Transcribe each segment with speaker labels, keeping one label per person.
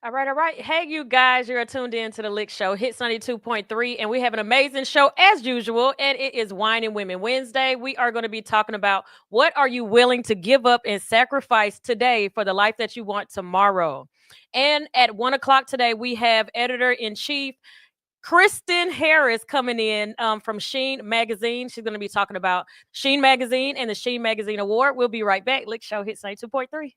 Speaker 1: All right, all right. Hey, you guys, you're tuned in to the Lick Show, Hits 92.3, and we have an amazing show as usual, and it is Wine and Women Wednesday. We are going to be talking about what are you willing to give up and sacrifice today for the life that you want tomorrow. And at 1 o'clock today, we have editor in chief Kristen Harris coming in from Sheen Magazine. She's going to be talking about Sheen Magazine and the Sheen Magazine Award. We'll be right back. Lick Show, Hits 92.3.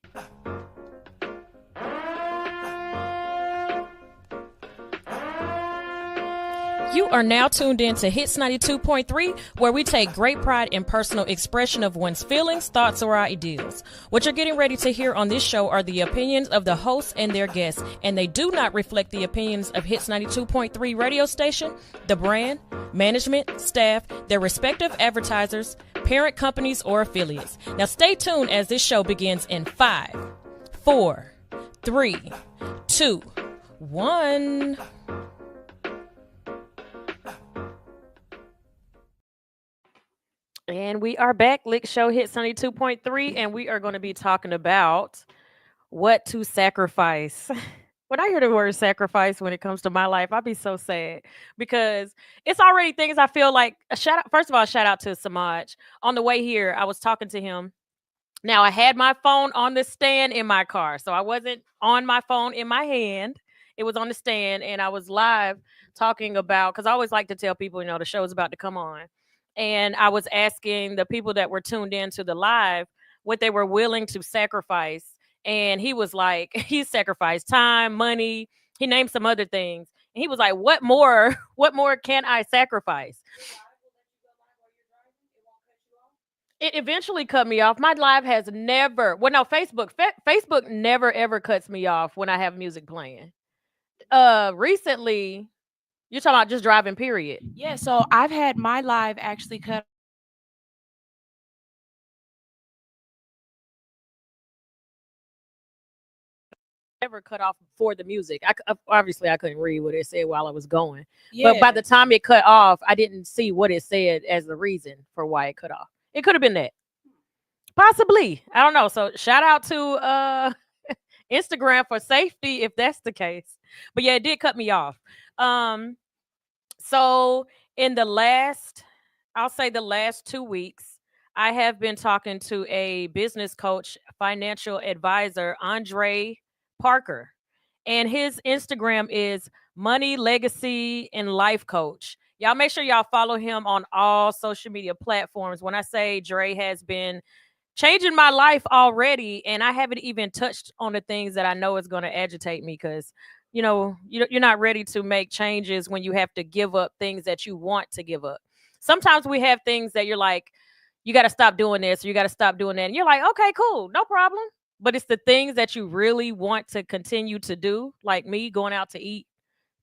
Speaker 1: You are now tuned in to Hits 92.3, where we take great pride in personal expression of one's feelings, thoughts, or ideals. What you're getting ready to hear on this show are the opinions of the hosts and their guests, and they do not reflect the opinions of Hits 92.3 radio station, the brand, management, staff, their respective advertisers, parent companies, or affiliates. Now stay tuned as this show begins in 5, 4, 3, 2, 1. And we are back. Lick Show Hits 92.3, and we are going to be talking about what to sacrifice. When I hear the word sacrifice when it comes to my life, I'll be so sad because it's already things I feel like a shout out. First of all, shout out to Samaj. On the way here, I was talking to him. Now I had my phone on the stand in my car, so I wasn't on my phone in my hand. It was on the stand, and I was live talking about because I always like to tell people, the show's about to come on. And I was asking the people that were tuned in to the live what they were willing to sacrifice. And he was like, he sacrificed time, money. He named some other things. And he was like, what more? What more can I sacrifice? It eventually cut me off. My live has never, well, no, Facebook never ever cuts me off when I have music playing. Recently, you're talking about just driving, period.
Speaker 2: Yeah, so I've had my live actually cut.
Speaker 1: Never cut off for the music. Obviously I couldn't read what it said while I was going, but by
Speaker 2: Yeah.
Speaker 1: the time it cut off, I didn't see what it said as the reason for why it cut off. It could have been that, possibly. I don't know. So shout out to Instagram for safety if that's the case. But yeah, it did cut me off. Um, so in the last, I'll say the last 2 weeks, I have been talking to a business coach, financial advisor, Andre Parker, and his Instagram is Money, Legacy, and Life Coach. Y'all make sure y'all follow him on all social media platforms. When I say Dre has been changing my life already, and I haven't even touched on the things that I know is going to agitate me because you're not ready to make changes when you have to give up things that you want to give up. Sometimes we have things that you're like, you got to stop doing this or you got to stop doing that, and you're like, okay, cool, no problem. But it's the things that you really want to continue to do, like me going out to eat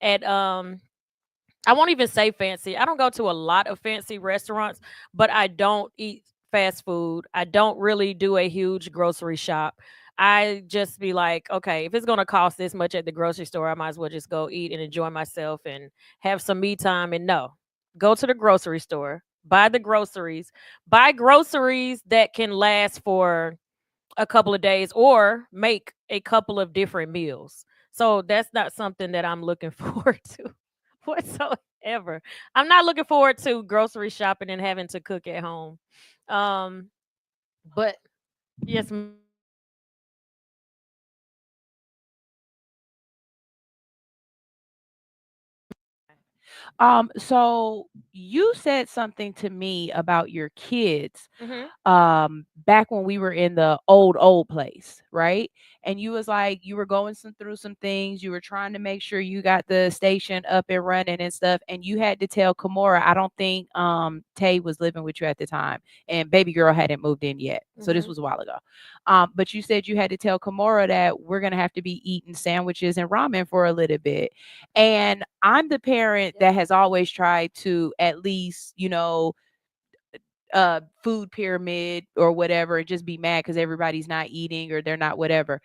Speaker 1: at I won't even say fancy. I don't go to a lot of fancy restaurants, but I don't eat fast food. I don't really do a huge grocery shop. I just be like, okay, if it's going to cost this much at the grocery store, I might as well just go eat and enjoy myself and have some me time. And no, go to the grocery store, buy groceries that can last for a couple of days or make a couple of different meals. So that's not something that I'm looking forward to whatsoever. I'm not looking forward to grocery shopping and having to cook at home. Um, but yes,
Speaker 2: So you said something to me about your kids
Speaker 1: hmm
Speaker 2: back when we were in the old place, right? And you was like you were going through some things, you were trying to make sure you got the station up and running and stuff, and you had to tell Kimora, I don't think Tay was living with you at the time, and baby girl hadn't moved in yet. So this
Speaker 1: hmm
Speaker 2: was a while ago. But you said you had to tell Kimora that we're gonna have to be eating sandwiches and ramen for a little bit. And I'm the parent that has always tried to at least, food pyramid or whatever, and just be mad because everybody's not eating or they're not whatever.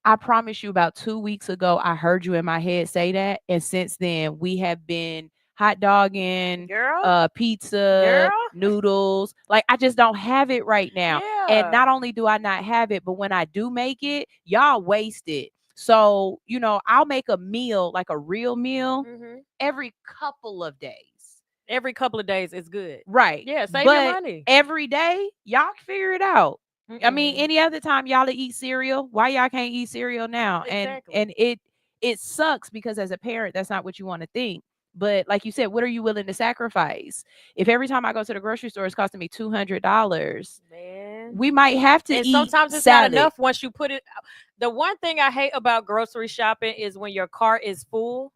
Speaker 2: I promise you, about 2 weeks ago, I heard you in my head say that. And since then, we have been hot dogging,
Speaker 1: girl,
Speaker 2: pizza,
Speaker 1: girl,
Speaker 2: noodles. Like, I just don't have it right now. And
Speaker 1: yeah,
Speaker 2: not only do I not have it, but when I do make it, y'all waste it. So, I'll make a meal, like a real meal,
Speaker 1: Hmm.
Speaker 2: every couple of days.
Speaker 1: Every couple of days is good.
Speaker 2: Right.
Speaker 1: Yeah, save your
Speaker 2: But
Speaker 1: money.
Speaker 2: every day, y'all can figure it out. I mean,
Speaker 1: Mm-mm.
Speaker 2: any other time y'all eat cereal, why y'all can't eat cereal now? And
Speaker 1: Exactly.
Speaker 2: and it sucks because as a parent, that's not what you want to think. But like you said, what are you willing to sacrifice? If every time I go to the grocery store it's costing me $200,
Speaker 1: Man.
Speaker 2: we might have to
Speaker 1: And
Speaker 2: eat
Speaker 1: sometimes it's not
Speaker 2: salad.
Speaker 1: enough once you put it. The one thing I hate about grocery shopping is when your cart is full,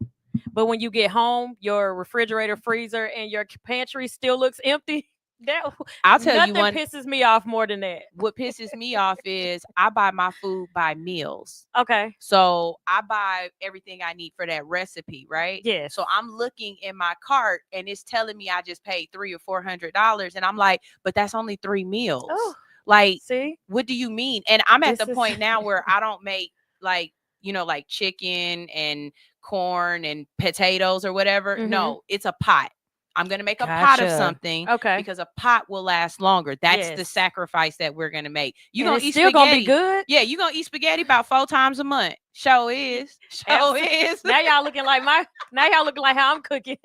Speaker 1: but when you get home, your refrigerator, freezer, and your pantry still looks empty. That
Speaker 2: I'll tell you
Speaker 1: nothing
Speaker 2: one.
Speaker 1: pisses me off more than that.
Speaker 2: What pisses me off is I buy my food by meals.
Speaker 1: Okay.
Speaker 2: So I buy everything I need for that recipe, right?
Speaker 1: Yes.
Speaker 2: So I'm looking in my cart and it's telling me I just paid $300 or $400, and I'm like, but that's only 3 meals.
Speaker 1: Oh,
Speaker 2: Like,
Speaker 1: see,
Speaker 2: what do you mean? And I'm at
Speaker 1: this
Speaker 2: the
Speaker 1: is
Speaker 2: point now where I don't make like like chicken and corn and potatoes or whatever.
Speaker 1: Mhm.
Speaker 2: No, it's a pot. I'm going to make a pot of
Speaker 1: Gotcha.
Speaker 2: something
Speaker 1: Okay.
Speaker 2: because a pot will last longer. That's the
Speaker 1: Yes.
Speaker 2: sacrifice that we're going to make. You
Speaker 1: And
Speaker 2: going
Speaker 1: it's
Speaker 2: to eat
Speaker 1: still gonna be
Speaker 2: spaghetti.
Speaker 1: good.
Speaker 2: Yeah, you going to eat spaghetti about 4 times a month. Show is. Show is.
Speaker 1: Now y'all looking like now y'all looking like how I'm cooking.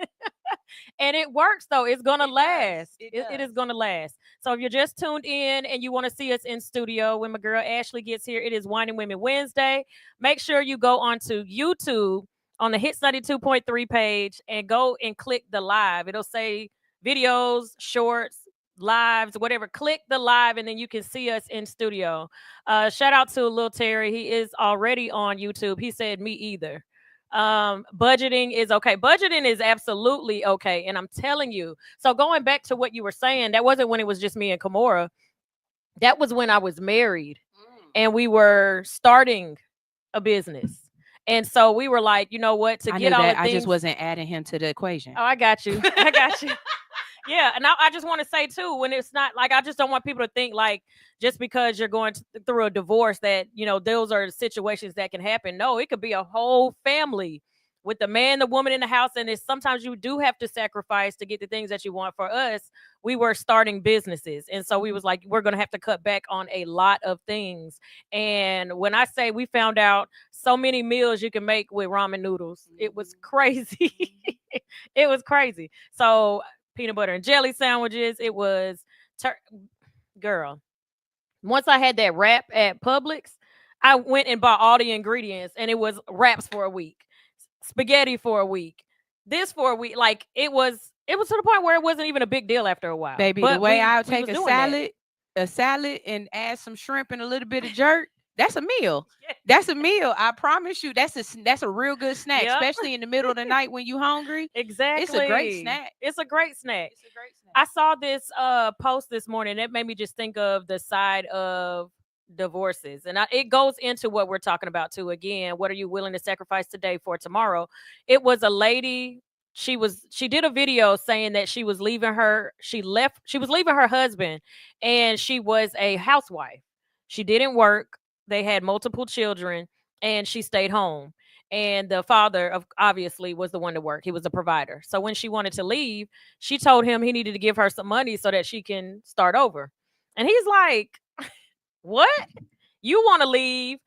Speaker 1: And it works though. It's gonna
Speaker 2: It does.
Speaker 1: last.
Speaker 2: It
Speaker 1: It is
Speaker 2: does.
Speaker 1: gonna last. So if you're just tuned in and you want to see us in studio when my girl Ashley gets here, it is Wine and Women Wednesday. Make sure you go onto YouTube on the Hits 92.3 page and go and click the live. It'll say videos, shorts, lives, whatever. Click the live and then you can see us in studio. Shout out to Lil Terry. He is already on YouTube. He said me either. Budgeting is okay. Budgeting is absolutely okay. And I'm telling you, so going back to what you were saying, that wasn't when it was just me and Kimora. That was when I was married and we were starting a business. And so we were like, you know what, to
Speaker 2: I
Speaker 1: get
Speaker 2: knew
Speaker 1: all
Speaker 2: that.
Speaker 1: the
Speaker 2: I just
Speaker 1: things.
Speaker 2: wasn't adding him to the equation.
Speaker 1: Oh, I got you. I got you. Yeah, and I just want to say too, when it's not like I just don't want people to think like just because you're going through a divorce that those are situations that can happen. No, it could be a whole family with the man, the woman in the house, and it's sometimes you do have to sacrifice to get the things that you want. For us, we were starting businesses, and so we was like, we're gonna have to cut back on a lot of things. And when I say we found out so many meals you can make with ramen noodles, it was crazy. It was crazy. So peanut butter and jelly sandwiches. It was girl. Once I had that wrap at Publix, I went and bought all the ingredients, and it was wraps for a week, spaghetti for a week, this for a week. Like it was to the point where it wasn't even a big deal after a while.
Speaker 2: Baby, the
Speaker 1: But
Speaker 2: way
Speaker 1: we
Speaker 2: I'll
Speaker 1: we
Speaker 2: take
Speaker 1: was doing that.
Speaker 2: a salad and add some shrimp and a little bit of jerk, that's a meal. That's a meal. I promise you. That's a real good snack,
Speaker 1: Yep.
Speaker 2: especially in the middle of the night when you hungry.
Speaker 1: Exactly.
Speaker 2: It's a great snack.
Speaker 1: It's a great snack.
Speaker 2: It's a great snack.
Speaker 1: I saw this post this morning that made me just think of the side of divorces, and it goes into what we're talking about too. Again, what are you willing to sacrifice today for tomorrow? It was a lady. She did a video saying that she was leaving her husband, and she was a housewife. She didn't work. They had multiple children, and she stayed home. And the father of obviously was the one to work. He was a provider. So when she wanted to leave, she told him he needed to give her some money so that she can start over. And he's like, "What? You want to leave?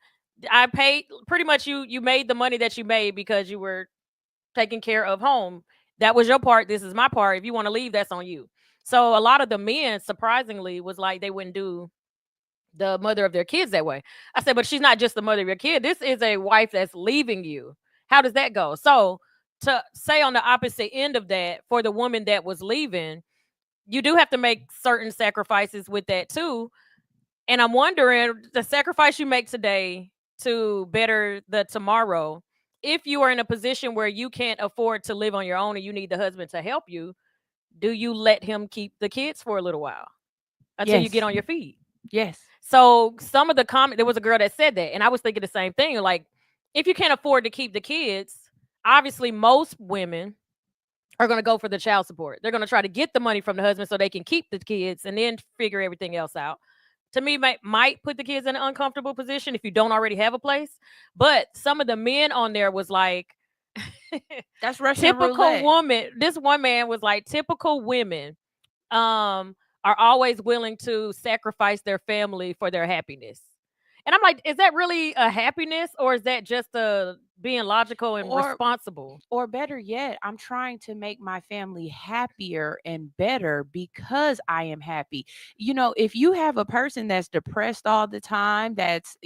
Speaker 1: I paid pretty much you made the money that you made because you were taking care of home. That was your part. This is my part. If you want to leave, that's on you." So a lot of the men surprisingly was like they wouldn't do the mother of their kids that way. I said, but she's not just the mother of your kid. This is a wife that's leaving you. How does that go? So to say on the opposite end of that, for the woman that was leaving, you do have to make certain sacrifices with that too. And I'm wondering the sacrifice you make today to better the tomorrow. If you are in a position where you can't afford to live on your own and you need the husband to help you, do you let him keep the kids for a little while until you get
Speaker 2: Yes.
Speaker 1: on your feet?
Speaker 2: Yes.
Speaker 1: So some of the comment, there was a girl that said that, and I was thinking the same thing. Like, if you can't afford to keep the kids, obviously most women are going to go for the child support. They're going to try to get the money from the husband so they can keep the kids and then figure everything else out. To me, might put the kids in an uncomfortable position if you don't already have a place. But some of the men on there was like,
Speaker 2: That's Russian
Speaker 1: typical
Speaker 2: roulette.
Speaker 1: woman. This one man was like, typical women are always willing to sacrifice their family for their happiness. And I'm like, is that really a happiness, or is that just a being logical and
Speaker 2: Or
Speaker 1: responsible?
Speaker 2: or better yet, I'm trying to make my family happier and better because I am happy. If you have a person that's depressed all the time, that's,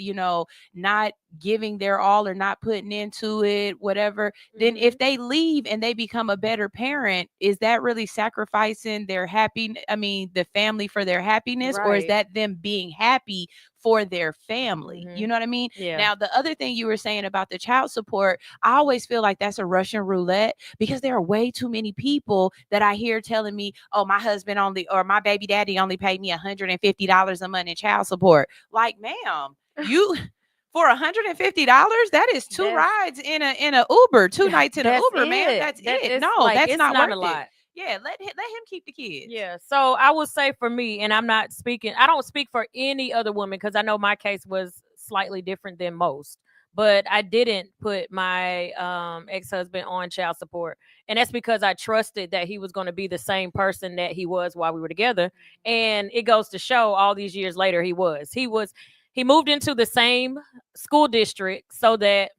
Speaker 2: not giving their all or not putting into it, whatever, then if
Speaker 1: Mhm.
Speaker 2: they leave and they become a better parent, is that really sacrificing their the family for their happiness, or is
Speaker 1: Right.
Speaker 2: that them being happy for their family? You
Speaker 1: Mhm.
Speaker 2: know what I mean?
Speaker 1: Yeah.
Speaker 2: Now, the other thing you were saying about the child support, I always feel like that's a Russian roulette because there are way too many people that I hear telling me, oh, my husband only or my baby daddy only paid me $150 a month in child support. Like, ma'am, you for $150, that is two
Speaker 1: That's
Speaker 2: rides in a Uber, 2 nights in an
Speaker 1: that's
Speaker 2: Uber, ma'am.
Speaker 1: it.
Speaker 2: That's
Speaker 1: That
Speaker 2: it.
Speaker 1: it's
Speaker 2: No,
Speaker 1: like
Speaker 2: that's
Speaker 1: it's
Speaker 2: not
Speaker 1: not a
Speaker 2: worth it.
Speaker 1: lot.
Speaker 2: Yeah, let him keep the kids.
Speaker 1: Yeah. So I will say for me, and I'm not speaking, I don't speak for any other woman because I know my case was slightly different than most. But I didn't put my ex-husband on child support. And that's because I trusted that he was going to be the same person that he was while we were together. And it goes to show all these years later he was. He moved into the same school district so that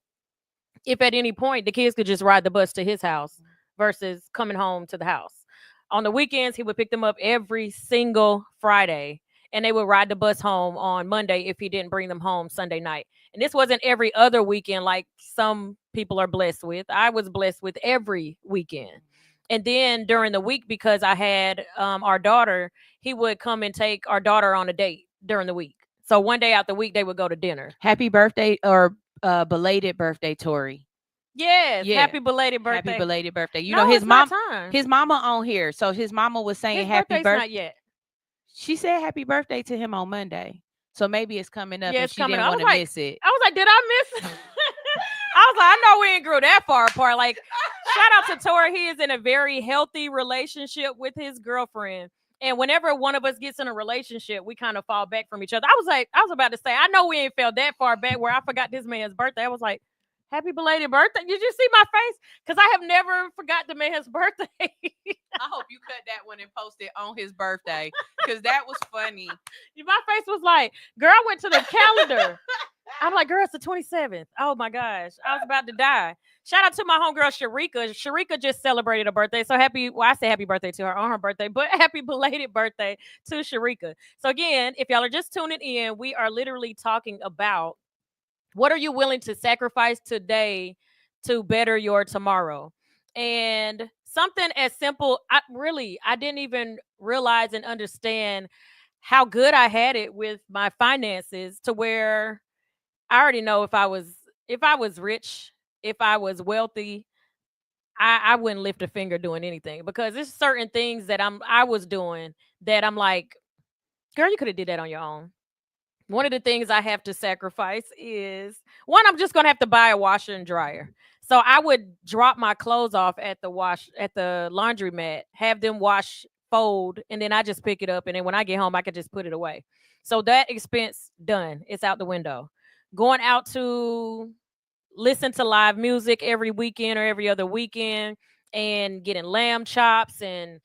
Speaker 1: if at any point the kids could just ride the bus to his house versus coming home to the house. On the weekends, he would pick them up every single Friday, and they would ride the bus home on Monday if he didn't bring them home Sunday night. And this wasn't every other weekend like some people are blessed with. I was blessed with every weekend. And then during the week, because I had our daughter, he would come and take our daughter on a date during the week. So one day out the week, they would go to dinner.
Speaker 2: Happy birthday or belated birthday, Tori.
Speaker 1: Yes,
Speaker 2: Yeah.
Speaker 1: happy belated
Speaker 2: Happy
Speaker 1: birthday.
Speaker 2: belated birthday.
Speaker 1: No,
Speaker 2: His
Speaker 1: it's not
Speaker 2: mom
Speaker 1: time.
Speaker 2: his mama on here. So his mama was saying
Speaker 1: His
Speaker 2: happy
Speaker 1: birthday's not
Speaker 2: birthday.
Speaker 1: yet.
Speaker 2: She said happy birthday to him on Monday. So maybe it's coming up
Speaker 1: Yeah,
Speaker 2: and
Speaker 1: it's
Speaker 2: she
Speaker 1: coming
Speaker 2: didn't
Speaker 1: up.
Speaker 2: want to miss it.
Speaker 1: Did I miss? I was like, I know we ain't grew that far apart. Like, shout out to Tori. He is in a very healthy relationship with his girlfriend. And whenever one of us gets in a relationship, we kind of fall back from each other. I was about to say, I know we ain't fell that far back where I forgot this man's birthday. I was like, happy belated birthday. Did you see my face? Because I have never forgot the man's birthday.
Speaker 2: I hope you cut that one and post it on his birthday because that was funny.
Speaker 1: My face was like, girl, I went to the calendar. I'm like, girl, it's the 27th. Oh my gosh. I was about to die. Shout out to my homegirl Sharika. Sharika just celebrated a birthday. So I say happy birthday to her on her birthday, but happy belated birthday to Sharika. So again, if y'all are just tuning in, we are literally talking about what are you willing to sacrifice today to better your tomorrow? And something as simple, I didn't even realize and understand how good I had it with my finances to where I already know if I was rich, if I was wealthy, I wouldn't lift a finger doing anything because there's certain things that I was doing that I'm like, girl, you could have did that on your own. One of the things I have to sacrifice is one, I'm just gonna have to buy a washer and dryer. So I would drop my clothes off at the laundromat, have them wash, fold, and then I just pick it up. And then when I get home, I can just put it away. So that expense done. It's out the window. Going out to listen to live music every weekend or every other weekend and getting lamb chops and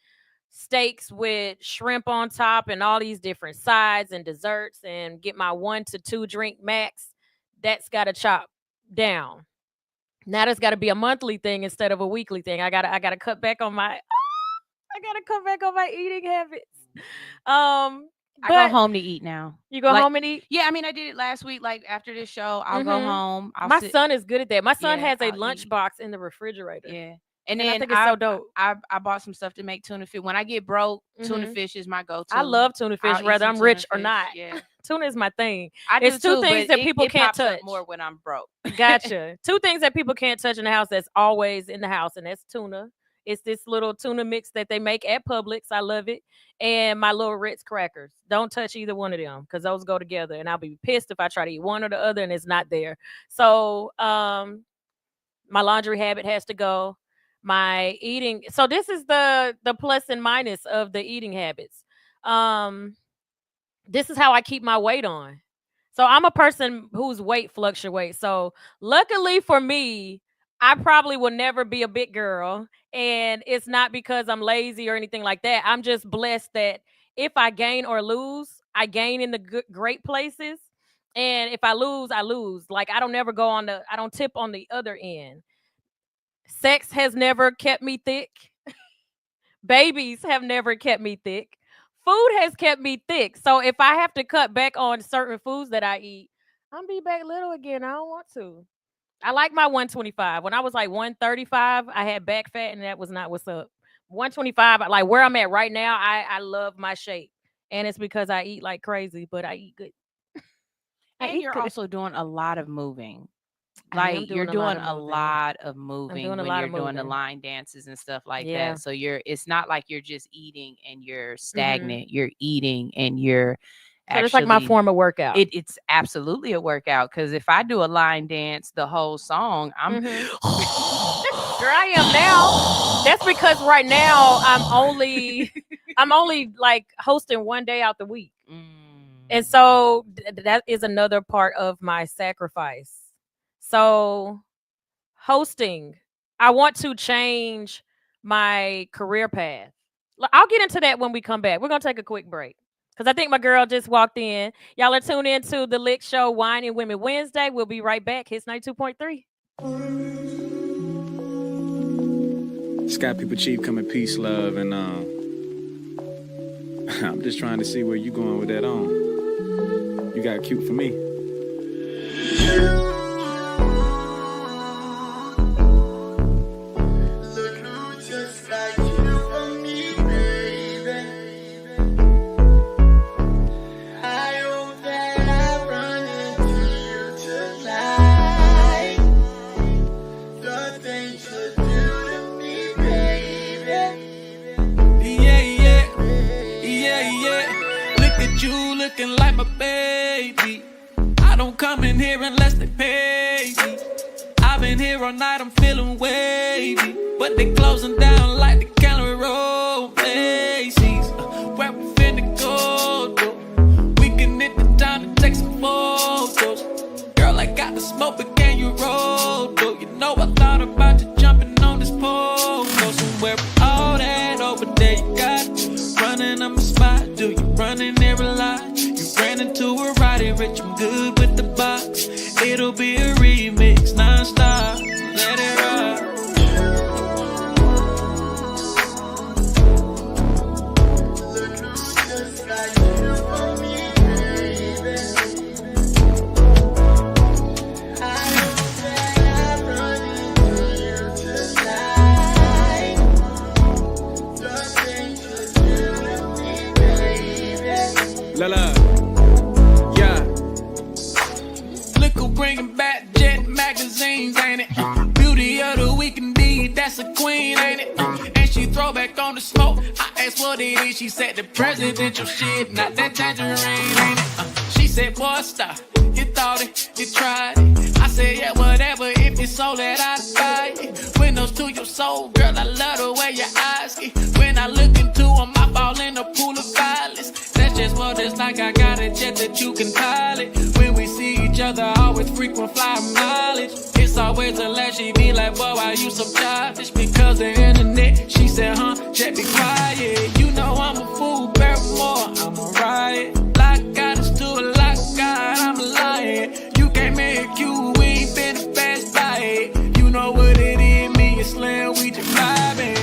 Speaker 1: steaks with shrimp on top and all these different sides and desserts and get my 1 to 2 drink max. That's got to chop down. Now that's got to be a monthly thing instead of a weekly thing. I got to cut back on my I got to cut back on my eating habits. Um
Speaker 2: I go
Speaker 1: but
Speaker 2: home to eat now.
Speaker 1: you go
Speaker 2: Like,
Speaker 1: home and eat.
Speaker 2: yeah, I mean, I did it last week. Like after this show, I'll go
Speaker 1: Mhm.
Speaker 2: home. I'll
Speaker 1: My
Speaker 2: sit.
Speaker 1: son is good at that. My son
Speaker 2: Yeah,
Speaker 1: has a
Speaker 2: I'll eat.
Speaker 1: lunchbox in the refrigerator.
Speaker 2: Yeah. And
Speaker 1: And I
Speaker 2: then
Speaker 1: think it's so dope.
Speaker 2: I bought some stuff to make tuna fish. When I get broke, tuna
Speaker 1: Mhm.
Speaker 2: fish is my
Speaker 1: I
Speaker 2: go-to.
Speaker 1: love tuna fish
Speaker 2: I'll eat
Speaker 1: whether
Speaker 2: some
Speaker 1: I'm
Speaker 2: tuna
Speaker 1: rich or
Speaker 2: fish.
Speaker 1: not.
Speaker 2: Yeah.
Speaker 1: Tuna is my thing.
Speaker 2: I do
Speaker 1: It's two
Speaker 2: too,
Speaker 1: things
Speaker 2: but
Speaker 1: that
Speaker 2: it,
Speaker 1: people
Speaker 2: it
Speaker 1: can't
Speaker 2: pops up
Speaker 1: touch.
Speaker 2: more when I'm broke.
Speaker 1: Gotcha. Two things that people can't touch in the house that's always in the house, and that's tuna. It's this little tuna mix that they make at Publix. I love it. And my little Ritz crackers. Don't touch either one of them because those go together. And I'll be pissed if I try to eat one or the other and it's not there. So my laundry habit has to go. My eating. So this is the plus and minus of the eating habits. Um this is how I keep my weight on. So I'm a person whose weight fluctuates. So luckily for me, I probably will never be a big girl. And it's not because I'm lazy or anything like that. I'm just blessed that if I gain or lose, I gain in the great places. And if I lose, I lose. Like I don't never go on the I don't tip on the other end. Sex has never kept me thick. Babies have never kept me thick. Food has kept me thick. So if I have to cut back on certain foods that I eat, I'm be back little again. I don't want to. I like my 125. When I was like 135, I had back fat, and that was not what's up. 125, like where I'm at right now, I love my shape. And it's because I eat like crazy, but I eat good. I
Speaker 2: And
Speaker 1: eat
Speaker 2: you're
Speaker 1: good.
Speaker 2: also doing a lot of moving.
Speaker 1: I am
Speaker 2: Like you're
Speaker 1: doing a lot
Speaker 2: doing
Speaker 1: of
Speaker 2: a
Speaker 1: moving.
Speaker 2: lot of
Speaker 1: I'm
Speaker 2: moving
Speaker 1: doing a
Speaker 2: when
Speaker 1: lot
Speaker 2: you're
Speaker 1: of
Speaker 2: doing the
Speaker 1: moving.
Speaker 2: line dances and stuff like
Speaker 1: Yeah.
Speaker 2: that. So it's not like you're just eating and you're
Speaker 1: Mhm.
Speaker 2: stagnant. You're eating and you're
Speaker 1: So it's like my
Speaker 2: actually
Speaker 1: form of workout.
Speaker 2: it's absolutely a workout. Because if I do a line dance the whole song, I'm
Speaker 1: Mhm. Girl, I am now. That's because right now I'm only like hosting one day out the week. And so that is another part of my sacrifice. So hosting, I want to change my career path. I'll get into that when we come back. We're going to take a quick break because I think my girl just walked in. Y'all are tuned into the L.I.C.K Show, Wine and Women Wednesday. We'll be right back. Hits 92.3.
Speaker 3: Sky People Chief coming peace, love, and I'm just trying to see where you going with that on. You got cute for me.
Speaker 4: Looking like my baby. I don't come in here unless they pay me. I've been here all night, I'm feeling wavy, but they closing down like the Gallery Road Macy's. Where we finna go, though? We can hit the town to take some photos. Girl, I got the smoke, but can you roll, though? You know I thought about you jumping on this pole. Go somewhere with all that over there you got. Running up my spot, do you running there a lot? You ran into a riding rich, I'm good with the box. It'll be a remix, non-stop, let it rock.
Speaker 3: La yeah.
Speaker 4: Look who bringing back Jet magazines, ain't it? Beauty of the week indeed, that's a queen, ain't it? And she throw back on the smoke. I asked what it is, she said the presidential shit, not that tangerine, ain't it? She said, boy, stop. You thought it, you tried it. I said, yeah, whatever, if it's so that I'd buy it. Windows to your soul, girl, I love the way your eyes get. When I look into them, I fall in a pool of violence. That's just what it's like, I got a jet that you can pilot. When we see each other, always frequent flyer mileage. It's always a laugh, she be like, boy, why you so childish? Because the internet, she said, huh, jet be quiet. You know I'm a fool, Barrymore, I'm a riot. Like God is to a like God, I'm lying. You can't make you, we ain't been the best by it. You know what it is, me and Slim, we just vibing.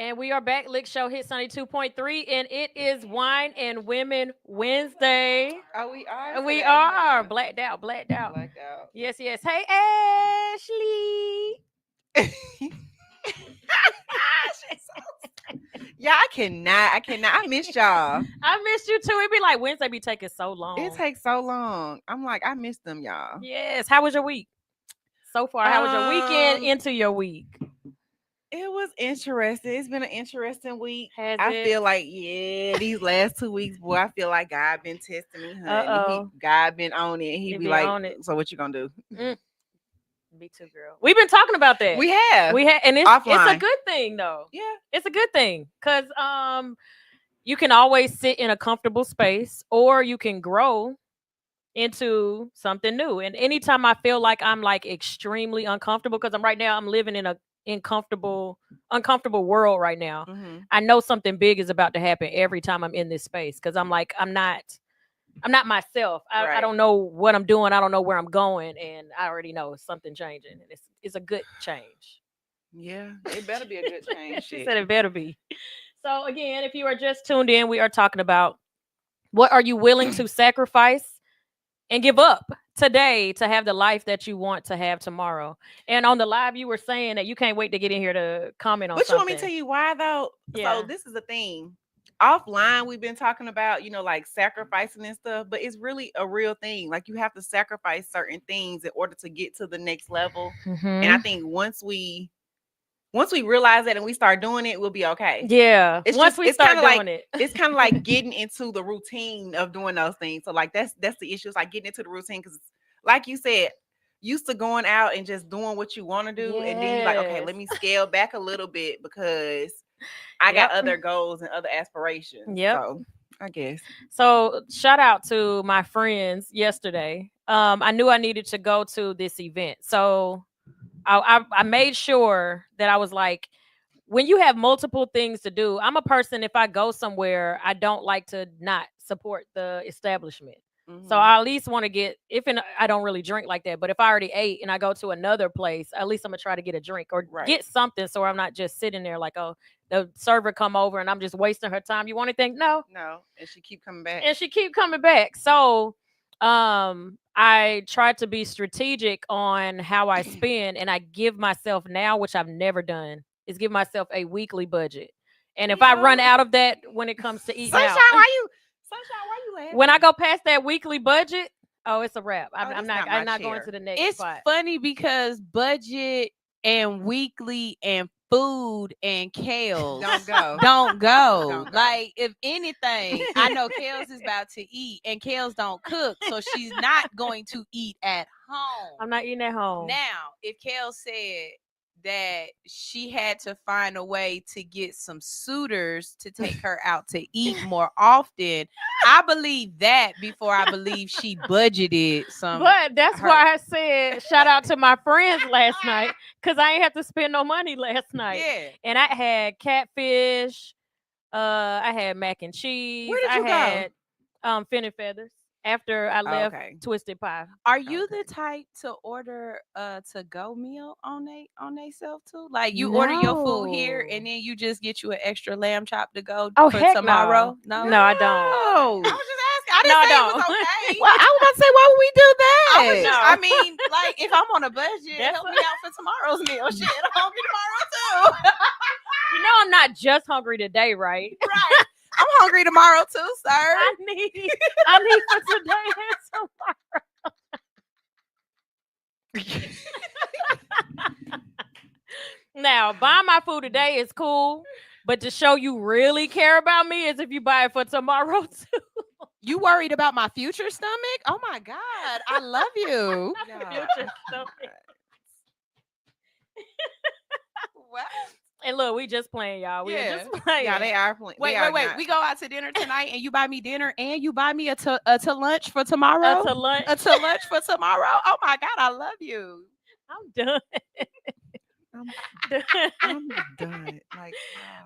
Speaker 1: And we are back. Lick Show Hits 92.3, and it is Wine and Women Wednesday.
Speaker 5: Oh, we are.
Speaker 1: We
Speaker 5: today?
Speaker 1: are blacked out.
Speaker 5: Blacked out.
Speaker 1: Yes, yes. Hey, Ashley.
Speaker 5: Yeah, I cannot. I missed y'all.
Speaker 1: I missed you too. It'd be like Wednesday be taking so long.
Speaker 5: It takes so long. I'm like, I missed them, y'all.
Speaker 1: Yes. How was your week so far? How was your weekend into your week?
Speaker 5: It was interesting. It's been an interesting week.
Speaker 1: Has
Speaker 5: I
Speaker 1: it?
Speaker 5: feel like, these last 2 weeks, boy, I feel like God been testing me, honey.
Speaker 1: Uh-oh.
Speaker 5: God been on it. He
Speaker 1: He
Speaker 5: be
Speaker 1: been
Speaker 5: like,
Speaker 1: on it.
Speaker 5: so what you gonna do?
Speaker 1: Me too, girl. We've been talking about that.
Speaker 5: We have.
Speaker 1: And it's a
Speaker 5: Offline.
Speaker 1: good thing though.
Speaker 5: Yeah.
Speaker 1: It's a good thing because you can always sit in a comfortable space or you can grow into something new. And anytime I feel like I'm like extremely uncomfortable, because I'm living in a uncomfortable world right now.
Speaker 5: Mm-hmm.
Speaker 1: I know something big is about to happen every time I'm in this space because I'm not myself. I
Speaker 5: Right.
Speaker 1: don't know what I'm doing. I don't know where I'm going, and I already know something changing. And it's a good change.
Speaker 5: Yeah, it better be a good change.
Speaker 1: She
Speaker 5: shit.
Speaker 1: said it better be. So again, if you are just tuned in, we are talking about what are you willing to sacrifice and give up today to have the life that you want to have tomorrow. And on the live, you were saying that you can't wait to get in here to comment on
Speaker 5: But you
Speaker 1: something.
Speaker 5: want me to tell you why though?
Speaker 1: Yeah.
Speaker 5: So this is the thing. Offline, we've been talking about, like sacrificing and stuff, but it's really a real thing. Like you have to sacrifice certain things in order to get to the next level. And I think once we realize that and we start doing it, we'll be okay.
Speaker 1: Yeah.
Speaker 5: It's
Speaker 1: Once
Speaker 5: just-
Speaker 1: we
Speaker 5: it's
Speaker 1: start
Speaker 5: kinda
Speaker 1: doing it.
Speaker 5: It's kind of like getting into the routine of doing those things. So like that's the issue. It's like getting into the routine because, like you said, used to going out and just doing what you want to do, and then you're like, okay,
Speaker 1: Yes.
Speaker 5: let me scale back a little bit because I got other goals and other aspirations.
Speaker 1: Yep.
Speaker 5: So I guess.
Speaker 1: So shout out to my friends yesterday. I knew I needed to go to this event. So I made sure that I was like, when you have multiple things to do, I'm a person, if I go somewhere, I don't like to not support the establishment. So I at least want to get, I don't really drink like that, but if I already ate and I go to another place, at least I'm gonna try to get a drink or get something so I'm not just sitting there like, oh, the server come over and I'm just wasting her time. You want anything? No.
Speaker 5: And she keep coming back.
Speaker 1: So I try to be strategic on how I spend, and I give myself now, which I've never done, is give myself a weekly budget. And if I run out of that when it comes to eating
Speaker 5: Sunshine,
Speaker 1: out,
Speaker 5: why you laughing?
Speaker 1: when I go past that weekly budget, oh, it's a wrap. I'm
Speaker 5: that's
Speaker 1: not
Speaker 5: not my
Speaker 1: going
Speaker 5: chair.
Speaker 1: to the next
Speaker 2: It's
Speaker 1: spot.
Speaker 2: funny because budget and weekly and food and KELZ
Speaker 5: Don't go.
Speaker 2: don't go.
Speaker 5: Don't go.
Speaker 2: Like, if anything, I know KELZ is about to eat, and KELZ don't cook, so she's not going to eat at home.
Speaker 1: I'm not eating at home.
Speaker 2: Now, if KELZ said that she had to find a way to get some suitors to take her out to eat more often, I believe that before I believe she budgeted some.
Speaker 1: But that's why I said shout out to my friends last night, because I ain't have to spend no money last night.
Speaker 2: Yeah.
Speaker 1: And I had catfish, I had mac and cheese.
Speaker 5: Where did you
Speaker 1: I had Fin and Feathers after I left Twisted Pie.
Speaker 2: Are you the type to order a to-go meal on they self too? Like you order your food here and then you just get you an extra lamb chop to go for
Speaker 1: heck
Speaker 2: tomorrow?
Speaker 1: No, I don't.
Speaker 5: I was just asking. I didn't say
Speaker 1: I
Speaker 5: it was
Speaker 1: don't.
Speaker 5: okay.
Speaker 2: Well, I was about to say, why would we do that?
Speaker 1: No.
Speaker 2: I mean, like, if I'm on a budget,
Speaker 1: That's
Speaker 2: help me out for tomorrow's meal. Shit, I'm hungry tomorrow too.
Speaker 1: You know I'm not just hungry today, right?
Speaker 2: Right. I'm hungry tomorrow too, sir.
Speaker 1: I need for today and tomorrow. Now, buying my food today is cool, but to show you really care about me is if you buy it for tomorrow too.
Speaker 2: You worried about my future stomach? Oh my God, I love you.
Speaker 1: Future stomach.
Speaker 2: What?
Speaker 1: And look, we just playing, y'all. We
Speaker 5: Yeah.
Speaker 1: just playing.
Speaker 5: Yeah, they are playing.
Speaker 2: Wait. We go out to dinner tonight, and you buy me dinner, and you buy me a to lunch for tomorrow.
Speaker 1: To lunch.
Speaker 2: A to lunch for tomorrow. Oh my God, I love you.
Speaker 1: I'm done.
Speaker 5: I'm done. Like,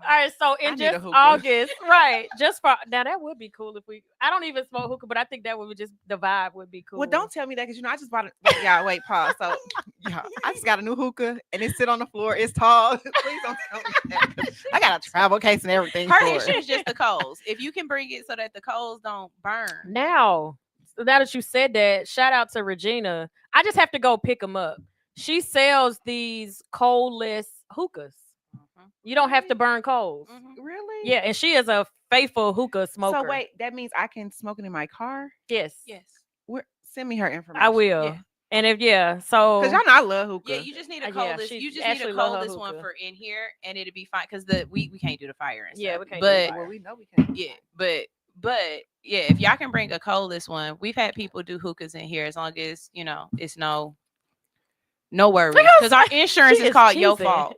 Speaker 1: All right, so
Speaker 5: I
Speaker 1: in
Speaker 5: need a
Speaker 1: just
Speaker 5: hookah.
Speaker 1: August, right? Just for now, that would be cool if we. I don't even smoke hookah, but I think that would be just the vibe would be cool.
Speaker 5: well, don't tell me that because I just bought it. Y'all, wait, pause. So, yeah, I just got a new hookah and it sit on the floor. It's tall. Please don't tell me that. 'Cause I got a travel case and everything.
Speaker 2: Her
Speaker 5: for
Speaker 2: issue
Speaker 5: it.
Speaker 2: is just the coals. If you can bring it so that the coals don't burn.
Speaker 1: Now, so now that you said that, shout out to Regina. I just have to go pick them up. She sells these coal-less hookahs. You don't have to burn coals.
Speaker 5: Really?
Speaker 1: Yeah, and she is a faithful hookah smoker.
Speaker 5: So wait, that means I can smoke it in my car?
Speaker 1: Yes.
Speaker 2: Yes.
Speaker 5: Send me her information.
Speaker 1: I will.
Speaker 2: Yeah.
Speaker 1: And if so
Speaker 5: Because y'all know I love hookah.
Speaker 2: Yeah, you just need a
Speaker 1: Yeah,
Speaker 2: coldest.
Speaker 1: she
Speaker 2: You just need
Speaker 1: actually
Speaker 2: a
Speaker 1: love her
Speaker 2: coldest one
Speaker 1: hookah.
Speaker 2: for in here, and it'll be fine. Because we can't do the fire and
Speaker 1: Yeah,
Speaker 2: stuff.
Speaker 1: we can't do the
Speaker 2: But
Speaker 1: fire.
Speaker 5: Well, we know we can.
Speaker 2: yeah, but yeah, if y'all can bring a coldest one, we've had people do hookahs in here as long as it's no worries. Because our insurance
Speaker 1: She
Speaker 2: is
Speaker 1: is
Speaker 2: called your
Speaker 1: cheesing.
Speaker 2: fault.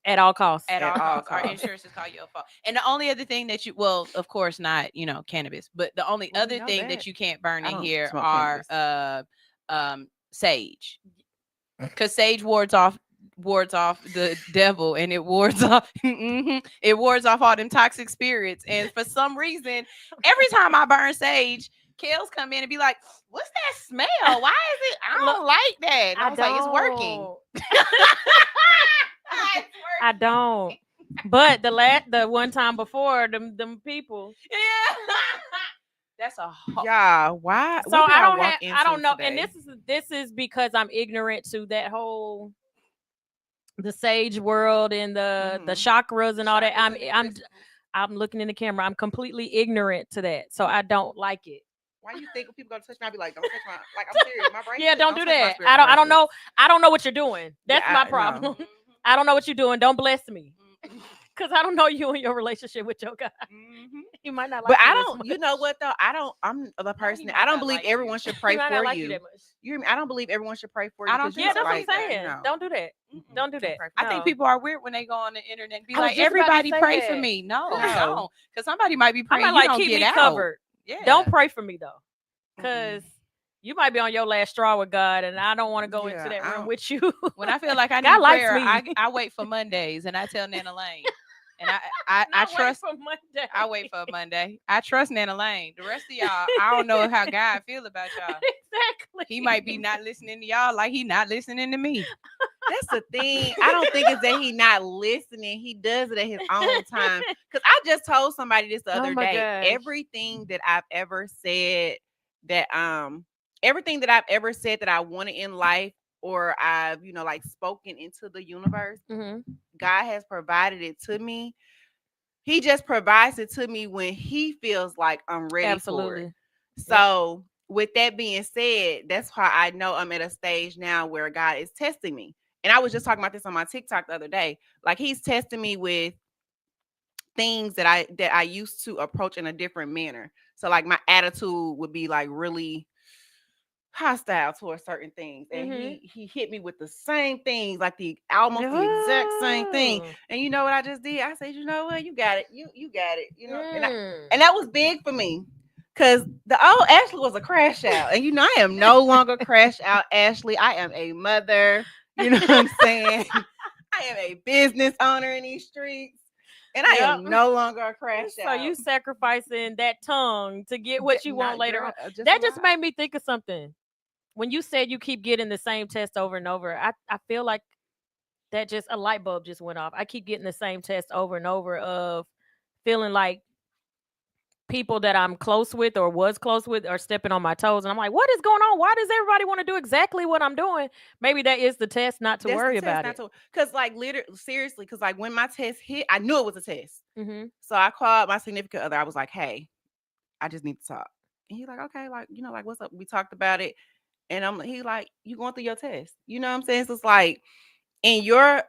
Speaker 1: At all costs.
Speaker 2: At all costs. Our
Speaker 5: costs.
Speaker 2: insurance is called your fault. And the only other thing that well, of course not, cannabis, but the only
Speaker 5: Well, we
Speaker 2: other
Speaker 5: know
Speaker 2: thing
Speaker 5: that.
Speaker 2: that you can't burn
Speaker 5: I
Speaker 2: in
Speaker 5: don't
Speaker 2: here
Speaker 5: smoke
Speaker 2: are sage. Because sage wards off the devil, and it wards off it wards off all them toxic spirits. And for some reason, every time I burn sage, KELZ come in and be like, "What's that smell? Why is it? I don't like that." And I was like, "It's working."
Speaker 1: I don't. But the one time before them people.
Speaker 2: Yeah. That's a
Speaker 5: Yeah, why?
Speaker 1: So
Speaker 5: what did
Speaker 1: I don't
Speaker 5: walk
Speaker 1: have. I
Speaker 5: into
Speaker 1: don't know.
Speaker 5: today?
Speaker 1: And this is because I'm ignorant to that whole the sage world and the chakras and all that. I'm looking in the camera. I'm completely ignorant to that, so I don't like it.
Speaker 5: Why you think when people go to touch me, I'd be like, don't touch my, like, I'm serious, my brain.
Speaker 1: Yeah, don't do
Speaker 5: touch my
Speaker 1: that.
Speaker 5: spiritual
Speaker 1: I don't know.
Speaker 5: bracelets.
Speaker 1: I don't know what you're doing. That's
Speaker 5: Yeah,
Speaker 1: my
Speaker 5: I know.
Speaker 1: problem. I don't know what you're doing. Don't bless me. Because I don't know you and your relationship with your guy. You might not like
Speaker 5: But
Speaker 1: you
Speaker 5: I
Speaker 1: as
Speaker 5: don't,
Speaker 1: much.
Speaker 5: you know what though? I'm the person.
Speaker 2: might
Speaker 5: I don't
Speaker 2: not
Speaker 5: believe
Speaker 2: like you.
Speaker 5: everyone should
Speaker 1: He
Speaker 5: pray
Speaker 1: might not
Speaker 5: for
Speaker 1: like
Speaker 5: you.
Speaker 1: that much.
Speaker 5: You hear me? I don't believe everyone should pray for you.
Speaker 2: I don't
Speaker 5: 'cause
Speaker 2: think
Speaker 1: Yeah,
Speaker 5: you
Speaker 1: that's what I'm
Speaker 5: like that,
Speaker 1: saying.
Speaker 5: you know.
Speaker 1: Don't do that. Don't do that.
Speaker 2: I think
Speaker 1: No.
Speaker 2: people are weird when they go on the internet and be
Speaker 1: I was
Speaker 2: like,
Speaker 1: just about to
Speaker 2: "Everybody
Speaker 1: say
Speaker 2: pray
Speaker 1: that.
Speaker 2: for me." No,
Speaker 5: No.
Speaker 2: no, because somebody might be
Speaker 1: I
Speaker 2: praying.
Speaker 1: might
Speaker 2: You
Speaker 1: like
Speaker 2: don't
Speaker 1: keep
Speaker 2: get
Speaker 1: me
Speaker 2: out.
Speaker 1: covered.
Speaker 2: Yeah.
Speaker 1: Don't pray for me though, because you might be on your last straw with God, and I don't want to go
Speaker 5: Yeah,
Speaker 1: into that
Speaker 5: I
Speaker 1: room
Speaker 5: don't-
Speaker 1: with you.
Speaker 2: When I feel like I
Speaker 1: God
Speaker 2: need
Speaker 1: likes
Speaker 2: prayer,
Speaker 1: me.
Speaker 2: I wait for Mondays and I tell Nana Lane. And I
Speaker 1: Not wait
Speaker 2: trust.
Speaker 1: for Monday.
Speaker 2: I wait for a Monday. I trust Nana Lane. The rest of y'all, I don't know how God feel about y'all.
Speaker 1: Exactly.
Speaker 2: He might be not listening to y'all like he not listening to me.
Speaker 5: That's the thing. I don't think it's that he not listening. He does it at his own time. Because I just told somebody this the
Speaker 1: Oh
Speaker 5: other
Speaker 1: my
Speaker 5: day.
Speaker 1: gosh.
Speaker 5: Everything that I've ever said that everything that I've ever said that I wanted in life, or I've like spoken into the universe,
Speaker 1: Mhm.
Speaker 5: God has provided it to me. He just provides it to me when he feels like I'm ready for it.
Speaker 1: Absolutely.
Speaker 5: So with that being said, that's why I know I'm at a stage now where God is testing me. And I was just talking about this on my TikTok the other day. Like he's testing me with things that I used to approach in a different manner. So like my attitude would be like really hostile towards certain things. And he hit me with the same things, like almost the exact same thing.
Speaker 1: Oh.
Speaker 5: And you know what I just did? I said, you know what? You got it. You got it.
Speaker 1: Mm.
Speaker 5: And that was big for me. Because the old Ashley was a crash out. And I am no longer crash out Ashley. I am a mother. You know what I'm saying? I am a business owner in these streets. And I am no longer a crash
Speaker 1: So
Speaker 5: out.
Speaker 1: you sacrificing that tongue to get what you want
Speaker 5: Not
Speaker 1: later
Speaker 5: girl,
Speaker 1: on.
Speaker 5: just
Speaker 1: That
Speaker 5: a
Speaker 1: just
Speaker 5: lot.
Speaker 1: made me think of something. When you said you keep getting the same test over and over, I feel like that just a light bulb just went off. I keep getting the same test over and over of feeling like people that I'm close with or was close with are stepping on my toes. And I'm like, what is going on? Why does everybody want to do exactly what I'm doing? Maybe that is the test not to worry about it.
Speaker 5: Because like literally, seriously, because like when my test hit, I knew it was a test.
Speaker 1: Mm-hmm.
Speaker 5: So I called my significant other. I was like, hey, I just need to talk. And he's like, okay, like, like what's up? We talked about it. And he like, you going through your test. You know what I'm saying? So it's like in your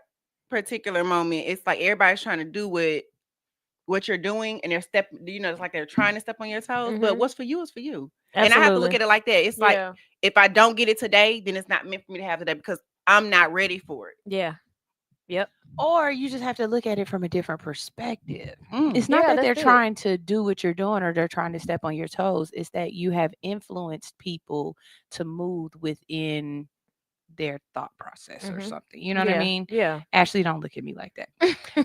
Speaker 5: particular moment, it's like everybody's trying to do what you're doing, and they're it's like they're trying to step on your toes. But what's for you is for you.
Speaker 1: Absolutely.
Speaker 5: And I have to look at it like that. It's like if I don't get it today, then it's not meant for me to have today because I'm not ready for it.
Speaker 1: Yeah. Yep.
Speaker 2: Or you just have to look at it from a different perspective.
Speaker 5: Mm.
Speaker 2: It's not that they're
Speaker 1: that's it.
Speaker 2: trying to do what you're doing or they're trying to step on your toes. It's that you have influenced people to move within their thought process or
Speaker 1: Mhm.
Speaker 2: something. You know what I mean?
Speaker 1: Yeah.
Speaker 2: Ashley, don't look at me like that.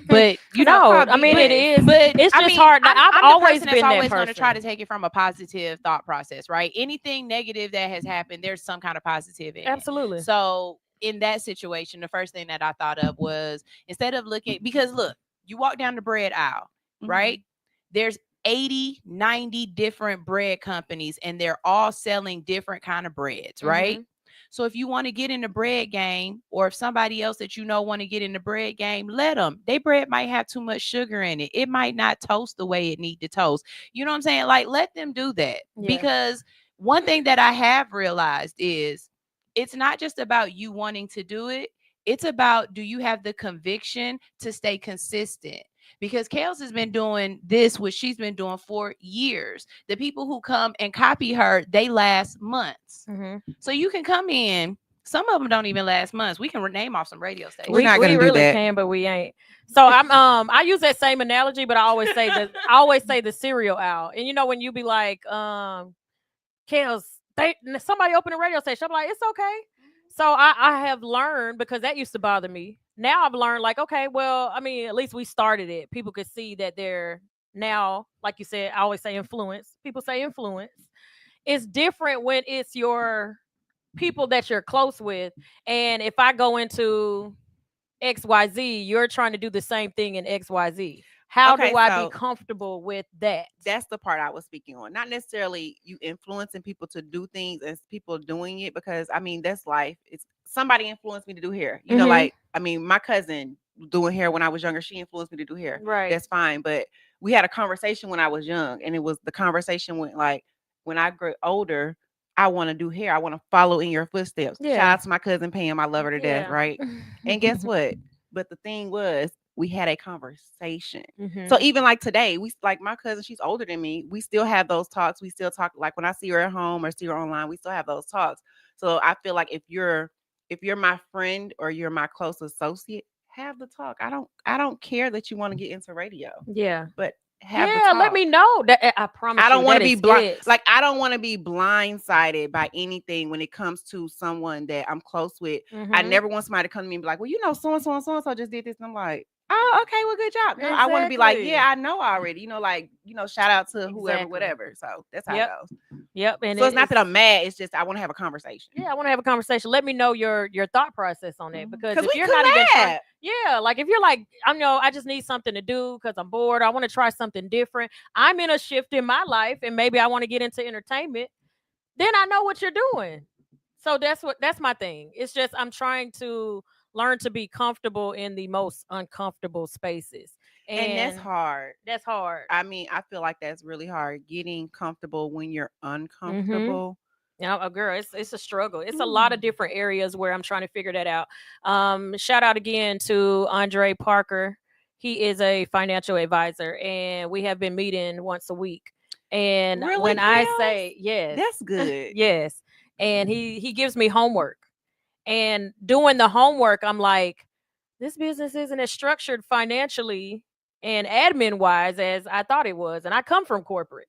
Speaker 2: But you
Speaker 1: No,
Speaker 2: know,
Speaker 1: I mean, it is.
Speaker 2: But
Speaker 1: It's
Speaker 2: I
Speaker 1: just
Speaker 2: mean,
Speaker 1: hard. Now,
Speaker 2: I'm
Speaker 1: I've
Speaker 2: the
Speaker 1: always
Speaker 2: person that's
Speaker 1: been that
Speaker 2: always going to try to
Speaker 1: person.
Speaker 2: take it from a positive thought process, right? Anything negative that has happened, there's some kind of positive in it.
Speaker 1: Absolutely.
Speaker 2: So in that situation, the first thing that I thought of was, instead of looking, because look, you walk down the bread aisle, right? There's 80, 90 different bread companies, and they're all selling different kind of breads, right?
Speaker 1: Mhm.
Speaker 2: So if you want to get in the bread game, or if somebody else that you know want to get in the bread game, let them. They bread might have too much sugar in it. It might not toast the way it need to toast. You know what I'm saying? Like, let them do that.
Speaker 1: Yeah.
Speaker 2: Because one thing that I have realized is it's not just about you wanting to do it. It's about, do you have the conviction to stay consistent? Because KELZ has been doing this, what she's been doing for years. The people who come and copy her, they last months.
Speaker 1: Mhm.
Speaker 2: So you can come in. Some of them don't even last months. We can name off some radio stations.
Speaker 5: We're not gonna
Speaker 1: we
Speaker 5: do
Speaker 1: really
Speaker 5: that.
Speaker 1: can, but we ain't. So I use that same analogy, but I always say the cereal aisle. And you know, when you be like, KELZ, somebody open a radio station, I'm like, it's okay. So I have learned, because that used to bother me. Now I've learned, like, okay, well, I mean, at least we started it. People could see that they're now, like you said, I always say influence. People say influence. It's different when it's your people that you're close with. And if I go into XYZ, you're trying to do the same thing in XYZ. How
Speaker 5: Okay,
Speaker 1: do I
Speaker 5: so
Speaker 1: be comfortable with that?
Speaker 5: that's the part I was speaking on. Not necessarily you influencing people to do things as people doing it, because I mean, that's life. It's somebody influenced me to do hair. You know,
Speaker 1: Mhm.
Speaker 5: like, I mean, my cousin doing hair when I was younger, she influenced me to do hair.
Speaker 1: Right.
Speaker 5: That's fine. But we had a conversation when I was young, and the conversation went like, when I grow older, I want to do hair. I want to follow in your footsteps. Shout
Speaker 1: Yeah.
Speaker 5: out to my cousin Pam. I love her to death,
Speaker 1: Yeah.
Speaker 5: right? And guess what? But the thing was, we had a conversation.
Speaker 1: Mhm.
Speaker 5: So even like today, we, like, my cousin, she's older than me. We still have those talks. We still talk, like when I see her at home or see her online, we still have those talks. So I feel like if you're my friend or you're my close associate, have the talk. I don't care that you want to get into radio,
Speaker 1: Yeah.
Speaker 5: but have the
Speaker 1: Yeah,
Speaker 5: talk.
Speaker 1: let me know. That I promise
Speaker 5: I don't
Speaker 1: you,
Speaker 5: want
Speaker 1: that
Speaker 5: to be
Speaker 1: is
Speaker 5: blind.
Speaker 1: it.
Speaker 5: Like, I don't want to be blindsided by anything when it comes to someone that I'm close with. I
Speaker 1: Mhm.
Speaker 5: never want somebody to come to me and be like, well, you know, so and so and so and so just did this. And I'm like, oh, okay, well, good job. No, I want to be like,
Speaker 1: Exactly.
Speaker 5: yeah, I know already. You know, like, you know, shout out to whoever,
Speaker 1: Exactly.
Speaker 5: whatever. So that's how
Speaker 1: Yep.
Speaker 5: it goes.
Speaker 1: Yep. And
Speaker 5: So it's not that I'm mad. It's just I want to have a conversation.
Speaker 1: Yeah, I want to have a conversation. Let me know your thought process on that, because if
Speaker 5: we
Speaker 1: you're not even trying,
Speaker 5: collab.
Speaker 1: yeah, like if you're like, I just need something to do because I'm bored. I want to try something different. I'm in a shift in my life, and maybe I want to get into entertainment. Then I know what you're doing. So that's my thing. It's just I'm trying to learn to be comfortable in the most uncomfortable spaces,
Speaker 5: And that's hard.
Speaker 1: That's hard.
Speaker 5: I mean, I feel like that's really hard, getting comfortable when you're
Speaker 1: Mm-hmm.
Speaker 5: uncomfortable.
Speaker 1: Yeah, girl, it's a struggle. It's a lot of different areas where I'm trying to figure that out. Shout out again to Andre Parker. He is a financial advisor, and we have been meeting once a week. And
Speaker 5: Really,
Speaker 1: when I
Speaker 5: Kels?
Speaker 1: say yes,
Speaker 5: That's good.
Speaker 1: yes, and he gives me homework, and doing the homework, I'm like, this business isn't as structured financially and admin wise as I thought it was, and I come from corporate.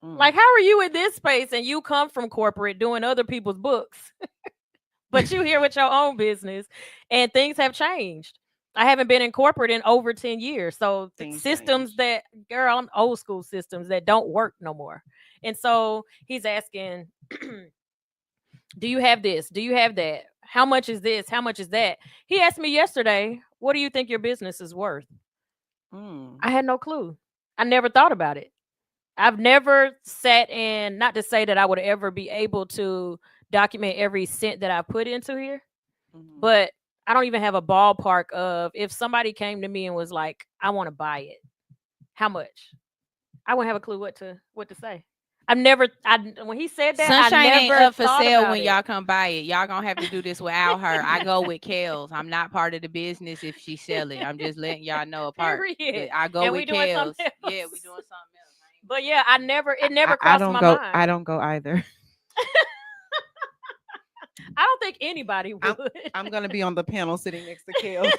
Speaker 1: Like, how are you in this space and you come from corporate doing other people's books, but you here with your own business and things have changed? I haven't been in corporate in over 10 years. So systems that, girl, I'm old school systems that don't work no more. And so he's asking, do you have this? Do you have that? How much is this? How much is that? He asked me yesterday, what do you think your business is worth? I had no clue. I never thought about it. I've never sat and, not to say that I would ever be able to document every cent that I put into here, but I don't even have a ballpark of, if somebody came to me and was like, I want to buy it, how much? I wouldn't have a clue what to say. When he said that,
Speaker 2: Sunshine
Speaker 1: I never
Speaker 2: ain't up for
Speaker 1: thought
Speaker 2: sale
Speaker 1: about
Speaker 2: when
Speaker 1: it.
Speaker 2: y'all come buy it. Y'all gonna have to do this without her. I go with KELZ. I'm not part of the business if she sell it. I'm just letting y'all know apart.
Speaker 1: Period.
Speaker 2: I go
Speaker 1: And
Speaker 2: with
Speaker 1: we doing
Speaker 2: KELZ.
Speaker 1: something
Speaker 2: Yeah, we
Speaker 1: else.
Speaker 2: doing something else.
Speaker 1: But yeah, it never
Speaker 5: I
Speaker 1: crossed
Speaker 5: don't
Speaker 1: my
Speaker 5: go.
Speaker 1: mind.
Speaker 5: I don't go either.
Speaker 1: I don't think anybody would.
Speaker 5: I'm gonna be on the panel sitting next to KELZ.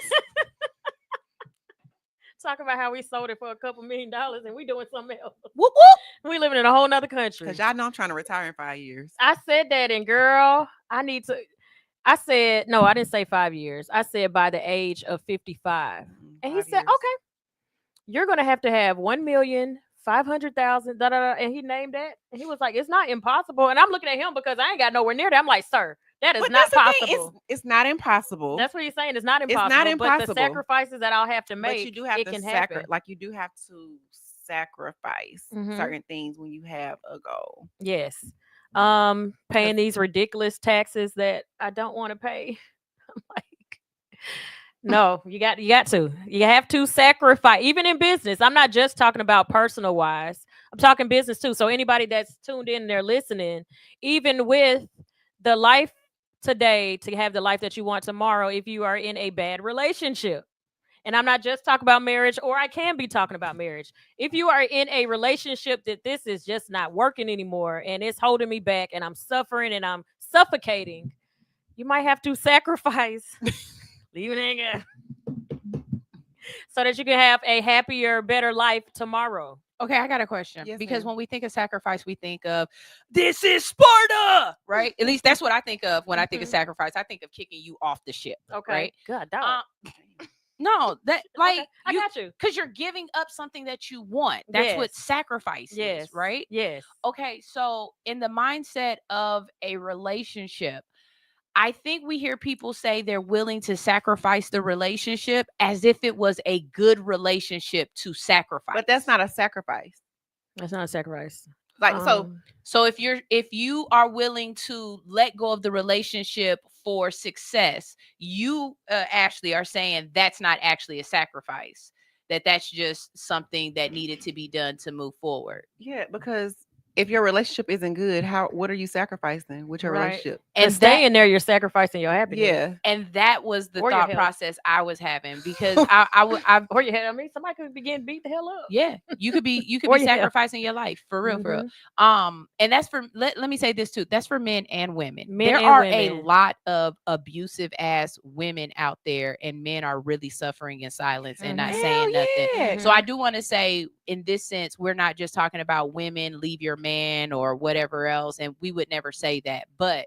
Speaker 1: Talk about how we sold it for a couple $1 million and we doing something else.
Speaker 5: Whoop whoop.
Speaker 1: We living in a whole nother country.
Speaker 5: Because y'all know I'm trying to retire in 5 years.
Speaker 1: I said that, and girl, I need to. I said, no, I didn't say 5 years. I said by the age of 55. And he
Speaker 5: 5
Speaker 1: said,
Speaker 5: years.
Speaker 1: okay, you're going to have 1,500,000, da, da, da. And he named that. And he was like, it's not impossible. And I'm looking at him because I ain't got nowhere near that. I'm like, sir, that is
Speaker 5: But
Speaker 1: not
Speaker 5: that's the thing,
Speaker 1: possible.
Speaker 5: it's not impossible.
Speaker 1: That's what he's saying. It's not
Speaker 5: It's
Speaker 1: impossible.
Speaker 5: not
Speaker 1: But the
Speaker 5: impossible.
Speaker 1: sacrifices that I'll have to
Speaker 5: But
Speaker 1: make,
Speaker 5: you do have
Speaker 1: it
Speaker 5: to
Speaker 1: can happen.
Speaker 5: you do have to sacrifice
Speaker 1: Mhm.
Speaker 5: certain things when you have a goal.
Speaker 1: Yes. Paying these ridiculous taxes that I don't want to pay. I'm like, no, you got to. You have to sacrifice, even in business. I'm not just talking about personal wise. I'm talking business too. So anybody that's tuned in there listening, even with the life today to have the life that you want tomorrow, if you are in a bad relationship. And I'm not just talking about marriage, or I can be talking about marriage. If you are in a relationship that this is just not working anymore and it's holding me back and I'm suffering and I'm suffocating, you might have to sacrifice. Leave it in there. So that you can have a happier, better life tomorrow.
Speaker 2: Okay, I got a question.
Speaker 5: Yes,
Speaker 2: Because
Speaker 5: ma'am.
Speaker 2: when we think of sacrifice, we think of this is Sparta, right? At least that's what I think of when I think of
Speaker 1: Mhm.
Speaker 2: sacrifice. I think of kicking you off the ship.
Speaker 1: Okay.
Speaker 2: Right?
Speaker 1: God, dog.
Speaker 2: No, that like
Speaker 1: Okay, I got you.
Speaker 2: because you're giving up something that you want. That's what
Speaker 1: Yes.
Speaker 2: sacrifice
Speaker 1: Yes.
Speaker 2: is, right?
Speaker 1: Yes.
Speaker 2: Okay, so in the mindset of a relationship, I think we hear people say they're willing to sacrifice the relationship as if it was a good relationship to sacrifice.
Speaker 5: But that's not a sacrifice.
Speaker 1: That's not a sacrifice.
Speaker 5: Like
Speaker 2: So if you are willing to let go of the relationship for success, you Ashley are saying that's not actually a sacrifice. That's just something that needed to be done to move forward.
Speaker 5: yeah, because if your relationship isn't good, what are you sacrificing with your
Speaker 1: Right.
Speaker 5: relationship?
Speaker 1: And staying there, you're sacrificing your happiness.
Speaker 5: Yeah.
Speaker 2: And that was the
Speaker 1: Or your
Speaker 2: thought
Speaker 1: health.
Speaker 2: process I was having because I
Speaker 1: Or your head. I mean, somebody could be getting beat the hell up.
Speaker 2: yeah, you could be
Speaker 1: Or your health.
Speaker 2: sacrificing your life for real.
Speaker 1: Mhm.
Speaker 2: And that's for let me say this too. That's for men and women.
Speaker 1: Men
Speaker 2: there
Speaker 1: and
Speaker 2: are
Speaker 1: women.
Speaker 2: a lot of abusive ass women out there, and men are really suffering in silence and not
Speaker 1: Mhm.
Speaker 2: saying nothing.
Speaker 5: Yeah.
Speaker 2: So I do want to say, in this sense, we're not just talking about women leave your man or whatever else, and we would never say that, but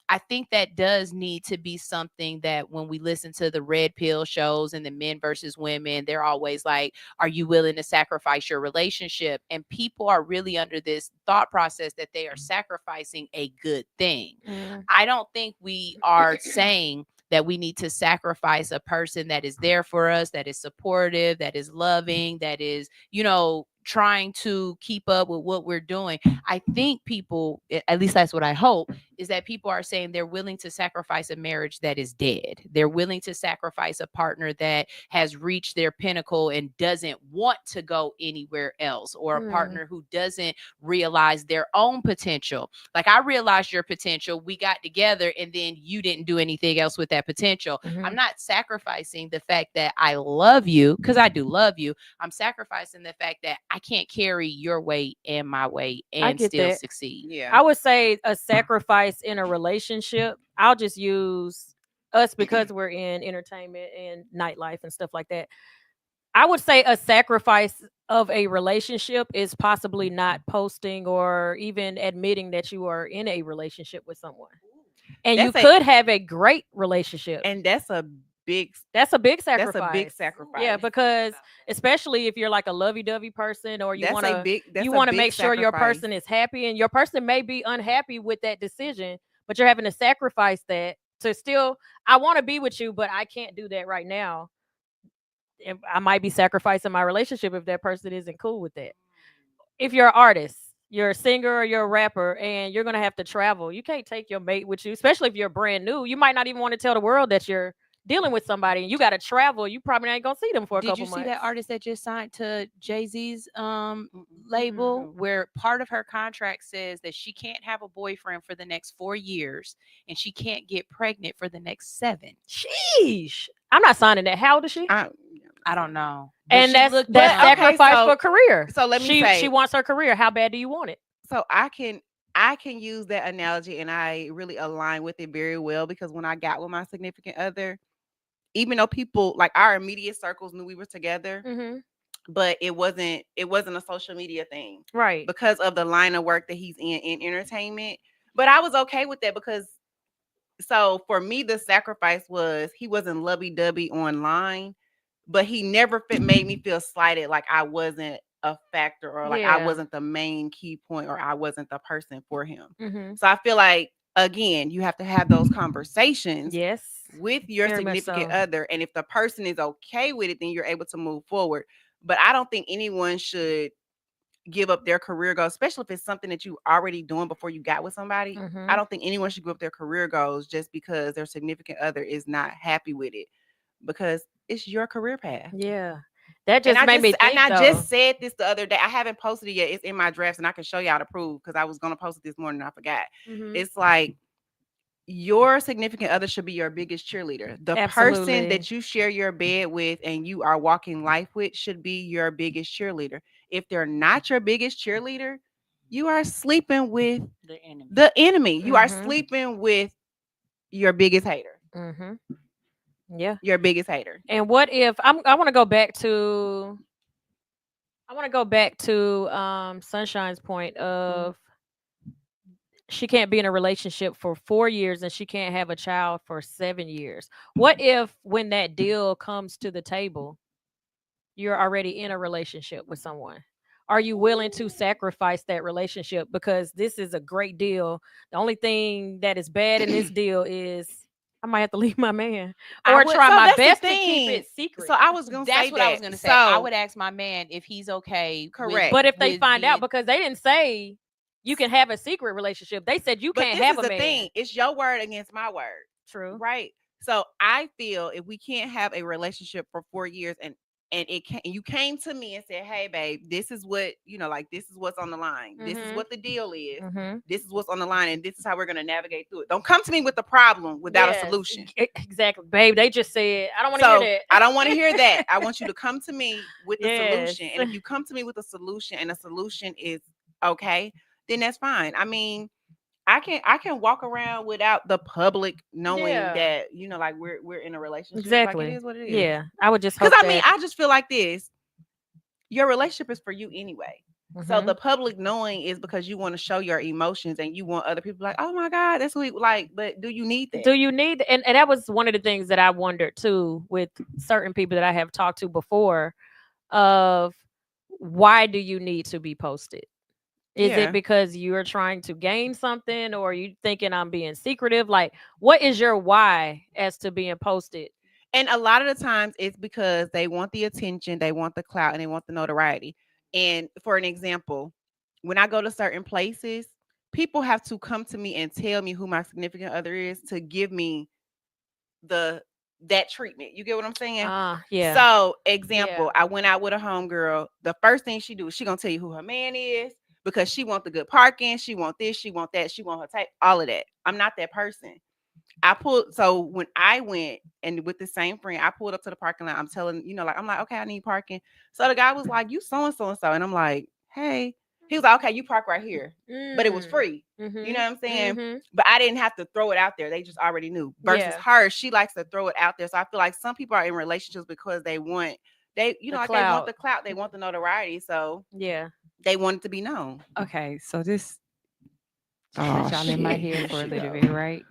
Speaker 2: I think that does need to be something that when we listen to the red pill shows and the men versus women, they're always like, are you willing to sacrifice your relationship? And people are really under this thought process that they are sacrificing a good thing.
Speaker 1: Mhm.
Speaker 2: I don't think we are saying that we need to sacrifice a person that is there for us, that is supportive, that is loving, that is, trying to keep up with what we're doing. I think people, at least that's what I hope, is that people are saying they're willing to sacrifice a marriage that is dead. They're willing to sacrifice a partner that has reached their pinnacle and doesn't want to go anywhere else, or a partner who doesn't realize their own potential. Like, I realized your potential, we got together, and then you didn't do anything else with that potential. I'm not sacrificing the fact that I love you, because I do love you. I'm sacrificing the fact that I can't carry your weight and my weight and still succeed.
Speaker 5: Yeah.
Speaker 1: I would say a sacrifice in a relationship. I'll just use us because we're in entertainment and nightlife and stuff like that. I would say a sacrifice of a relationship is possibly not posting or even admitting that you are in a relationship with someone. And you could have a great relationship.
Speaker 5: And that's a big
Speaker 1: sacrifice.
Speaker 5: That's a big sacrifice.
Speaker 1: Yeah, because especially if you're like a lovey-dovey person, or you want to make sure your person is happy, and your person may be unhappy with that decision, but you're having to sacrifice that to still, I want to be with you, but I can't do that right now. And I might be sacrificing my relationship if that person isn't cool with that. If you're an artist, you're a singer or you're a rapper, and you're going to have to travel, you can't take your mate with you, especially if you're brand new. You might not even want to tell the world that you're dealing with somebody, and you got to travel. You probably ain't gonna see them for a couple months.
Speaker 2: Did you see that artist that just signed to Jay-Z's label, where part of her contract says that she can't have a boyfriend for the next 4 years, and she can't get pregnant for the next 7?
Speaker 1: Sheesh. I'm not signing that. How old is she?
Speaker 2: I don't know. But
Speaker 1: and that's sacrifice for career.
Speaker 5: So let me say,
Speaker 1: she wants her career. How bad do you want it?
Speaker 5: So I can use that analogy, and I really align with it very well, because when I got with my significant other, even though people like our immediate circles knew we were together, but it wasn't a social media thing,
Speaker 1: right?
Speaker 5: Because of the line of work that he's in entertainment. But I was okay with that, because so for me, the sacrifice was he wasn't lovey-dovey online, but he never made me feel slighted, like I wasn't a factor or like I
Speaker 1: Yeah.
Speaker 5: wasn't the main key point or I wasn't the person for him.
Speaker 1: Mm-hmm.
Speaker 5: So I feel like again, you have to have those conversations
Speaker 1: Yes.
Speaker 5: with your
Speaker 1: Very much
Speaker 5: significant
Speaker 1: so.
Speaker 5: other, and if the person is okay with it, then you're able to move forward. But I don't think anyone should give up their career goals, especially if it's something that you already doing before you got with somebody.
Speaker 1: Mm-hmm.
Speaker 5: I don't think anyone should give up their career goals just because their significant other is not happy with it, because it's your career path.
Speaker 1: Yeah. That
Speaker 5: And
Speaker 1: just made me think,
Speaker 5: I
Speaker 1: though.
Speaker 5: just said this the other day. I haven't posted it yet. It's in my drafts, and I can show y'all to prove because I was gonna post it this morning and I forgot.
Speaker 1: Mhm.
Speaker 5: It's like your significant other should be your biggest cheerleader. The person
Speaker 1: Absolutely.
Speaker 5: that you share your bed with and you are walking life with should be your biggest cheerleader. If they're not your biggest cheerleader, you are sleeping with
Speaker 2: The enemy.
Speaker 5: the enemy. You are
Speaker 1: Mhm.
Speaker 5: sleeping with your biggest hater.
Speaker 1: Mm-hmm. Yeah.
Speaker 5: Your biggest hater.
Speaker 1: And what if I want to go back to Sunshine's point of she can't be in a relationship for 4 years and she can't have a child for 7 years. What if when that deal comes to the table, you're already in a relationship with someone? Are you willing to sacrifice that relationship because this is a great deal? The only thing that is bad in this deal is I might have to leave my man
Speaker 2: I
Speaker 1: or
Speaker 2: would-
Speaker 1: try
Speaker 5: So
Speaker 1: my
Speaker 5: that's the
Speaker 1: best to
Speaker 5: thing.
Speaker 1: keep it secret.
Speaker 5: So I was gonna
Speaker 2: That's
Speaker 5: say
Speaker 2: what
Speaker 5: that.
Speaker 2: I was gonna say. I
Speaker 5: So-
Speaker 2: would ask my man if he's okay.
Speaker 5: Correct.
Speaker 1: But if they
Speaker 2: with
Speaker 1: find out,
Speaker 2: being-
Speaker 1: because they didn't say you can have a secret relationship, they said you
Speaker 5: But
Speaker 1: can't
Speaker 5: this
Speaker 1: have
Speaker 5: is
Speaker 1: a
Speaker 5: the
Speaker 1: man.
Speaker 5: thing. It's your word against my word.
Speaker 1: True.
Speaker 5: Right. So I feel if we can't have a relationship for 4 years and you came to me and said, "Hey babe, this is what, like this is what's on the line. This is
Speaker 1: Mhm.
Speaker 5: what the deal is.
Speaker 1: Mm-hmm.
Speaker 5: This is what's on the line and this is how we're going to navigate through it." Don't come to me with the problem without a solution.
Speaker 1: Exactly, babe. They just said I don't want to
Speaker 5: So
Speaker 1: hear that.
Speaker 5: I don't want to hear that. I want you to come to me with a solution.
Speaker 1: Yes.
Speaker 5: And if you come to me with a solution and a solution is okay, then that's fine. I mean, I can walk around without the public knowing
Speaker 1: Yeah.
Speaker 5: that, like we're in a relationship.
Speaker 1: Exactly.
Speaker 5: Like it is what it is.
Speaker 1: Yeah, I would just hope
Speaker 5: Because
Speaker 1: that.
Speaker 5: I just feel like this. Your relationship is for you anyway. So
Speaker 1: Mhm.
Speaker 5: the public knowing is because you want to show your emotions and you want other people like, oh my God, that's sweet. Like, but do you need that?
Speaker 1: Do you need and that was one of the things that I wondered too with certain people that I have talked to before of why do you need to be posted? Is
Speaker 5: Yeah.
Speaker 1: it because you're trying to gain something or are you thinking I'm being secretive? Like, what is your why as to being posted?
Speaker 5: And a lot of the times it's because they want the attention, they want the clout, and they want the notoriety. And for an example, when I go to certain places, people have to come to me and tell me who my significant other is to give me that treatment. You get what I'm saying?
Speaker 1: Yeah.
Speaker 5: So, example, I went out with a homegirl. The first thing she do is she gonna tell you who her man is because she want the good parking, she want this, she want that, she want her type, all of that. I'm not that person. So when I went and with the same friend, I pulled up to the parking lot. I'm telling, I'm like, okay, I need parking. So the guy was like, you so and so and so. And I'm like, hey. He was like, okay, you park right here. But it was free.
Speaker 1: Mm-hmm.
Speaker 5: You know what I'm saying?
Speaker 1: Mm-hmm.
Speaker 5: But I didn't have to throw it out there. They just already knew. Versus her, she likes to throw it out there. So I feel like some people are in relationships because they want they want the clout, they want the notoriety. So
Speaker 1: yeah,
Speaker 5: they want it to be known.
Speaker 2: Okay, so this
Speaker 5: Oh,
Speaker 2: y'all in my head for a little bit, right?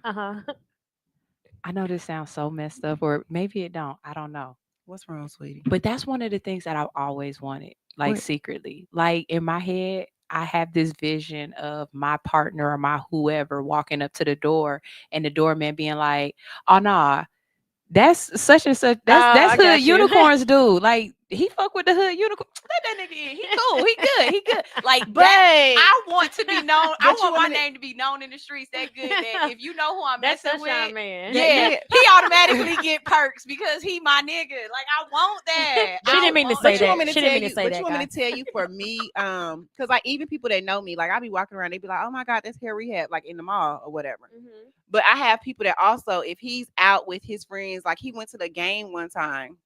Speaker 2: I know this sounds so messed up, or maybe it don't. I don't know.
Speaker 5: What's wrong, sweetie?
Speaker 2: But that's one of the things that I've always wanted, like secretly. Like in my head, I have this vision of my partner or my whoever walking up to the door and the doorman being like, "Oh nah, that's such and such. That's hood unicorns do. Like he fuck with the hood unicorn. Let that nigga in. He cool. He good. He good. Like, but I want to be known. I want my name to be known in the streets that good. That if you know who I'm messing with,
Speaker 1: man.
Speaker 2: Yeah, he automatically get perks because he my nigga. Like I want that.
Speaker 1: She didn't mean to say that. She didn't mean to say that.
Speaker 5: But you want me to tell you for me, because like even people that know me, like I be walking around, they be like, oh my God, that's hair rehab, like in the mall or whatever.
Speaker 1: Mm-hmm.
Speaker 5: But I have people that also, if he's out with his friends, like he went to the game one time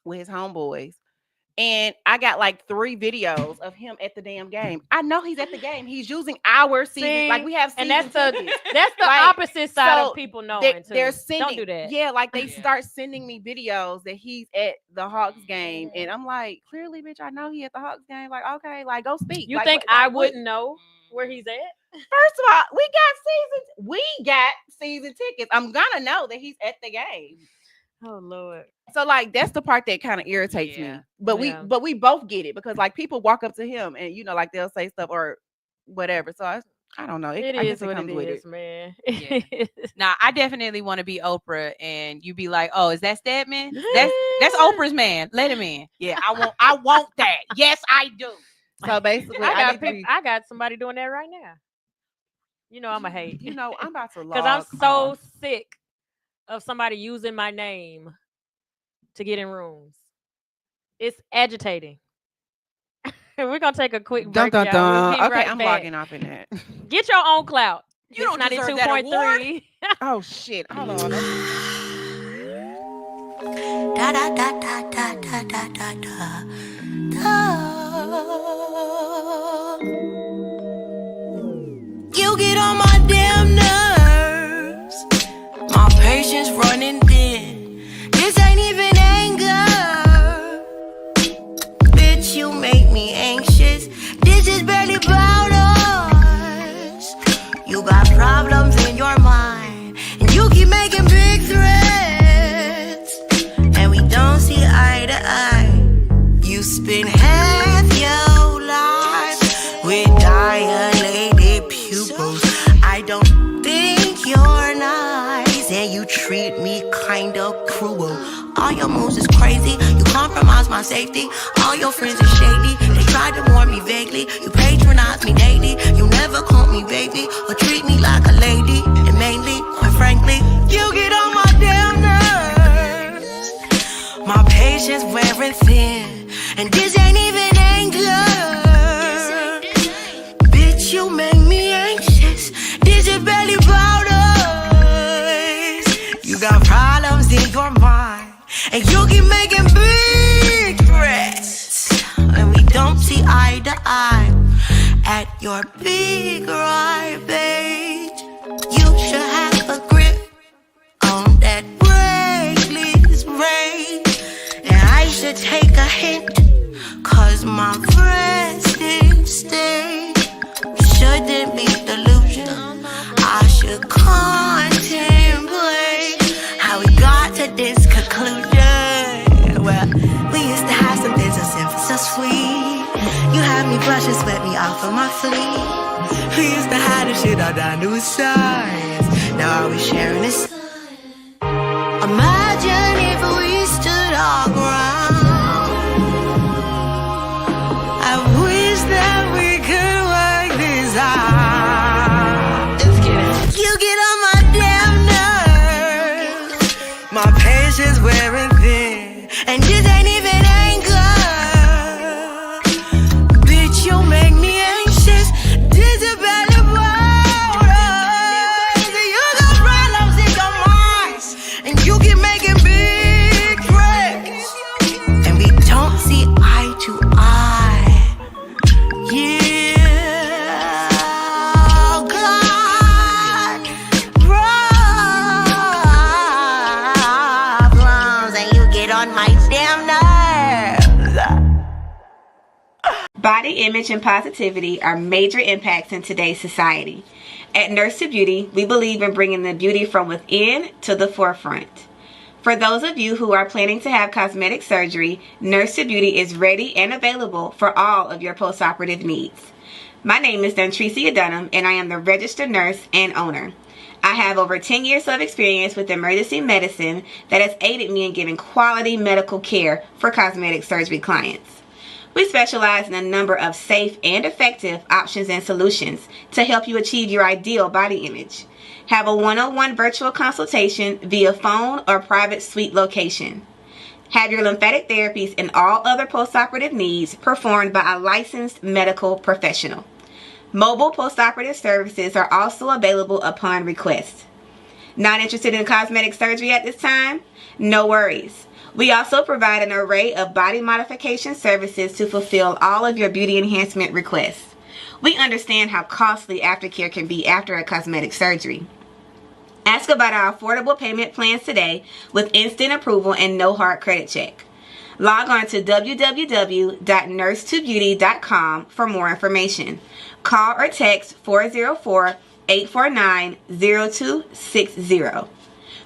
Speaker 5: with his homeboys. And I got like 3 videos of him at the damn game. I know he's at the game. He's using our season. Like we have season
Speaker 1: and that's
Speaker 5: tickets.
Speaker 1: That's the opposite side of people knowing too.
Speaker 5: They're sending,
Speaker 1: don't do that.
Speaker 5: Yeah, like they start sending me videos that he's at the Hawks game. And I'm like, clearly, bitch, I know he at the Hawks game. Like, okay, like go speak.
Speaker 1: You
Speaker 5: like,
Speaker 1: think I wouldn't know? where he's at?
Speaker 5: First of all, we got season tickets. I'm gonna know that he's at the game.
Speaker 1: Oh Lord.
Speaker 5: So like that's the part that kind of irritates me.
Speaker 2: Yeah.
Speaker 5: But
Speaker 1: Yeah.
Speaker 5: we both get it because like people walk up to him and like they'll say stuff or whatever. So I don't know. I guess it
Speaker 1: what
Speaker 5: comes
Speaker 1: it
Speaker 5: with
Speaker 1: is,
Speaker 5: it.
Speaker 1: man.
Speaker 2: Yeah. Now, I definitely want to be Oprah, and you be like, "Oh, is that Stedman? That's Oprah's man. Let him in." Yeah, I want that. Yes, I do.
Speaker 5: So basically,
Speaker 1: I got somebody doing that right now. You know I'm a hate.
Speaker 5: I'm about to log
Speaker 1: because I'm so
Speaker 5: off.
Speaker 1: sick of somebody using my name to get in rooms. It's agitating. We're gonna take a quick break.
Speaker 5: Dun, dun,
Speaker 1: y'all. We'll
Speaker 5: dun.
Speaker 1: be
Speaker 5: Okay,
Speaker 1: right
Speaker 5: I'm
Speaker 1: back.
Speaker 5: logging off in that.
Speaker 1: Get your own clout.
Speaker 2: You don't deserve that award.
Speaker 1: 92.3.
Speaker 5: Oh shit! Hold on.
Speaker 6: Da da da da da da da da da. You get on my damn nerves. My patience running thin. This ain't even anger. Bitch, you make me anxious. This is barely about us. You got problems in your mind, and you keep making big threats, and we don't see eye to eye. You spend half your life with dilated pupils. I don't think you're nice, and you treat me kinda cruel. All your moves is crazy, you compromise my safety. All your friends are shady, they tried to warn me vaguely. You patronize me daily, you never call me baby or treat me like a lady. And mainly, quite frankly, you get on my damn nerves. My patience wearing thin, and this ain't even anger. Bitch, you make me anxious. This is barely about us. You got problems in your mind, and you keep making big threats, and we don't see eye to eye. At your big rage, you should have a grip on that reckless rage. And I should take a hint, cause my resting state shouldn't be delusion. I should contemplate how we got to this conclusion. Well, we used to have something so simple, so sweet. You had me blush and sweat me off of my fleet. We used to hide the shit all down to a science. Now are we sharing this? Imagine if we stood our ground. I wish that we could work this out. Just kidding. You get on my damn nerves. My patience wearing thin, and this ain't even anger. Bitch, you make me anxious. This is bad about us. You got problems in your mind, and you keep making big threats, and we don't see eye to eye. Yeah, God, problems, and you get on my damn nerves.
Speaker 7: Body image and positivity are major impacts in today's society. At Nurse to Beauty, we believe in bringing the beauty from within to the forefront. For those of you who are planning to have cosmetic surgery, Nurse to Beauty is ready and available for all of your postoperative needs. My name is Dontricia Dunham, and I am the registered nurse and owner. I have over 10 years of experience with emergency medicine that has aided me in giving quality medical care for cosmetic surgery clients. We specialize in a number of safe and effective options and solutions to help you achieve your ideal body image. Have a one-on-one virtual consultation via phone or private suite location. Have your lymphatic therapies and all other postoperative needs performed by a licensed medical professional. Mobile postoperative services are also available upon request. Not interested in cosmetic surgery at this time? No worries. We also provide an array of body modification services to fulfill all of your beauty enhancement requests. We understand how costly aftercare can be after a cosmetic surgery. Ask about our affordable payment plans today with instant approval and no hard credit check. Log on to www.nursetobeauty.com for more information. Call or text 404-849-0260.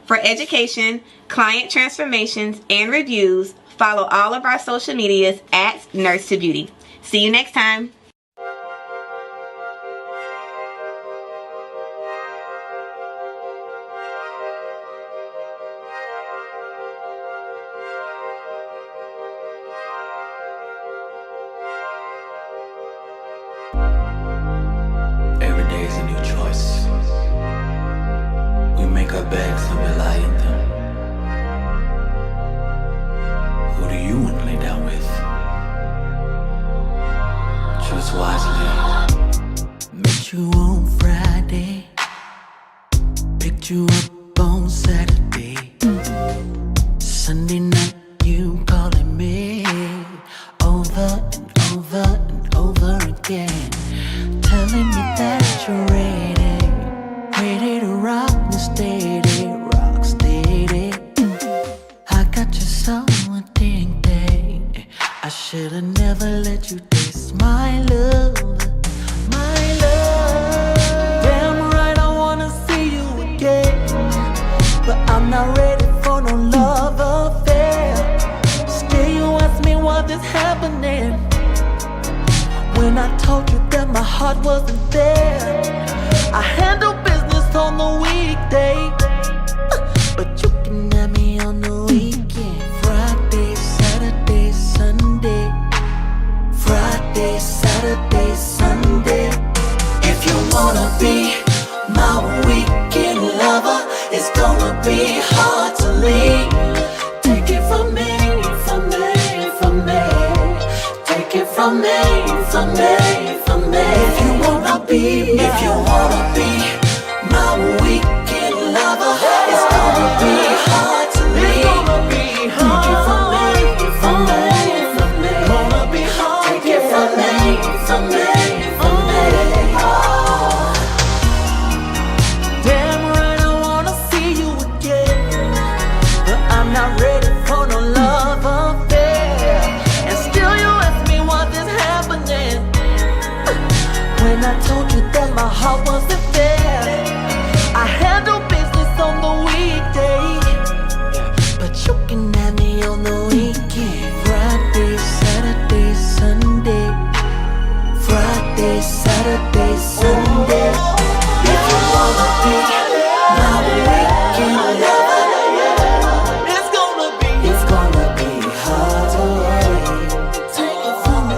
Speaker 7: For education, client transformations, and reviews, follow all of our social medias at Nurse to Beauty. See you next time.
Speaker 4: Every day is a new choice. We make our beds and we lie in them. Who do you want to lay down with? Choose wisely. Met you on Friday, picked you up on Saturday. Sunday night you calling me over and over and over again, telling me that you're ready to rock me steady, rock steady. I got you so addicted, I should've never let you taste my love, my love. Damn right I wanna see you again, but I'm not ready for no love affair. Still you ask me what is happening, when I told you that my heart wasn't there. I handle business on the weekday, but you can have me on the weekend. Friday, Saturday, Sunday. Friday, Saturday, Sunday. If you wanna be my weekend lover, it's gonna be hard to leave. Take it from me, from me, from me. Take it from me, from me, from me. If you wanna be my weekend lover, it's gonna be hard to leave. Take it from me, from me, from me. Gonna be hard. Take it from me, from me, from me. Damn right I wanna see you again, but I'm not ready for no love affair. And still you ask me what is happening, when I told you that my heart wasn't there. I handle business on the weekday, but you can have me on the weekend. Friday, Saturday, Sunday. Friday, Saturday, Sunday. If you wanna be my weekend lover, it's gonna be hard to wait. Take it from me,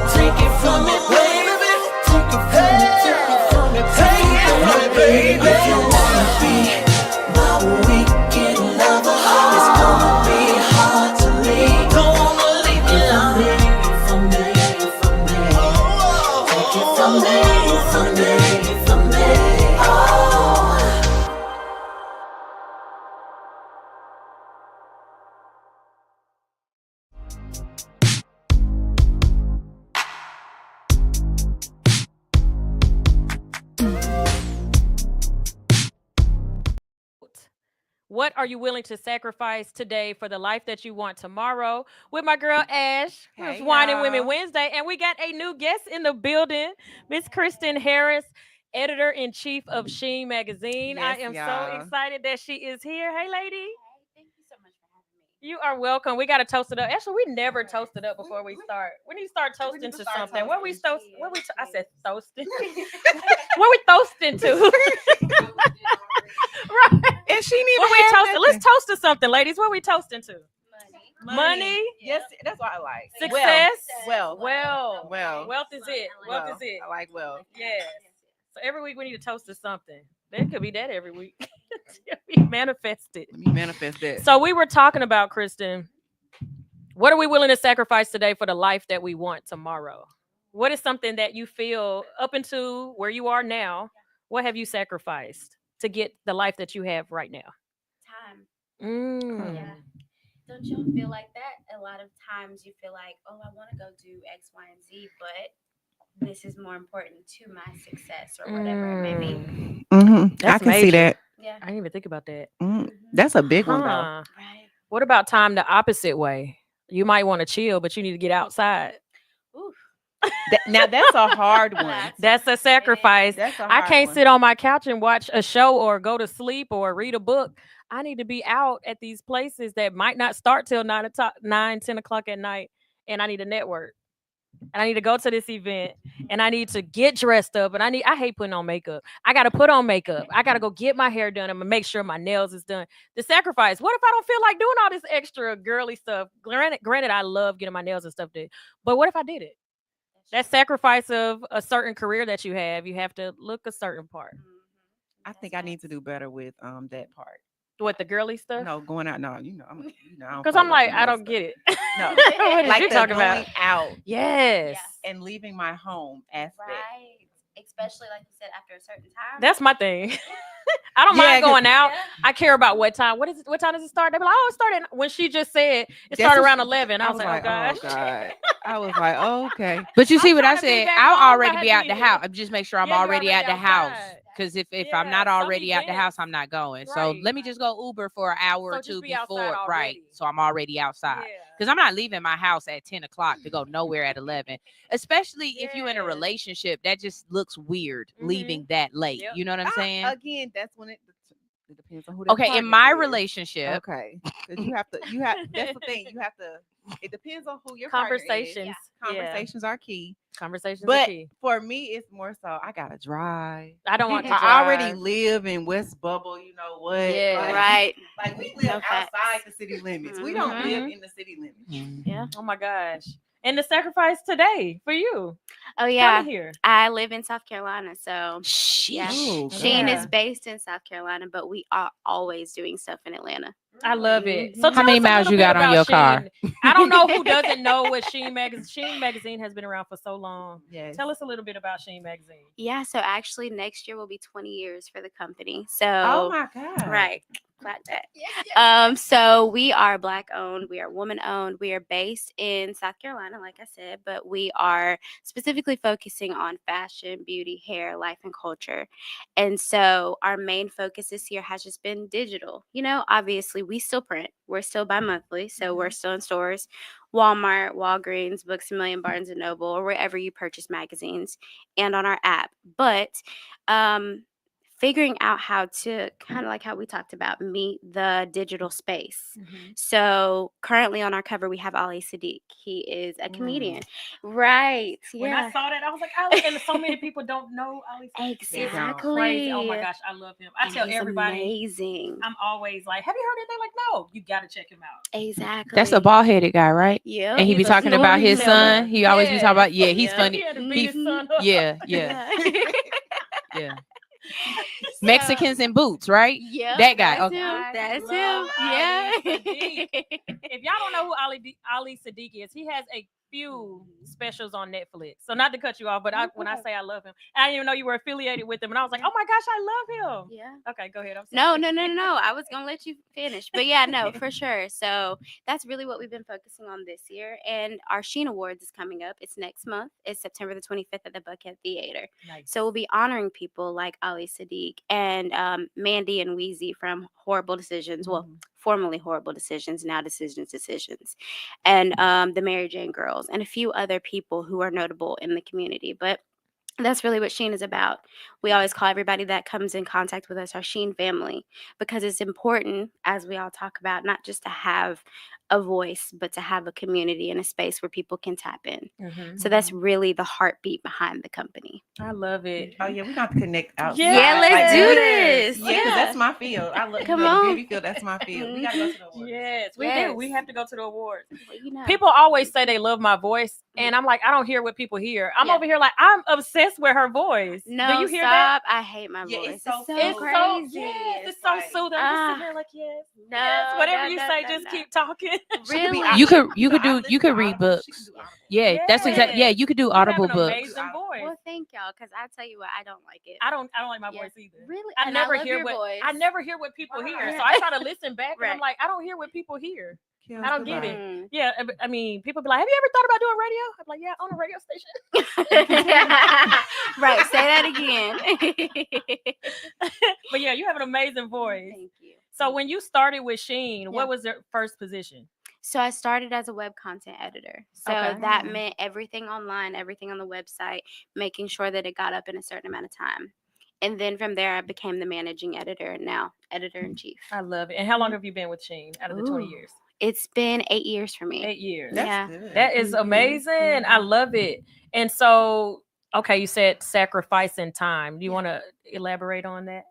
Speaker 4: baby. Take it from me, take it from me, take it from me, baby. If you wanna be my weekend lover, it's gonna be hard to leave. Don't wanna leave me alone. From me, from me. Take it from me, from me, from me. Oh.
Speaker 1: What are you willing to sacrifice today for the life that you want tomorrow? With my girl Ash,
Speaker 5: Hey,
Speaker 1: it's Wine and Women
Speaker 5: y'all.
Speaker 1: Wednesday, and we got a new guest in the building, Miss Kristen Harris, editor-in-chief of Sheen Magazine. I
Speaker 5: Yes,
Speaker 1: am so
Speaker 5: y'all.
Speaker 1: excited that she is here. Hey, lady.
Speaker 8: Thank you so much for having me.
Speaker 1: You are welcome. We got to toast it up. Actually, we never toasted up before we start. We need to start toasting to something. What we toast? What we? I said toasting. What we toasting to? Right.
Speaker 5: And she need
Speaker 1: What
Speaker 5: to
Speaker 1: we
Speaker 5: have
Speaker 1: toasting?
Speaker 5: nothing.
Speaker 1: Let's toast to something, ladies. What we toasting to? Money.
Speaker 5: Yes, that's what I like.
Speaker 1: Success.
Speaker 5: Wealth.
Speaker 1: Wealth.
Speaker 5: Wealth
Speaker 1: is it. Wealth is it.
Speaker 5: I like wealth.
Speaker 1: Yes. So every week we need to toast to something. That could be that every week. We manifest it.
Speaker 5: Let me manifest that.
Speaker 1: So we were talking about, Kristen, what are we willing to sacrifice today for the life that we want tomorrow? What is something that you feel up into where you are now? What have you sacrificed to get the life that you have right now?
Speaker 8: Time.
Speaker 1: Mm.
Speaker 8: Yeah. Don't you feel like that? A lot of times you feel like, oh, I want to go do X, Y, and Z, but this is more important to my success or whatever it may be.
Speaker 5: Mm-hmm. I
Speaker 1: That's
Speaker 5: can see
Speaker 1: major.
Speaker 5: that.
Speaker 8: Yeah.
Speaker 1: I didn't even think about that.
Speaker 5: That's a big one though.
Speaker 1: Huh.
Speaker 8: Right.
Speaker 1: What about time the opposite way? You might want to chill, but you need to get outside.
Speaker 8: Oof.
Speaker 5: Now that's a hard one.
Speaker 1: That's a sacrifice.
Speaker 5: That's a
Speaker 1: I
Speaker 5: hard
Speaker 1: can't
Speaker 5: one.
Speaker 1: sit on my couch and watch a show or go to sleep or read a book. I need to be out at these places that might not start till 10 o'clock at night. And I need a network. And I need to go to this event. And I need to get dressed up. And I hate putting on makeup. I got to put on makeup. I got to go get my hair done. I'm going to make sure my nails is done. The sacrifice. What if I don't feel like doing all this extra girly stuff? Granted, I love getting my nails and stuff done. But what if I did it? That sacrifice of a certain career that you have to look a certain part.
Speaker 5: I think I need to do better with that part.
Speaker 1: What, the girly stuff?
Speaker 5: No, going out. No,
Speaker 1: Because I'm like, I don't get it.
Speaker 5: No,
Speaker 1: What
Speaker 5: like
Speaker 1: you
Speaker 5: the
Speaker 1: talking
Speaker 5: going
Speaker 1: about?
Speaker 5: out
Speaker 1: Yes.
Speaker 5: and leaving my home aspect.
Speaker 8: Right. Especially like you said, after a certain time.
Speaker 1: That's my thing. I don't
Speaker 5: Yeah,
Speaker 1: mind
Speaker 5: 'cause-
Speaker 1: going out.
Speaker 8: Yeah.
Speaker 1: I care about what time. What time does it start? They be like, oh, it started when she just said it
Speaker 5: That's
Speaker 1: started
Speaker 5: what
Speaker 1: around
Speaker 5: she-
Speaker 1: 11. I was like, oh gosh.
Speaker 5: oh God. I was like, oh, okay.
Speaker 2: But you see
Speaker 1: I'm
Speaker 2: what I
Speaker 1: trying to be
Speaker 2: said?
Speaker 1: back
Speaker 2: I'll
Speaker 1: home
Speaker 2: already
Speaker 1: by
Speaker 2: be out the
Speaker 1: then.
Speaker 2: house. Just make sure I'm
Speaker 1: Yeah, you're
Speaker 2: already
Speaker 1: already
Speaker 2: at the house.
Speaker 1: outside.
Speaker 2: Because if
Speaker 1: Yeah,
Speaker 2: I'm not
Speaker 1: some
Speaker 2: already at the house,
Speaker 1: events.
Speaker 2: I'm not going. So
Speaker 1: Right.
Speaker 2: let me just go Uber for an hour
Speaker 1: So
Speaker 2: or
Speaker 1: just
Speaker 2: two
Speaker 1: be outside
Speaker 2: before. Right.
Speaker 1: already.
Speaker 2: So I'm already outside.
Speaker 1: Yeah.
Speaker 2: Because I'm not leaving my house at 10 o'clock to go nowhere at 11. Especially if you're in a
Speaker 1: Yes.
Speaker 2: relationship, that just looks weird
Speaker 1: Mhm.
Speaker 2: leaving that late.
Speaker 1: Yep.
Speaker 2: You know what I'm saying?
Speaker 5: Again, that's when it depends on who. the
Speaker 2: Okay, in
Speaker 5: partner
Speaker 2: my
Speaker 5: is.
Speaker 2: relationship,
Speaker 5: Okay, because you have to. That's the thing. You have to. It depends on who your partner is.
Speaker 1: Conversations. Yeah.
Speaker 5: Conversations are key.
Speaker 1: Conversations are
Speaker 5: But
Speaker 1: key.
Speaker 5: for me, it's more so I gotta drive.
Speaker 1: I don't want to drive.
Speaker 5: I already live in West Bubble. You know what?
Speaker 1: Yeah.
Speaker 5: Like,
Speaker 8: Right.
Speaker 5: Like we live
Speaker 8: No facts.
Speaker 5: outside the city limits. We don't
Speaker 1: Mhm.
Speaker 5: live in the city limits.
Speaker 1: Yeah. Oh my gosh. And the sacrifice today for you.
Speaker 8: Oh
Speaker 1: Tell
Speaker 8: yeah.
Speaker 1: me here.
Speaker 8: I live in South Carolina, so yeah.
Speaker 5: Ooh,
Speaker 8: Sheen
Speaker 1: Yeah.
Speaker 8: is based in South Carolina, but we are always doing stuff in Atlanta.
Speaker 1: I love it. So
Speaker 8: How
Speaker 2: How
Speaker 1: tell
Speaker 2: many
Speaker 1: us a
Speaker 2: miles
Speaker 1: little
Speaker 2: you
Speaker 1: bit
Speaker 2: got on
Speaker 1: about
Speaker 2: your car?
Speaker 1: Sheen. I don't know who doesn't know what Sheen Magazine. Sheen Magazine has been around for so long.
Speaker 5: Yes.
Speaker 1: Tell us a little bit about Sheen Magazine.
Speaker 8: Yeah, so actually next year will be 20 years for the company. So
Speaker 5: Oh my God.
Speaker 8: right. Clap that. So we are Black owned, we are woman owned, we are based in South Carolina, like I said, but we are specifically focusing on fashion, beauty, hair, life, and culture. And so our main focus this year has just been digital. You know, obviously we still print, we're still bi-monthly, so we're still in stores, Walmart, Walgreens, Books A Million, Barnes and Noble, or wherever you purchase magazines, and on our app. But figuring out how to kind of like how we talked about meet the digital space. So currently on our cover we have Ali-Sadiq. He is a comedian, right?
Speaker 1: When I
Speaker 8: Yeah,
Speaker 1: saw that, I was like, and so many people don't know Ali.
Speaker 8: exactly.
Speaker 1: Crazy. Oh my gosh, I love him. I
Speaker 8: And
Speaker 1: tell
Speaker 8: he's
Speaker 1: everybody.
Speaker 8: amazing.
Speaker 1: I'm always like, have you heard it? They're like, no, you got to check him out.
Speaker 8: Exactly.
Speaker 2: That's a bald headed guy, right?
Speaker 8: Yeah.
Speaker 2: And he be
Speaker 1: He's a
Speaker 2: talking about his
Speaker 1: storyteller.
Speaker 2: son. He always be talking about, yeah, he's
Speaker 8: Yeah.
Speaker 2: funny.
Speaker 1: He had to beat
Speaker 2: He-
Speaker 1: his son up.
Speaker 2: Yeah, yeah, yeah. Mexicans in boots, right?
Speaker 8: Yeah.
Speaker 2: That guy.
Speaker 8: That's
Speaker 2: Okay.
Speaker 8: him.
Speaker 1: I
Speaker 8: That's
Speaker 1: love
Speaker 8: him. Yeah.
Speaker 1: Ali If y'all don't know who Ali Sadiq is, he has a few specials on Netflix. So not to cut you off, but when I say I love him, I didn't even know you were affiliated with him, and I was like, oh my gosh, I love him.
Speaker 8: Yeah.
Speaker 1: Okay, go ahead. I'm
Speaker 8: No,
Speaker 1: sorry.
Speaker 8: I was gonna let you finish, but yeah, no, for sure. So that's really what we've been focusing on this year, and our Sheen Awards is coming up. It's next month. It's September the 25th at the Buckhead Theater.
Speaker 1: Nice.
Speaker 8: So we'll be honoring people like Ali-Sadiq and Mandy and Weezy from Horrible Decisions. Well, formerly Horrible Decisions, now Decisions, and the Mary Jane Girls, and a few other people who are notable in the community. But that's really what Sheen is about. We always call everybody that comes in contact with us our Sheen family, because it's important, as we all talk about, not just to have a voice, but to have a community and a space where people can tap in. So that's really the heartbeat behind the company.
Speaker 1: I love it.
Speaker 5: Oh yeah, we got to connect outside.
Speaker 8: Yeah, let's
Speaker 5: Like,
Speaker 8: do
Speaker 5: yeah.
Speaker 8: this.
Speaker 5: Yeah, because that's my field. I love
Speaker 8: Come
Speaker 5: the
Speaker 8: on.
Speaker 5: beauty field. That's my field. We got to go to the awards.
Speaker 1: Yes, we
Speaker 8: Yes.
Speaker 1: do. We have to go to the awards.
Speaker 8: Well, you know.
Speaker 1: People always say they love my voice, and I'm like, I don't hear what people hear. I'm
Speaker 8: Yeah.
Speaker 1: over here like, I'm obsessed with her voice.
Speaker 8: No,
Speaker 1: do you hear that?
Speaker 8: stop. I hate my
Speaker 5: Yeah,
Speaker 8: voice.
Speaker 5: it's so
Speaker 1: It's
Speaker 8: crazy.
Speaker 1: so yes, it's
Speaker 5: It's
Speaker 1: so
Speaker 5: like,
Speaker 1: soothing. I'm just sitting there like, yes,
Speaker 8: No,
Speaker 1: yes. Whatever you
Speaker 8: no,
Speaker 1: say,
Speaker 8: no,
Speaker 1: just
Speaker 8: no.
Speaker 1: keep talking.
Speaker 8: Really?
Speaker 2: You could
Speaker 5: I listen
Speaker 2: you could
Speaker 5: to
Speaker 2: read
Speaker 5: Audible. She
Speaker 2: books.
Speaker 5: can do Audible.
Speaker 2: Yeah, that's exactly. Yeah,
Speaker 1: Yes.
Speaker 2: you could do
Speaker 1: You have
Speaker 2: Audible
Speaker 1: an
Speaker 2: books.
Speaker 1: amazing voice.
Speaker 8: Well, thank y'all, because I tell you what, I don't like it.
Speaker 1: I don't like my
Speaker 8: Yeah.
Speaker 1: voice either.
Speaker 8: Really?
Speaker 1: I
Speaker 8: And
Speaker 1: never
Speaker 8: love
Speaker 1: hear
Speaker 8: your
Speaker 1: what
Speaker 8: voice.
Speaker 1: I never hear what people hear.
Speaker 8: Right.
Speaker 1: So I try to listen back, and I'm
Speaker 8: Right.
Speaker 1: like, I don't hear what people hear.
Speaker 5: Kills
Speaker 1: I don't
Speaker 5: the
Speaker 1: get
Speaker 5: vibe.
Speaker 1: it. Yeah, I mean, people be like, have you ever thought about doing radio? I'm like, yeah, on a radio station.
Speaker 8: Right, say that again.
Speaker 1: But yeah, you have an amazing voice.
Speaker 8: Thank you.
Speaker 1: So when you started with Sheen,
Speaker 8: Yeah.
Speaker 1: what was your first position?
Speaker 8: So I started as a web content editor. So
Speaker 1: Okay.
Speaker 8: that meant everything online, everything on the website, making sure that it got up in a certain amount of time. And then from there, I became the managing editor and now editor-in-chief.
Speaker 1: I love it. And how long have you been with Sheen out of the 20
Speaker 8: Ooh.
Speaker 1: years?
Speaker 8: It's been 8 years for me.
Speaker 1: 8 years.
Speaker 5: That's
Speaker 8: Yeah.
Speaker 5: good.
Speaker 1: That is
Speaker 8: Mhm.
Speaker 1: amazing. I love it. And so, okay, you said sacrificing time. Do you want to elaborate on that?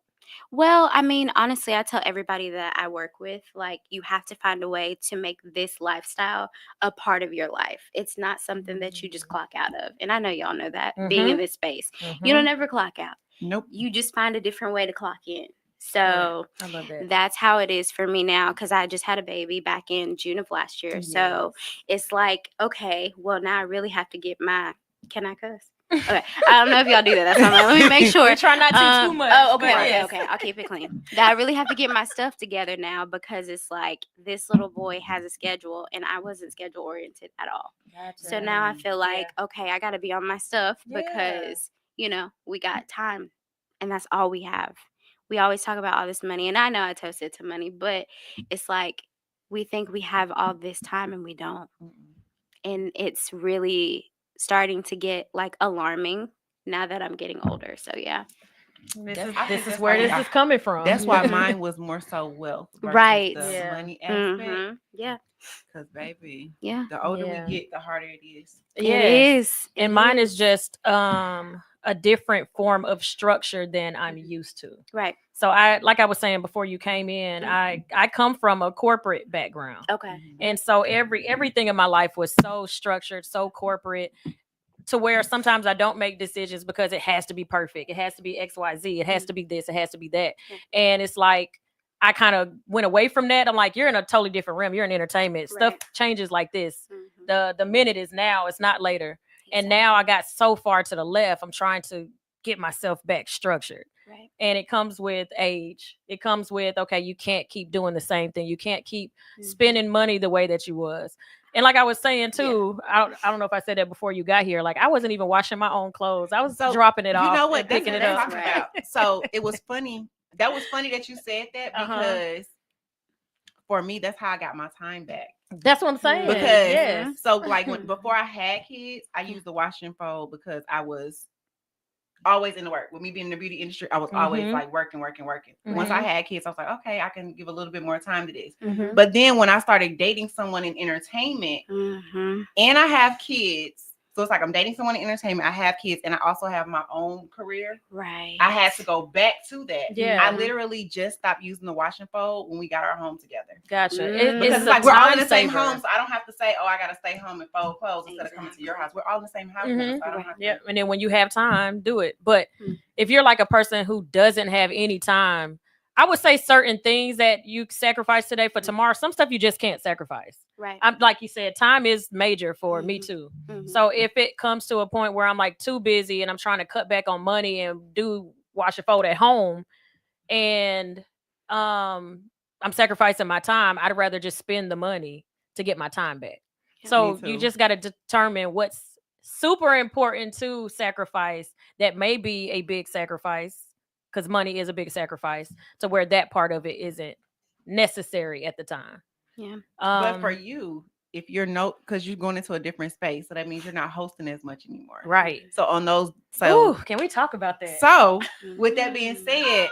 Speaker 8: Well, I mean, honestly, I tell everybody that I work with, like, you have to find a way to make this lifestyle a part of your life. It's not something that you just clock out of. And I know y'all know that being in this space. You don't ever clock out.
Speaker 5: Nope.
Speaker 8: You just find a different way to clock in. So
Speaker 1: I love that.
Speaker 8: that's how it is for me now because I just had a baby back in June of last year. So it's like, okay, well, now I really have to get my, can I cuss? Okay. I don't know if y'all do that. That's why I'm like, let me make sure.
Speaker 1: We try not to too much.
Speaker 8: Oh, okay,
Speaker 1: but
Speaker 8: okay,
Speaker 1: yes.
Speaker 8: okay. I'll keep it clean. That I really have to get my stuff together now because it's like this little boy has a schedule and I wasn't schedule oriented at all.
Speaker 1: Gotcha.
Speaker 8: So now I feel like, okay, I got to be on my stuff
Speaker 1: Yeah.
Speaker 8: because, you know, we got time and that's all we have. We always talk about all this money and I know I toasted to money, but it's like we think we have all this time and we don't. And it's really starting to get like alarming now that I'm getting older. So yeah.
Speaker 1: This
Speaker 5: I
Speaker 1: is
Speaker 5: think that's
Speaker 1: where
Speaker 5: why
Speaker 1: this is coming from.
Speaker 5: That's why mine was more so wealth versus
Speaker 8: Right.
Speaker 5: the
Speaker 1: Yeah.
Speaker 5: money aspect.
Speaker 8: Mhm. Yeah.
Speaker 5: Because baby,
Speaker 8: Yeah.
Speaker 5: the older
Speaker 1: Yeah.
Speaker 5: we get, the harder it is.
Speaker 8: It
Speaker 1: Yes.
Speaker 8: is.
Speaker 1: And
Speaker 8: It
Speaker 1: mine is just a different form of structure than I'm used to.
Speaker 8: right.
Speaker 1: So I, like I was saying before you came in, I come from a corporate background.
Speaker 8: Okay.
Speaker 1: And so everything in my life was so structured, so corporate, to where sometimes I don't make decisions because it has to be perfect. It has to be XYZ. It has to be this. It has to be that. And it's like I kind of went away from that. I'm like, you're in a totally different realm. You're in entertainment. Stuff
Speaker 8: Right.
Speaker 1: changes like this.
Speaker 8: Mhm.
Speaker 1: The minute is now. It's not later. And now I got so far to the left. I'm trying to get myself back structured.
Speaker 8: Right.
Speaker 1: And it comes with age. It comes with, okay, you can't keep doing the same thing. You can't keep spending money the way that you was. And like I was saying too, I don't know if I said that before you got here. Like I wasn't even washing my own clothes. I was dropping it off.
Speaker 5: You know what?
Speaker 1: And
Speaker 5: That's
Speaker 1: picking
Speaker 5: what
Speaker 1: it
Speaker 5: I'm
Speaker 1: up.
Speaker 5: talking about. So it was funny. That was funny that you said that because for me, that's how I got my time back.
Speaker 1: That's what I'm saying.
Speaker 5: Because
Speaker 1: yes.
Speaker 5: so like before I had kids, I used the wash and fold because I was always in the work. With me being in the beauty industry, I was always like working. Once I had kids, I was like, okay, I can give a little bit more time to this. But then when I started dating someone in entertainment and I have kids, so it's like I'm dating someone in entertainment, I have kids, and I also have my own career.
Speaker 8: Right.
Speaker 5: I had to go back to that.
Speaker 1: Yeah.
Speaker 5: I literally just stopped using the wash and fold when we got our home together.
Speaker 1: Gotcha.
Speaker 5: Because it's like we're all in the same home, so I don't have to say, oh, I gotta stay home and fold clothes instead of coming to your house. We're all in the same house. So I don't have to.
Speaker 1: Yeah. And then when you have time, do it. But if you're like a person who doesn't have any time, I would say certain things that you sacrifice today for tomorrow. Some stuff you just can't sacrifice.
Speaker 8: Right.
Speaker 1: I'm like you said, time is major for me too. So if it comes to a point where I'm like too busy and I'm trying to cut back on money and do wash and fold at home, and I'm sacrificing my time, I'd rather just spend the money to get my time back. So you just got to determine what's super important to sacrifice that may be a big sacrifice, because money is a big sacrifice, to where that part of it isn't necessary at the time.
Speaker 8: Yeah.
Speaker 5: But for you, if you're because you're going into a different space, so that means you're not hosting as much anymore.
Speaker 1: Right.
Speaker 5: So on those, so
Speaker 1: can we talk about that?
Speaker 5: So with that being said,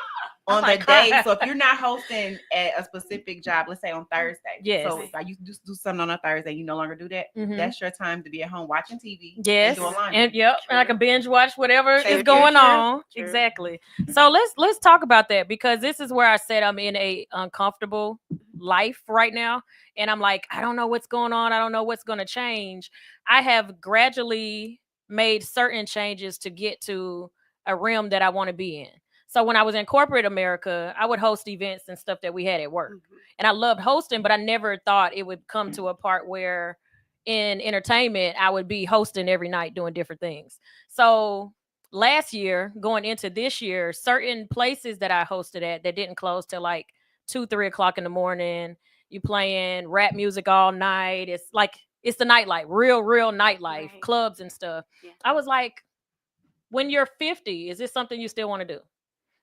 Speaker 5: on the day,
Speaker 1: crying.
Speaker 5: so if you're not hosting at a specific job, let's say on Thursday,
Speaker 1: Yes.
Speaker 5: So if I used to do something on a Thursday, you no longer do that. That's your time to be at home watching TV.
Speaker 1: Yes,
Speaker 5: and doing laundry.
Speaker 1: and I can binge watch whatever
Speaker 5: True,
Speaker 1: is going
Speaker 5: true,
Speaker 1: on.
Speaker 5: true.
Speaker 1: Exactly. So let's talk about that, because this is where I said I'm in a uncomfortable life right now, and I'm like, I don't know what's going on. I don't know what's going to change. I have gradually made certain changes to get to a realm that I want to be in. So when I was in corporate America, I would host events and stuff that we had at work. And I loved hosting, but I never thought it would come to a part where in entertainment, I would be hosting every night doing different things. So last year, going into this year, certain places that I hosted at that didn't close till like 2-3 o'clock in the morning. You playing rap music all night. It's like, it's the nightlife, real nightlife, clubs and stuff. Yeah. I was like, when you're 50, is this something you still want to do?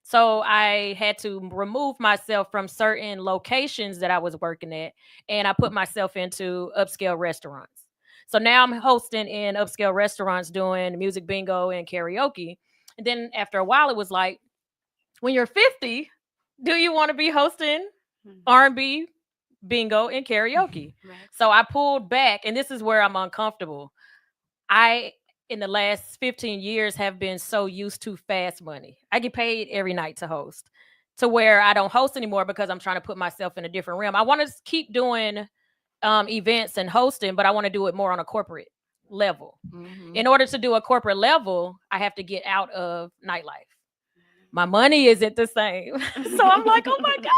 Speaker 1: So I had to remove myself from certain locations that I was working at, and I put myself into upscale restaurants. So now I'm hosting in upscale restaurants doing music bingo and karaoke. And then after a while, it was like, when you're 50, do you want to be hosting R&B, bingo, and karaoke?
Speaker 8: Right.
Speaker 1: So I pulled back, and this is where I'm uncomfortable. I, in the last 15 years, have been so used to fast money. I get paid every night to host, to where I don't host anymore because I'm trying to put myself in a different realm. I want to keep doing events and hosting, but I want to do it more on a corporate level. In order to do a corporate level, I have to get out of nightlife. My money isn't the same. So I'm like, oh my gosh.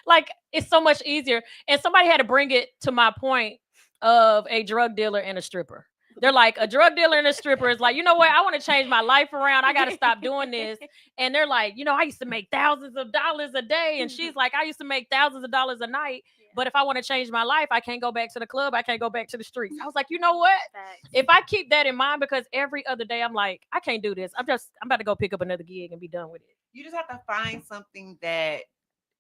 Speaker 1: Like, it's so much easier. And somebody had to bring it to my point of a drug dealer and a stripper. They're like, a drug dealer and a stripper is like, you know what? I want to change my life around. I got to stop doing this. And they're like, I used to make thousands of dollars a day. And she's like, I used to make thousands of dollars a night. But if I want to change my life, I can't go back to the club. I can't go back to the streets. I was like, you know what? If I keep that in mind, because every other day I'm like, I can't do this. I'm about to go pick up another gig and be done with it.
Speaker 5: You just have to find something that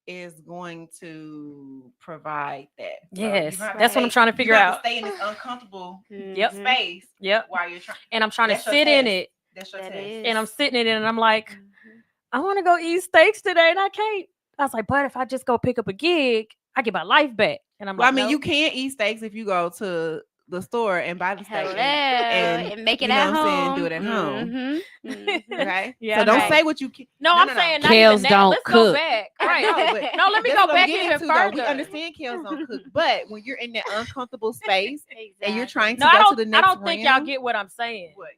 Speaker 5: is going to provide that.
Speaker 1: Yes,
Speaker 5: So
Speaker 1: that's what I'm trying to figure out.
Speaker 5: Stay in this uncomfortable
Speaker 1: Yep.
Speaker 5: space.
Speaker 1: Yep.
Speaker 5: While you're trying,
Speaker 1: and I'm trying to sit in it.
Speaker 5: That's your test.
Speaker 1: And I'm sitting in it, and I'm like, I want to go eat steaks today, and I can't. I was like, but if I just go pick up a gig, I get my life back. And I'm like,
Speaker 5: I mean, you can eat steaks if you go to the store and buy the steak
Speaker 8: and make it at home.
Speaker 5: Do it at home. Okay.
Speaker 1: Yeah.
Speaker 5: So don't say what you can.
Speaker 1: No, I'm saying not
Speaker 2: KELZ
Speaker 1: even that.
Speaker 2: don't
Speaker 1: Let's
Speaker 2: cook.
Speaker 1: go back. Right. No, let me go back even further.
Speaker 5: We understand KELZ don't cook, but when you're in that uncomfortable space and you're trying to
Speaker 1: No,
Speaker 5: go to the next
Speaker 1: I don't think y'all get what I'm saying.
Speaker 5: What,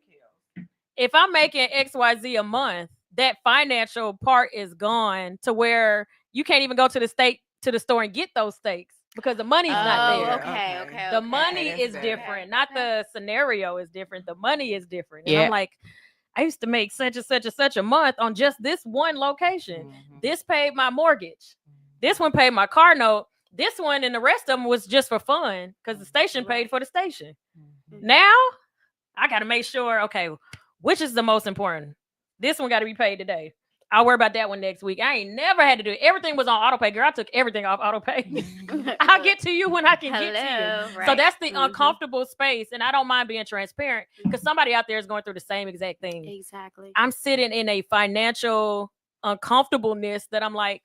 Speaker 5: KELZ?
Speaker 1: If I'm making XYZ a month, that financial part is gone to where you can't even go to the store and get those steaks because the money's not there.
Speaker 8: Okay.
Speaker 1: The money is different. Not the scenario is different. The money is different. And
Speaker 2: Yeah.
Speaker 1: I'm like, I used to make such and such and such a month on just this one location. This paid my mortgage. This one paid my car note. This one and the rest of them was just for fun because the station paid for the station. Now I got to make sure, okay, which is the most important? This one got to be paid today. I'll worry about that one next week. I ain't never had to do it. Everything was on auto pay. Girl, I took everything off auto pay. I'll get to you when I can get to you.
Speaker 8: Right.
Speaker 1: So that's the uncomfortable space. And I don't mind being transparent because somebody out there is going through the same exact thing.
Speaker 8: Exactly.
Speaker 1: I'm sitting in a financial uncomfortableness that I'm like,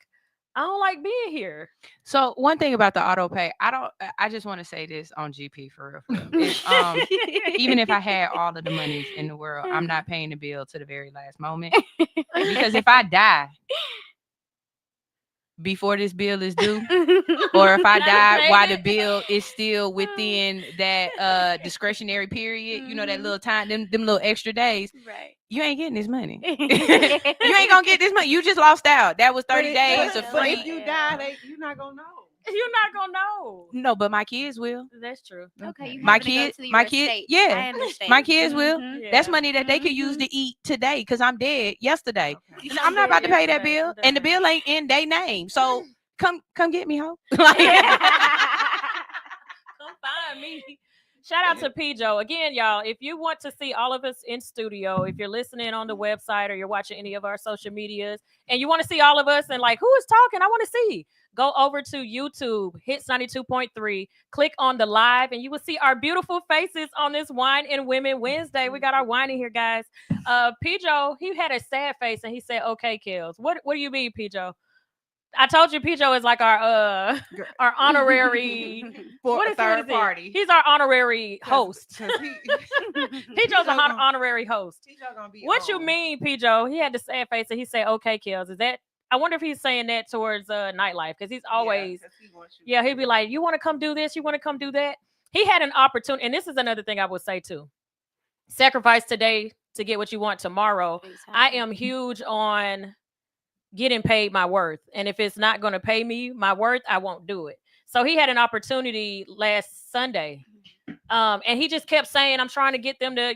Speaker 1: I don't like being here.
Speaker 2: So one thing about the auto pay, I just want to say this on GP for real. Even if I had all of the monies in the world, I'm not paying the bill to the very last moment. Because if I die before this bill is due, or if I die while the bill is still within that discretionary period, that little time, them little extra days,
Speaker 8: Right.
Speaker 2: you ain't getting this money. You ain't gonna get this money. You just lost out. That was 30 days of
Speaker 5: But
Speaker 2: free.
Speaker 5: if you die, you're not gonna know.
Speaker 1: You're not gonna know.
Speaker 2: No, but my kids will.
Speaker 1: That's true.
Speaker 8: Okay. You
Speaker 2: My
Speaker 8: happen to go
Speaker 2: kids,
Speaker 8: to your
Speaker 2: my kids,
Speaker 8: estate.
Speaker 2: yeah,
Speaker 8: I understand.
Speaker 2: my kids will.
Speaker 8: Mhm.
Speaker 2: That's money that they could use to eat today because I'm dead yesterday. I'm not about to pay that bill, and the bill ain't in their name. So come get me, ho. Like,
Speaker 1: Come find me. Shout out to P-Joe. Again, y'all, if you want to see all of us in studio, if you're listening on the website or you're watching any of our social medias and you want to see all of us and like, who is talking? I want to see. Go over to YouTube, Hits 92.3, click on the live, and you will see our beautiful faces on this Wine and Women Wednesday. We got our wine in here, guys. P-Joe, he had a sad face and he said, okay, KELZ. What do you mean, P-Joe? I told you P-Joe is like our honorary
Speaker 5: For a third party.
Speaker 1: He's our honorary host. P-Joe's an
Speaker 5: gonna-
Speaker 1: honorary host.
Speaker 5: Gonna be
Speaker 1: What you
Speaker 5: on.
Speaker 1: mean, P-Joe? He had the sad face and he said, okay, KELZ. Is that, I wonder if he's saying that towards nightlife because he's always,
Speaker 5: 'cause he wants you
Speaker 1: he'd be like, you want to come do this? You want to come do that? He had an opportunity. And this is another thing I would say too. Sacrifice today to get what you want tomorrow. I am huge on getting paid my worth. And if it's not going to pay me my worth, I won't do it. So he had an opportunity last Sunday. And he just kept saying, I'm trying to get them to,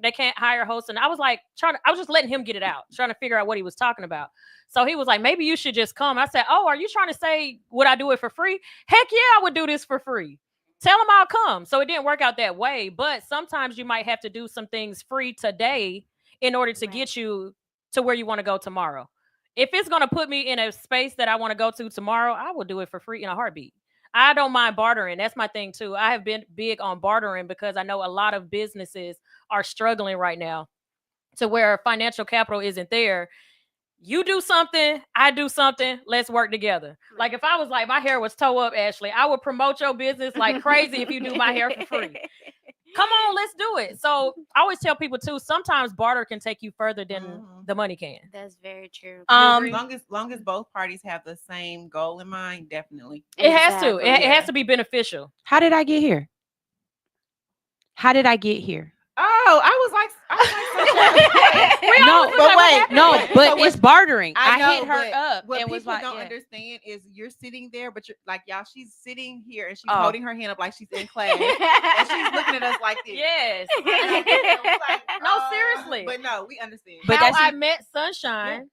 Speaker 1: they can't hire hosts. And I was like, I was just letting him get it out, trying to figure out what he was talking about. So he was like, maybe you should just come. I said, oh, are you trying to say, would I do it for free? Heck yeah, I would do this for free. Tell him I'll come. So it didn't work out that way. But sometimes you might have to do some things free today in order to get you to where you want to go tomorrow. If it's gonna put me in a space that I want to go to tomorrow, I will do it for free in a heartbeat. I don't mind bartering. That's my thing too. I have been big on bartering because I know a lot of businesses are struggling right now to where financial capital isn't there. You do something, I do something, let's work together. Like if I was like, my hair was toe up, Ashley, I would promote your business like crazy if you do my hair for free. Come on, let's do it. So I always tell people too, sometimes barter can take you further than the money can.
Speaker 8: That's very true.
Speaker 5: Long as both parties have the same goal in mind, definitely.
Speaker 1: It has to.
Speaker 8: Exactly.
Speaker 1: It has to be beneficial.
Speaker 2: How did I get here? How did I get here?
Speaker 5: Oh, I was like,
Speaker 2: No, but wait, no, but
Speaker 5: So
Speaker 2: it's bartering. I
Speaker 5: know,
Speaker 2: hit her
Speaker 5: but
Speaker 2: up
Speaker 5: what
Speaker 2: and
Speaker 5: people
Speaker 2: was like,
Speaker 5: don't
Speaker 2: yeah.
Speaker 5: understand is you're sitting there, but you're like, y'all, she's sitting here and she's
Speaker 2: Oh.
Speaker 5: holding her hand up like she's in class, and she's looking at us like this.
Speaker 1: Yes.
Speaker 5: Like,
Speaker 1: No, seriously.
Speaker 5: But no, we understand.
Speaker 2: But
Speaker 1: How
Speaker 2: that's
Speaker 1: I met Sunshine,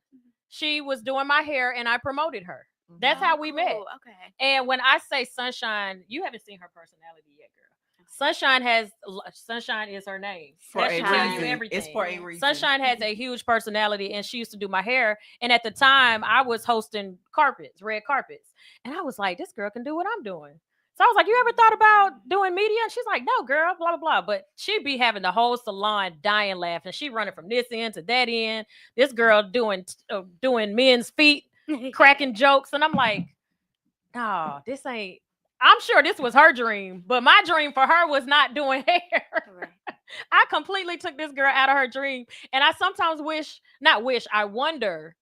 Speaker 1: she was doing my hair and I promoted her. That's how we met.
Speaker 8: Cool, okay.
Speaker 1: And when I say Sunshine, you haven't seen her personality yet, girl. Sunshine is her name.
Speaker 5: For
Speaker 1: That
Speaker 5: a
Speaker 1: should tell you
Speaker 5: reason.
Speaker 1: everything.
Speaker 5: It's for a reason.
Speaker 1: Sunshine has a huge personality, and she used to do my hair. And at the time, I was hosting red carpets, and I was like, "This girl can do what I'm doing." So I was like, "You ever thought about doing media?" And she's like, "No, girl, blah blah blah." But she'd be having the whole salon dying laughing. She running from this end to that end. This girl doing men's feet, cracking jokes, and I'm like, "No, this ain't." I'm sure this was her dream, but my dream for her was not doing hair.
Speaker 8: Right.
Speaker 1: I completely took this girl out of her dream. And I sometimes I wonder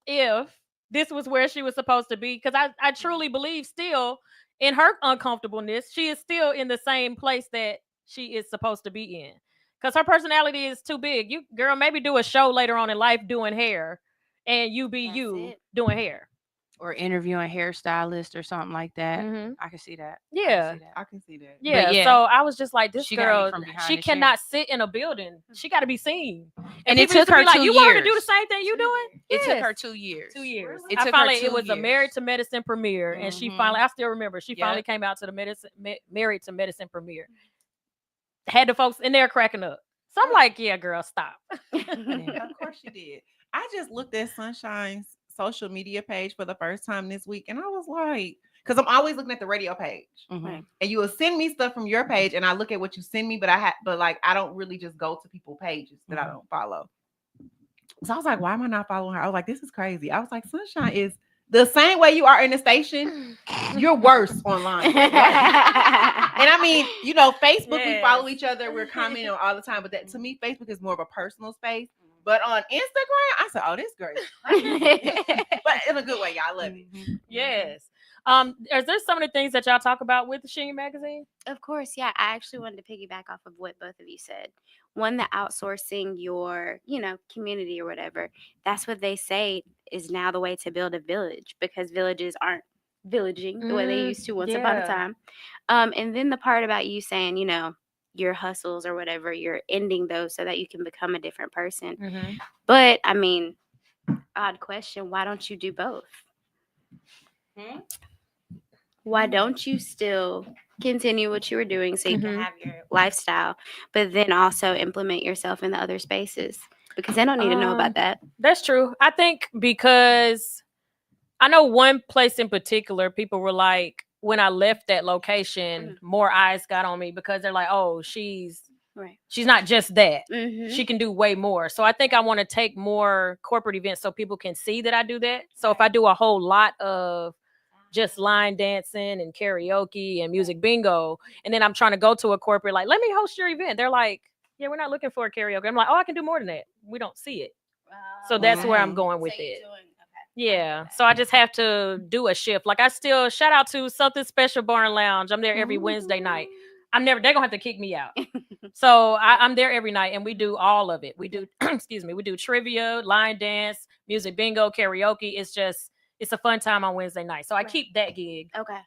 Speaker 1: if this was where she was supposed to be. Because I truly believe still in her uncomfortableness, she is still in the same place that she is supposed to be in. Because her personality is too big. You, girl, maybe do a show later on in life doing hair and you be
Speaker 8: That's
Speaker 1: you
Speaker 8: it.
Speaker 1: doing hair.
Speaker 2: Or interviewing hairstylist or something like that.
Speaker 1: Mhm.
Speaker 2: I can see that.
Speaker 1: Yeah.
Speaker 5: I can see that.
Speaker 1: Yeah,
Speaker 2: yeah.
Speaker 1: so I was just like, this
Speaker 2: She got me
Speaker 1: girl,
Speaker 2: from behind
Speaker 1: she
Speaker 2: the
Speaker 1: cannot sit in a building. She got to be seen.
Speaker 2: And it
Speaker 1: people used
Speaker 2: took
Speaker 1: to be
Speaker 2: her
Speaker 1: like,
Speaker 2: 2
Speaker 1: you want her to do the
Speaker 2: years.
Speaker 1: same thing you doing?
Speaker 2: It took
Speaker 1: Yes.
Speaker 2: her 2 years.
Speaker 1: 2 years.
Speaker 2: It
Speaker 1: I
Speaker 2: took her
Speaker 1: finally,
Speaker 2: 2
Speaker 1: it was a
Speaker 2: years.
Speaker 1: Married to Medicine premiere, and she finally, I still remember, she finally
Speaker 2: Yep.
Speaker 1: came out to the Married to Medicine premiere. Had the folks in there cracking up. So I'm like, yeah, girl, stop.
Speaker 5: Of course you did. I just looked at Sunshine's social media page for the first time this week, and I was like, because I'm always looking at the radio page,
Speaker 2: Mhm.
Speaker 5: and you will send me stuff from your page, and I look at what you send me, but I don't really just go to people's pages that I don't follow. So I was like, why am I not following her? I was like, this is crazy. I was like, Sunshine is the same way you are in the station. You're worse online. And I mean, Facebook, we follow each other. We're commenting on all the time. But that to me, Facebook is more of a personal space. But on Instagram, I said, oh, this girl is crazy. But in a good way, y'all. I love it.
Speaker 1: Yes. Is there some of the things that y'all talk about with the Sheen magazine?
Speaker 8: Of course, yeah. I actually wanted to piggyback off of what both of you said. One, the outsourcing your, community or whatever. That's what they say is now the way to build a village, because villages aren't villaging the way they used to once upon a time. And then the part about you saying, your hustles or whatever, you're ending those so that you can become a different person. But I mean, odd question, why don't you do both? Why don't you still continue what you were doing so you can have your lifestyle, but then also implement yourself in the other spaces? Because they don't need to know about that.
Speaker 1: That's true. I think because I know one place in particular, people were like, when I left that location, more eyes got on me because they're like, oh, she's not just that. She can do way more. So I think I want to take more corporate events so people can see that I do that. So if I do a whole lot of just line dancing and karaoke and music bingo, and then I'm trying to go to a corporate, like, let me host your event. They're like, yeah, we're not looking for a karaoke. I'm like, oh, I can do more than that. We don't see it. So that's where I'm going with it. Yeah. So I just have to do a shift. Like, I still shout out to Something Special Bar and Lounge. I'm there every Wednesday night. They're gonna have to kick me out. So I'm there every night, and we do all of it. We do we do trivia, line dance, music bingo, karaoke. It's a fun time on Wednesday night. So I keep that gig.
Speaker 8: Okay.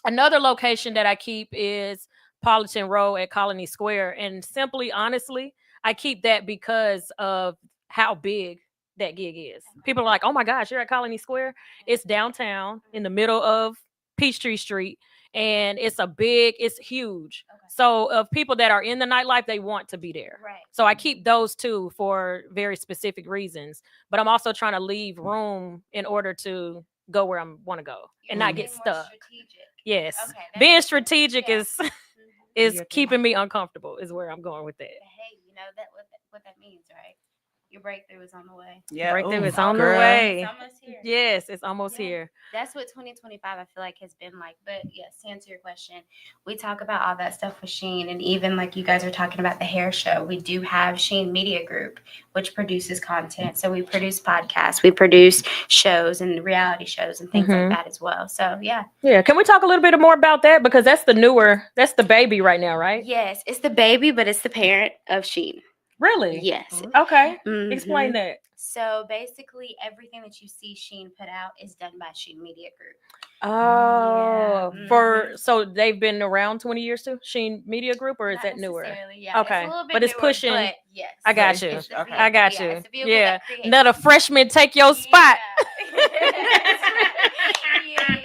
Speaker 1: Another location that I keep is Politan Row at Colony Square. And simply, honestly, I keep that because of how big that gig is. People are like, oh my gosh, you're at Colony Square. It's downtown in the middle of Peachtree Street. and it's huge.
Speaker 8: Okay.
Speaker 1: So of people that are in the nightlife, they want to be there.
Speaker 8: Right.
Speaker 1: So I keep those two for very specific reasons, but I'm also trying to leave room in order to go where I want to go and not get
Speaker 8: Being more
Speaker 1: stuck.
Speaker 8: strategic.
Speaker 1: Yes,
Speaker 8: Okay, that
Speaker 1: being
Speaker 8: makes sense.
Speaker 1: strategic
Speaker 8: Yeah.
Speaker 1: is
Speaker 8: Mhm.
Speaker 1: is
Speaker 2: Your thing.
Speaker 1: keeping me uncomfortable. Is where I'm going with that.
Speaker 8: But hey, you know what that means, right? Your breakthrough is on the way.
Speaker 5: Yeah.
Speaker 1: Breakthrough
Speaker 5: ooh,
Speaker 1: is on the
Speaker 5: girl.
Speaker 1: way.
Speaker 8: It's almost here.
Speaker 1: Yes, it's almost
Speaker 8: Yeah.
Speaker 1: here.
Speaker 8: That's what 2025 I feel like has been like. But yes, to answer your question, we talk about all that stuff with Sheen, and even like you guys are talking about the hair show. We do have Sheen Media Group, which produces content. So we produce podcasts, we produce shows and reality shows and things like that as well. So yeah.
Speaker 1: Yeah, can we talk a little bit more about that, because that's the baby right now, right?
Speaker 8: Yes, it's the baby, but it's the parent of Sheen.
Speaker 1: Really?
Speaker 8: Yes.
Speaker 1: Okay.
Speaker 8: Mhm.
Speaker 1: Explain that.
Speaker 8: So basically, everything that you see Sheen put out is done by Sheen Media Group.
Speaker 1: Oh,
Speaker 8: Yeah.
Speaker 1: so they've been around 20 years too, Sheen Media Group, or is
Speaker 8: Not
Speaker 1: that newer?
Speaker 8: necessarily, yeah.
Speaker 1: Okay,
Speaker 8: It's a little bit
Speaker 1: but it's
Speaker 8: newer,
Speaker 1: pushing.
Speaker 8: But yes,
Speaker 1: I got
Speaker 5: It's
Speaker 1: you.
Speaker 5: push- okay.
Speaker 1: I got
Speaker 8: yeah,
Speaker 1: you.
Speaker 8: it's a vehicle
Speaker 1: Yeah,
Speaker 8: that creates-
Speaker 1: let a freshman take your spot.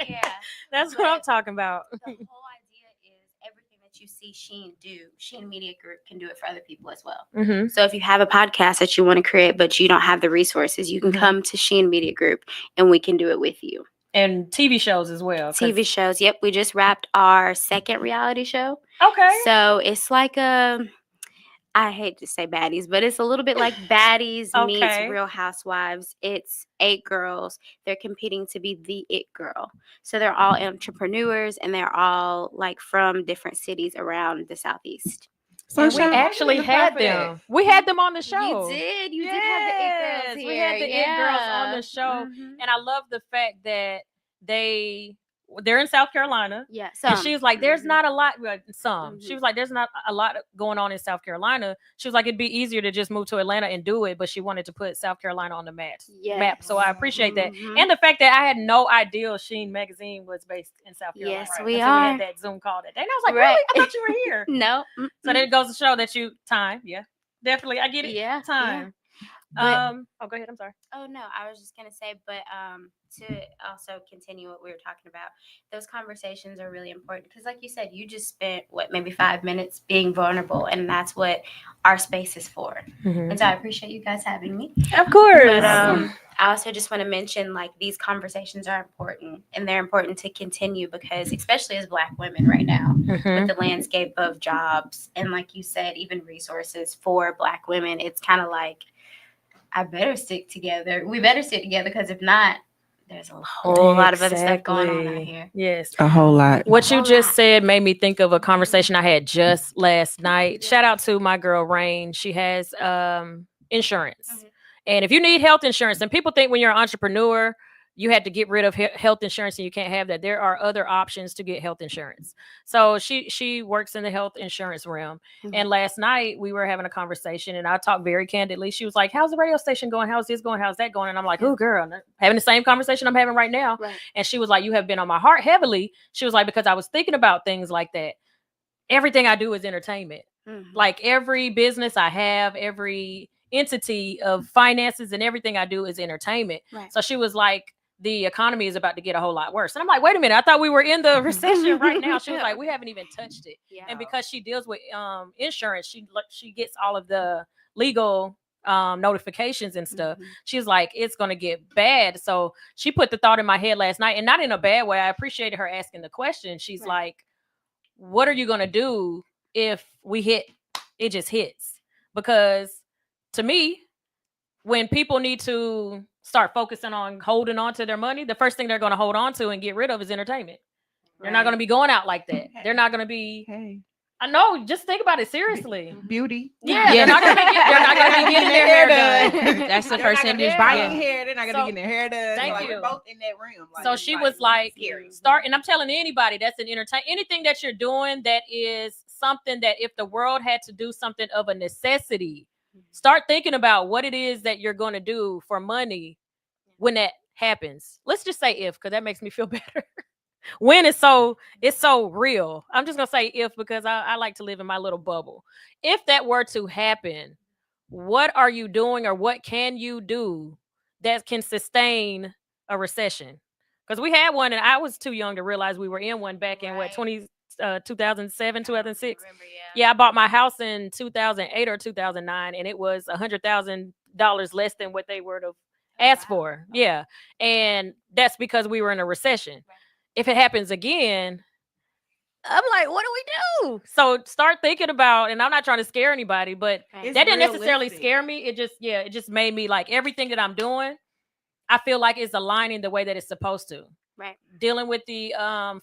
Speaker 8: yeah.
Speaker 1: That's what I'm talking about.
Speaker 8: The whole idea is everything that you see Sheen do, Sheen Media Group can do it for other people as well.
Speaker 1: Mm-hmm.
Speaker 8: So if you have a podcast that you want to create, but you don't have the resources, you can
Speaker 1: Mhm.
Speaker 8: come to Sheen Media Group and we can do it with you.
Speaker 1: And TV shows as well. 'cause-
Speaker 8: TV shows. Yep. We just wrapped our second reality show.
Speaker 1: Okay.
Speaker 8: So it's like I hate to say baddies, but it's a little bit like baddies meets
Speaker 1: Okay.
Speaker 8: Real Housewives. It's 8 girls. They're competing to be the it girl. So they're all entrepreneurs and they're all like from different cities around the Southeast.
Speaker 1: And we
Speaker 5: Sunshine,
Speaker 1: actually
Speaker 5: I'm looking
Speaker 1: had
Speaker 5: for that.
Speaker 1: them. We had them on the show.
Speaker 8: You did. You did have the it girls
Speaker 1: Yes,
Speaker 8: here.
Speaker 1: we had the it girls on
Speaker 8: Yeah.
Speaker 1: the show,
Speaker 8: Mhm.
Speaker 1: and I love the fact that they're in South Carolina.
Speaker 8: Yeah.
Speaker 1: And she was like, "There's
Speaker 8: Mhm.
Speaker 1: not a lot." Well, some. She
Speaker 8: Mhm.
Speaker 1: was like, "There's not a lot going on in South Carolina." She was like, "It'd be easier to just move to Atlanta and do it," but she wanted to put South Carolina on the map. So I appreciate that,
Speaker 8: Mhm.
Speaker 1: and the fact that I had no idea Sheen magazine was based in South Carolina.
Speaker 8: Yes,
Speaker 1: Right.
Speaker 8: we
Speaker 1: Until we
Speaker 8: are.
Speaker 1: had that Zoom call that day, and I was like,
Speaker 8: Right.
Speaker 1: "Really? I thought you were here."
Speaker 8: No.
Speaker 1: So that it goes to show that you time. Yeah, definitely. I get it.
Speaker 8: Yeah.
Speaker 1: Time.
Speaker 8: But-
Speaker 1: Oh, go ahead. I'm sorry.
Speaker 8: Oh no, I was just gonna say, but to also continue what we were talking about, those conversations are really important because, like you said, you just spent maybe 5 minutes being vulnerable, and that's what our space is for. And so I appreciate you guys having me.
Speaker 1: Of course.
Speaker 8: But I also just want to mention, like, these conversations are important, and they're important to continue because, especially as Black women right now, with the landscape of jobs and, like you said, even resources for Black women, it's kind of like, I better stick together. We better stick together because if not, there's a whole lot of other stuff going on out here.
Speaker 1: Yes.
Speaker 5: A whole lot.
Speaker 1: What you
Speaker 8: whole
Speaker 1: just
Speaker 8: lot.
Speaker 1: said made me think of a conversation I had just last night. Shout out to my girl Rain. She has insurance.
Speaker 8: Mhm.
Speaker 1: And if you need health insurance, and people think when you're an entrepreneur, you had to get rid of health insurance and you can't have that. There are other options to get health insurance. So she works in the health insurance realm. And last night we were having a conversation and I talked very candidly. She was like, "How's the radio station going? How's this going? How's that going?" And I'm like, "Oh, girl, having the same conversation I'm having right now."
Speaker 8: Right.
Speaker 1: And she was like, "You have been on my heart heavily." She was like, "Because I was thinking about things like that. Everything I do is entertainment. Like every business I have, every entity of finances and everything I do is entertainment."
Speaker 8: Right.
Speaker 1: So she was like, "The economy is about to get a whole lot worse." And I'm like, "Wait a minute, I thought we were in the recession right now." She was like, "We haven't even touched it."
Speaker 8: Yeah.
Speaker 1: And because she deals with insurance, she gets all of the legal notifications and stuff. She's like, "It's gonna get bad." So she put the thought in my head last night, and not in a bad way. I appreciated her asking the question. She's like, "What are you gonna do if it just hits?" Because to me, when people need to start focusing on holding on to their money, the first thing they're going to hold on to and get rid of is entertainment. They're not going to be going out like that. They're not going to be.
Speaker 5: Hey,
Speaker 1: I know. Just think about it seriously.
Speaker 5: beauty.
Speaker 1: Yeah, they're not going to be getting their hair done.
Speaker 2: That's the
Speaker 5: They're
Speaker 2: first
Speaker 5: not gonna be
Speaker 2: industry.
Speaker 5: buying
Speaker 2: Yeah.
Speaker 5: hair. They're not gonna
Speaker 1: So,
Speaker 5: be getting their hair done.
Speaker 1: thank
Speaker 5: Like,
Speaker 1: you.
Speaker 5: we're both in that realm.
Speaker 1: So
Speaker 5: it's
Speaker 1: she was like,
Speaker 5: scary.
Speaker 1: start, and I'm telling anybody that's an anything that you're doing that is something that if the world had to do something of a necessity, start thinking about what it is that you're going to do for money when that happens. Let's just say if, because that makes me feel better. When it's so real. I'm just gonna say if because I like to live in my little bubble. If that were to happen, what are you doing or what can you do that can sustain a recession? Because we had one, and I was too young to realize we were in one back in what 2007, 2006. Yeah, I bought my house in 2008 or 2009, and it was $100,000 less than what they were to ask for. Yeah, and that's because we were in a recession. If it happens again, I'm like, what do we do? So start thinking about, and I'm not trying to scare anybody, but
Speaker 5: It's
Speaker 1: that didn't necessarily
Speaker 5: realistic.
Speaker 1: scare me. It just made me like everything that I'm doing, I feel like it's aligning the way that it's supposed to.
Speaker 8: Right.
Speaker 1: Dealing with the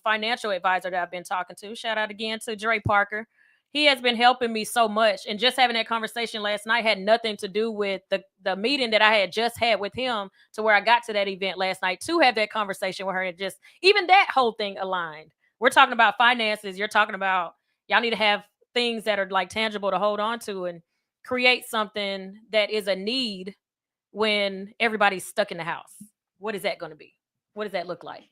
Speaker 1: financial advisor that I've been talking to. Shout out again to Dre Parker. He has been helping me so much. And just having that conversation last night had nothing to do with the meeting that I had just had with him, to where I got to that event last night to have that conversation with her. And just even that whole thing aligned. We're talking about finances. You're talking about y'all need to have things that are like tangible to hold on to and create something that is a need when everybody's stuck in the house. What is that going to be? What does that look like?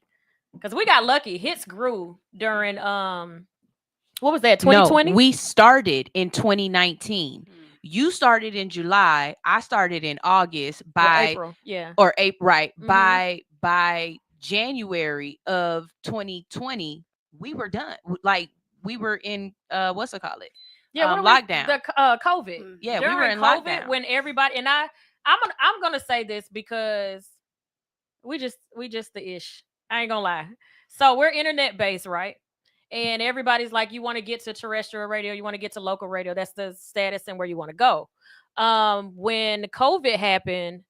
Speaker 1: Because we got lucky. Hits grew during what was that, 2020?
Speaker 2: No, we started in 2019. You started in July. I started in August. By
Speaker 1: April, yeah,
Speaker 2: or April, right?
Speaker 1: Mhm.
Speaker 2: By January of 2020, we were done. Like we were in what's it called?
Speaker 1: Yeah,
Speaker 2: lockdown.
Speaker 1: The COVID.
Speaker 2: Yeah,
Speaker 1: During
Speaker 2: we were in
Speaker 1: COVID
Speaker 2: lockdown.
Speaker 1: when everybody, and I'm gonna say this because we just the ish. I ain't gonna lie. So we're internet based, right? And everybody's like, you want to get to terrestrial radio, you want to get to local radio. That's the status and where you want to go. When COVID happened,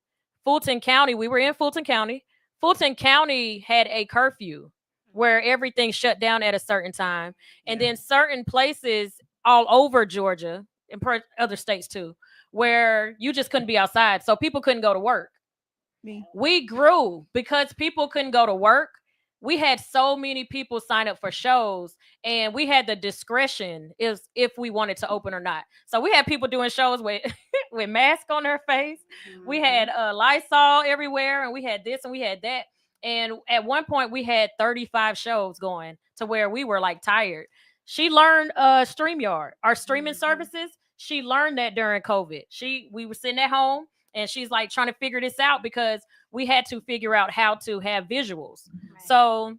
Speaker 1: Fulton County, we were in Fulton County. Fulton County had a curfew where everything shut down at a certain time. And then certain places all over Georgia and other states too, where you just couldn't be outside. So people couldn't go to work. We grew because people couldn't go to work. We had so many people sign up for shows, and we had the discretion is if we wanted to open or not. So we had people doing shows with with masks on their face. We had Lysol everywhere, and we had this and we had that. And at one point, we had 35 shows going to where we were like tired. She learned StreamYard, our streaming services. She learned that during COVID. We were sitting at home, and she's like trying to figure this out because we had to figure out how to have visuals. Right. So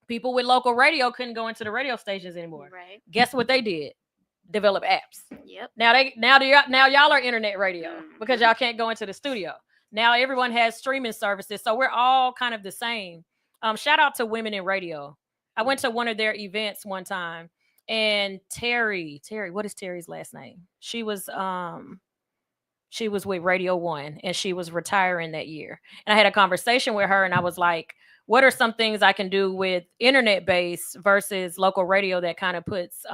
Speaker 1: people with local radio couldn't go into the radio stations anymore.
Speaker 8: Right.
Speaker 1: Guess what they did? Develop apps.
Speaker 8: Yep.
Speaker 1: Now y'all are internet radio because y'all can't go into the studio. Now everyone has streaming services, so we're all kind of the same. Shout out to Women in Radio. I went to one of their events one time, and Terry, what is Terry's last name? She was with Radio One, and she was retiring that year. And I had a conversation with her, and I was like, what are some things I can do with internet based versus local radio that kind of puts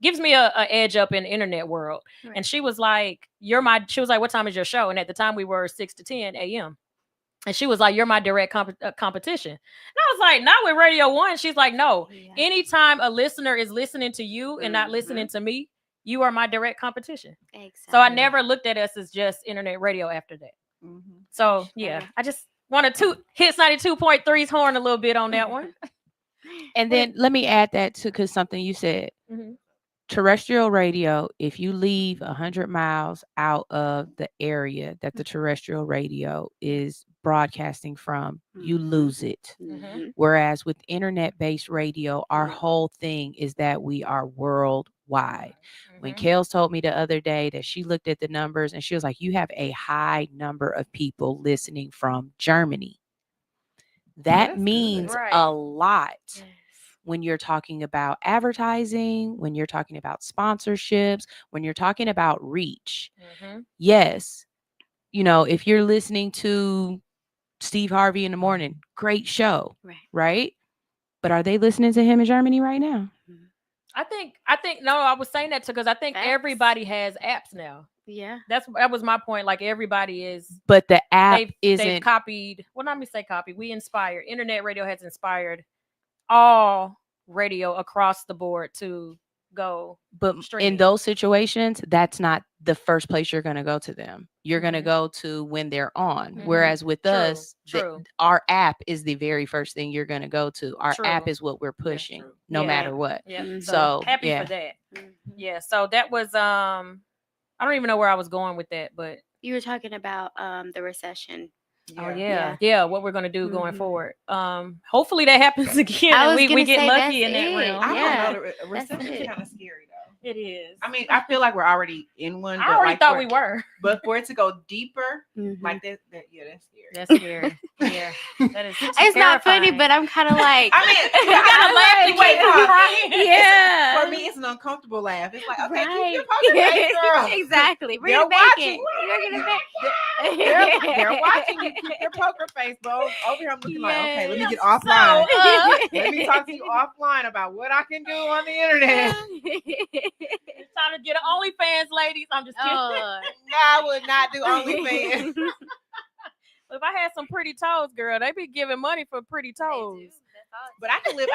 Speaker 1: gives me a edge up in the internet world? Right. And she was like, she was like, what time is your show? And at the time we were 6 to 10 a.m. And she was like, you're my direct competition. And I was like, not with Radio One. She's like, no, anytime a listener is listening to you and not listening to me, you are my direct competition. Exactly. So I never looked at us as just internet radio after that. Mm-hmm. So yeah, I just wanted to hit 92.3's horn a little bit on that one.
Speaker 2: And then let me add that to, because something you said. Mm-hmm. Terrestrial radio, if you leave 100 miles out of the area that the terrestrial radio is broadcasting from, you lose it. Mm-hmm. Whereas with internet-based radio, our whole thing is that we are worldwide. Mm-hmm. When KELZ told me the other day that she looked at the numbers and she was like, you have a high number of people listening from Germany. That means a lot. Yes. When you're talking about advertising, when you're talking about sponsorships, when you're talking about reach. Mm-hmm. Yes. If you're listening to Steve Harvey in the morning, great show, right? But are they listening to him in Germany right now?
Speaker 1: I think no, I was saying that because I think everybody has apps now. Yeah. That was my point. Like everybody is.
Speaker 2: But the app
Speaker 1: they've copied. Well, not me say copy. We inspired. Internet radio has inspired all radio across the board to go.
Speaker 2: But streaming. In those situations, that's not the first place you're going to go to them. You're going to go to when they're on. Mm-hmm. Whereas with us, our app is the very first thing you're going to go to. Our app is what we're pushing no matter what.
Speaker 1: Yeah. So happy for that. Mm-hmm. Yeah. So that was, I don't even know where I was going with that, but
Speaker 8: you were talking about the recession.
Speaker 1: Oh
Speaker 8: Yeah.
Speaker 1: yeah. What we're gonna do going
Speaker 8: Mhm.
Speaker 1: forward. Hopefully that happens again,
Speaker 8: I
Speaker 1: and
Speaker 8: was
Speaker 1: we
Speaker 8: gonna
Speaker 1: get
Speaker 8: say
Speaker 1: lucky
Speaker 8: that's
Speaker 1: in that
Speaker 8: it.
Speaker 1: realm.
Speaker 5: I
Speaker 8: Yeah,
Speaker 5: don't know. The
Speaker 8: that's
Speaker 5: reception's
Speaker 8: it.
Speaker 5: kind of scary though.
Speaker 1: It is.
Speaker 5: I mean, I feel like we're already in one.
Speaker 1: I
Speaker 5: but
Speaker 1: already
Speaker 5: like
Speaker 1: thought
Speaker 5: for-
Speaker 1: we were.
Speaker 5: But for it to go deeper,
Speaker 8: Mhm.
Speaker 5: like that, yeah, that's scary.
Speaker 1: That's scary. Yeah, that is.
Speaker 8: It's not funny,
Speaker 1: terrifying.
Speaker 8: but I'm kind of like,
Speaker 5: I mean, you
Speaker 1: I
Speaker 5: gotta laugh.
Speaker 1: laugh
Speaker 5: You
Speaker 1: to
Speaker 5: wait,
Speaker 1: keep
Speaker 5: huh?
Speaker 1: crying.
Speaker 8: yeah.
Speaker 5: For me, it's an uncomfortable laugh. It's like, okay, keep your
Speaker 8: Right.
Speaker 5: poker face, girl.
Speaker 8: Exactly. Bring
Speaker 5: They're
Speaker 8: it back
Speaker 5: watching.
Speaker 8: in. You're gonna
Speaker 5: They're watching you. Keep your poker face, bro. Over here, I'm looking like, okay, let me get
Speaker 1: Yes.
Speaker 5: offline.
Speaker 1: So,
Speaker 5: Let me talk to you offline about what I can do on the internet.
Speaker 1: it's time to get an OnlyFans, ladies. I'm just kidding.
Speaker 8: Oh.
Speaker 5: I would not do OnlyFans.
Speaker 1: If I had some pretty toes, girl, they be giving money for pretty toes.
Speaker 5: But I can live.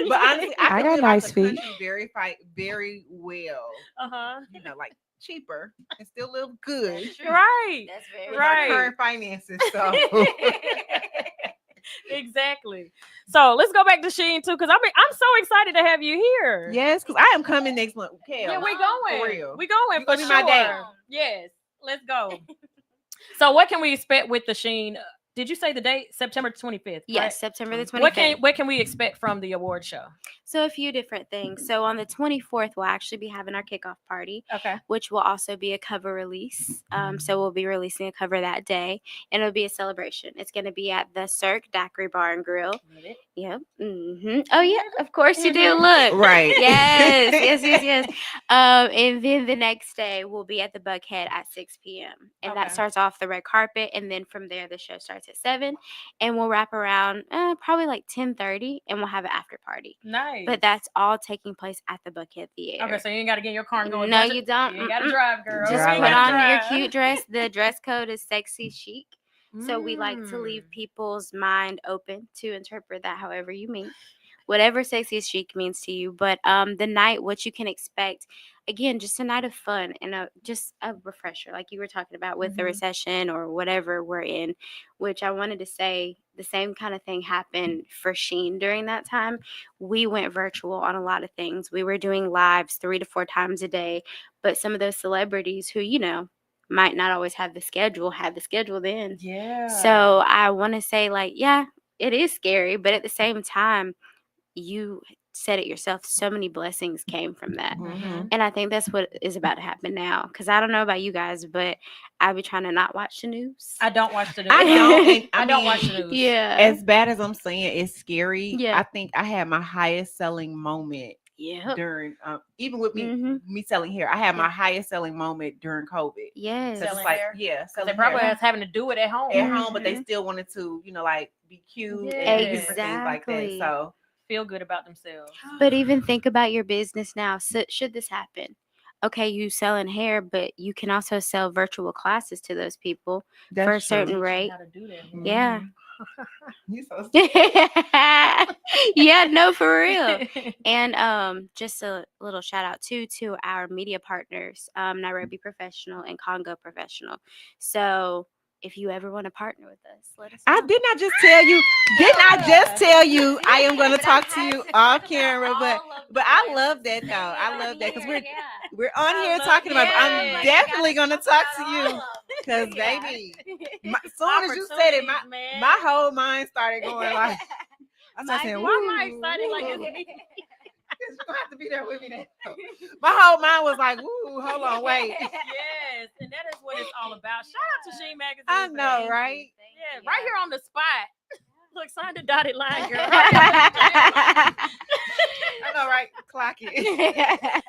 Speaker 5: But honestly, I
Speaker 2: I
Speaker 5: can
Speaker 2: got
Speaker 5: live
Speaker 2: nice
Speaker 5: out the
Speaker 2: feet.
Speaker 5: country very well.
Speaker 1: Uh-huh.
Speaker 5: Like cheaper and still live good.
Speaker 1: Right.
Speaker 8: That's very
Speaker 5: With our
Speaker 1: Right.
Speaker 5: current finances. So
Speaker 1: Exactly. So let's go back to Sheen too, because I'm so excited to have you here.
Speaker 5: yes, because I am coming next month. KELZ.
Speaker 1: Yeah, we going.
Speaker 5: For real.
Speaker 1: We going
Speaker 5: You
Speaker 1: for
Speaker 5: gonna be
Speaker 1: sure.
Speaker 5: my date.
Speaker 1: Yes. Let's go. So what can we expect with the Sheen? Did you say the date? September 25th.
Speaker 8: Yes,
Speaker 1: right?
Speaker 8: September the 25th.
Speaker 1: What can we expect from the award show?
Speaker 8: So a few different things. So on the 24th, we'll actually be having our kickoff party,
Speaker 1: Okay.
Speaker 8: which will also be a cover release. So we'll be releasing a cover that day, and it'll be a celebration. It's going to be at the L.I.C.K Daiquiri Bar and Grill. Yep. Oh yeah, of course you do. Look.
Speaker 5: Right.
Speaker 8: Yes. And then the next day we'll be at the Buckhead at 6 p.m. And
Speaker 1: Okay.
Speaker 8: that starts off the red carpet, and then from there the show starts at 7, and we'll wrap around probably like 10:30, and we'll have an after party.
Speaker 1: Nice.
Speaker 8: But that's all taking place at the Buckhead Theater.
Speaker 1: okay. So you ain't got to get in your car and go. and
Speaker 8: No,
Speaker 1: touch it?
Speaker 8: you don't.
Speaker 1: You ain't got to drive, girl.
Speaker 8: Just
Speaker 5: Yeah, I
Speaker 1: You
Speaker 8: put
Speaker 1: ain't
Speaker 5: like
Speaker 1: gotta
Speaker 8: on your
Speaker 1: drive.
Speaker 8: cute dress. The dress code is sexy chic. So we like to leave
Speaker 1: Mm.
Speaker 8: people's mind open to interpret that however you mean. Whatever sexy chic means to you. But the night, what you can expect, again, just a night of fun and just a refresher, like you were talking about with the
Speaker 1: Mhm.
Speaker 8: recession or whatever we're in, which I wanted to say the same kind of thing happened for Sheen during that time. We went virtual on a lot of things. We were doing lives 3 to 4 times a day, but some of those celebrities who, might not always have the schedule, had the schedule then.
Speaker 1: Yeah.
Speaker 8: So I want to say, like, yeah, it is scary, but at the same time, you said it yourself, so many blessings came from that.
Speaker 5: Mhm.
Speaker 8: And I think that's what is about to happen now. Because I don't know about you guys, but I be trying to not watch the news.
Speaker 1: I don't watch the news.
Speaker 5: I don't. And
Speaker 1: I don't
Speaker 5: mean,
Speaker 1: watch the news.
Speaker 8: Yeah.
Speaker 5: As bad as I'm saying, it's scary.
Speaker 8: Yeah.
Speaker 5: I think I had my highest selling moment
Speaker 8: Yeah.
Speaker 5: during, even with me
Speaker 8: Mhm.
Speaker 5: me selling hair. I had my highest selling moment during COVID.
Speaker 8: Yes.
Speaker 5: So it's
Speaker 1: Selling
Speaker 5: like,
Speaker 1: hair?
Speaker 5: yeah,
Speaker 1: Because they
Speaker 5: selling
Speaker 1: probably
Speaker 5: hair
Speaker 1: was having to do it at home.
Speaker 5: at home, but they
Speaker 8: Mhm.
Speaker 5: still wanted to, like be cute
Speaker 1: Yeah.
Speaker 5: and do different things like that.
Speaker 8: Exactly.
Speaker 5: So
Speaker 1: Feel good about themselves.
Speaker 8: But even think about your business now. So, should this happen? Okay, you selling hair, but you can also sell virtual classes to those people
Speaker 5: that's
Speaker 8: for a
Speaker 5: true.
Speaker 8: certain
Speaker 1: Teach you
Speaker 8: rate.
Speaker 1: how to do that.
Speaker 8: Yeah.
Speaker 5: You so
Speaker 8: Yeah, no, for real. And just a little shout out to our media partners, Nairobi Professional and Congo Professional. So if you ever want to partner with us, let us know.
Speaker 5: I did not just tell you. Didn't I just tell you I am going to talk to you off camera? But I love that though. I love that because we're on here talking about. I'm definitely going to talk to you because baby, as soon as you said it,
Speaker 1: Opportunities, man.
Speaker 5: my whole mind started going like. I started saying,
Speaker 1: Why am I
Speaker 5: "Woo,
Speaker 1: excited like
Speaker 5: woo."
Speaker 1: it's me?
Speaker 5: You're gonna have to be there with me now. My whole mind was like, "Ooh, hold on, wait."
Speaker 1: Yes, and that is what it's all about. Shout out to Sheen Magazine.
Speaker 5: I
Speaker 1: for
Speaker 5: know,
Speaker 1: that.
Speaker 5: right?
Speaker 1: Yeah, right here on the spot. Look, sign the dotted line, girl.
Speaker 5: I know, right? Clock it.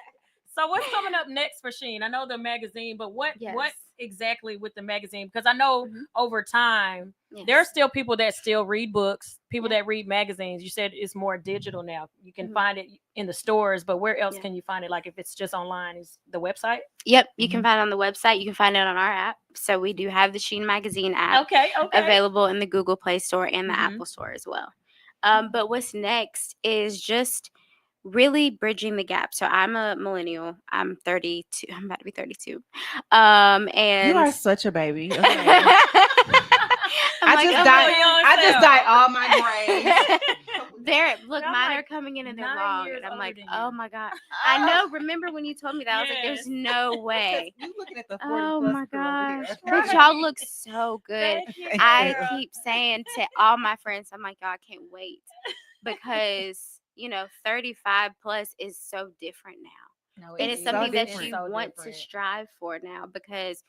Speaker 1: So what's coming up next for Sheen? I know the magazine, but what
Speaker 8: Yes.
Speaker 1: exactly with the magazine? Because I know
Speaker 8: Mhm.
Speaker 1: over time
Speaker 8: Yes.
Speaker 1: there are still people that still read books, people that read magazines. You said it's more digital now. You can
Speaker 8: Mhm.
Speaker 1: find it in the stores, but where else
Speaker 8: Yeah.
Speaker 1: can you find it? Like if it's just online, is the website?
Speaker 8: Yep, you can find it on the website. You can find it on our app. So we do have the Sheen Magazine app
Speaker 1: Okay.
Speaker 8: available in the Google Play Store and the
Speaker 1: Mhm.
Speaker 8: Apple Store as well. But what's next is just really bridging the gap. So I'm a millennial. I'm 32. I'm about to be 32. And
Speaker 5: You are such a baby. Okay.
Speaker 8: I'm
Speaker 5: I
Speaker 8: like,
Speaker 5: just
Speaker 8: oh
Speaker 5: dyed.
Speaker 8: my
Speaker 5: I just dyed all my braids.
Speaker 8: Look,
Speaker 1: I'm
Speaker 8: mine
Speaker 1: like
Speaker 8: are coming in and they're
Speaker 1: 9
Speaker 8: long,
Speaker 1: years
Speaker 8: and I'm
Speaker 1: older
Speaker 8: like,
Speaker 1: than
Speaker 8: oh
Speaker 1: you.
Speaker 8: my god, I know. Remember when you told me that? I was like,
Speaker 1: Yes.
Speaker 8: there's no way.
Speaker 5: You looking at the 40
Speaker 8: Oh
Speaker 5: plus
Speaker 8: my
Speaker 5: crew over here.
Speaker 8: gosh, but y'all look so good.
Speaker 1: Thank you,
Speaker 8: I
Speaker 1: girl.
Speaker 8: keep saying to all my friends, I'm like, y'all, I can't wait because 35 plus is so different now.
Speaker 1: No,
Speaker 8: And
Speaker 1: it
Speaker 8: it's
Speaker 1: is.
Speaker 8: something that
Speaker 1: It's
Speaker 8: you
Speaker 1: so
Speaker 8: want to
Speaker 1: different.
Speaker 8: strive for now because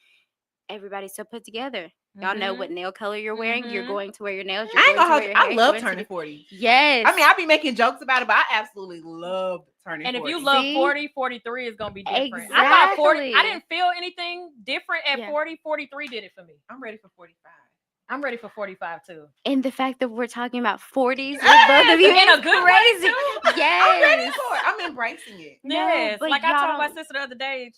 Speaker 8: everybody's so put together. Y'all know what nail color you're wearing. You're
Speaker 1: Mhm.
Speaker 8: going to wear your nails. You're
Speaker 5: I ain't
Speaker 8: going
Speaker 5: gonna
Speaker 8: to
Speaker 5: hold
Speaker 8: wear
Speaker 5: you.
Speaker 8: your hair.
Speaker 5: I love
Speaker 8: you're going
Speaker 5: turning
Speaker 8: to
Speaker 5: 40.
Speaker 8: Yes.
Speaker 5: I mean, I be making jokes about it, but I absolutely love turning
Speaker 1: And
Speaker 5: 40.
Speaker 1: if you love
Speaker 8: See?
Speaker 1: 40, 43 is gonna be different. I thought 40. I
Speaker 8: Exactly.
Speaker 1: didn't feel anything different at
Speaker 8: Yeah.
Speaker 1: 40. 43 did it for me.
Speaker 5: I'm ready for 45.
Speaker 1: I'm ready for 45 too.
Speaker 8: And the fact that we're talking about 40s with both of you
Speaker 1: In a
Speaker 8: is
Speaker 1: good way,
Speaker 8: crazy.
Speaker 1: too.
Speaker 5: I'm ready
Speaker 8: Yes.
Speaker 5: for it. I'm embracing it.
Speaker 8: No,
Speaker 1: Yes,
Speaker 8: but
Speaker 1: like I
Speaker 8: y'all
Speaker 1: told my
Speaker 8: don't-
Speaker 1: sister the other day,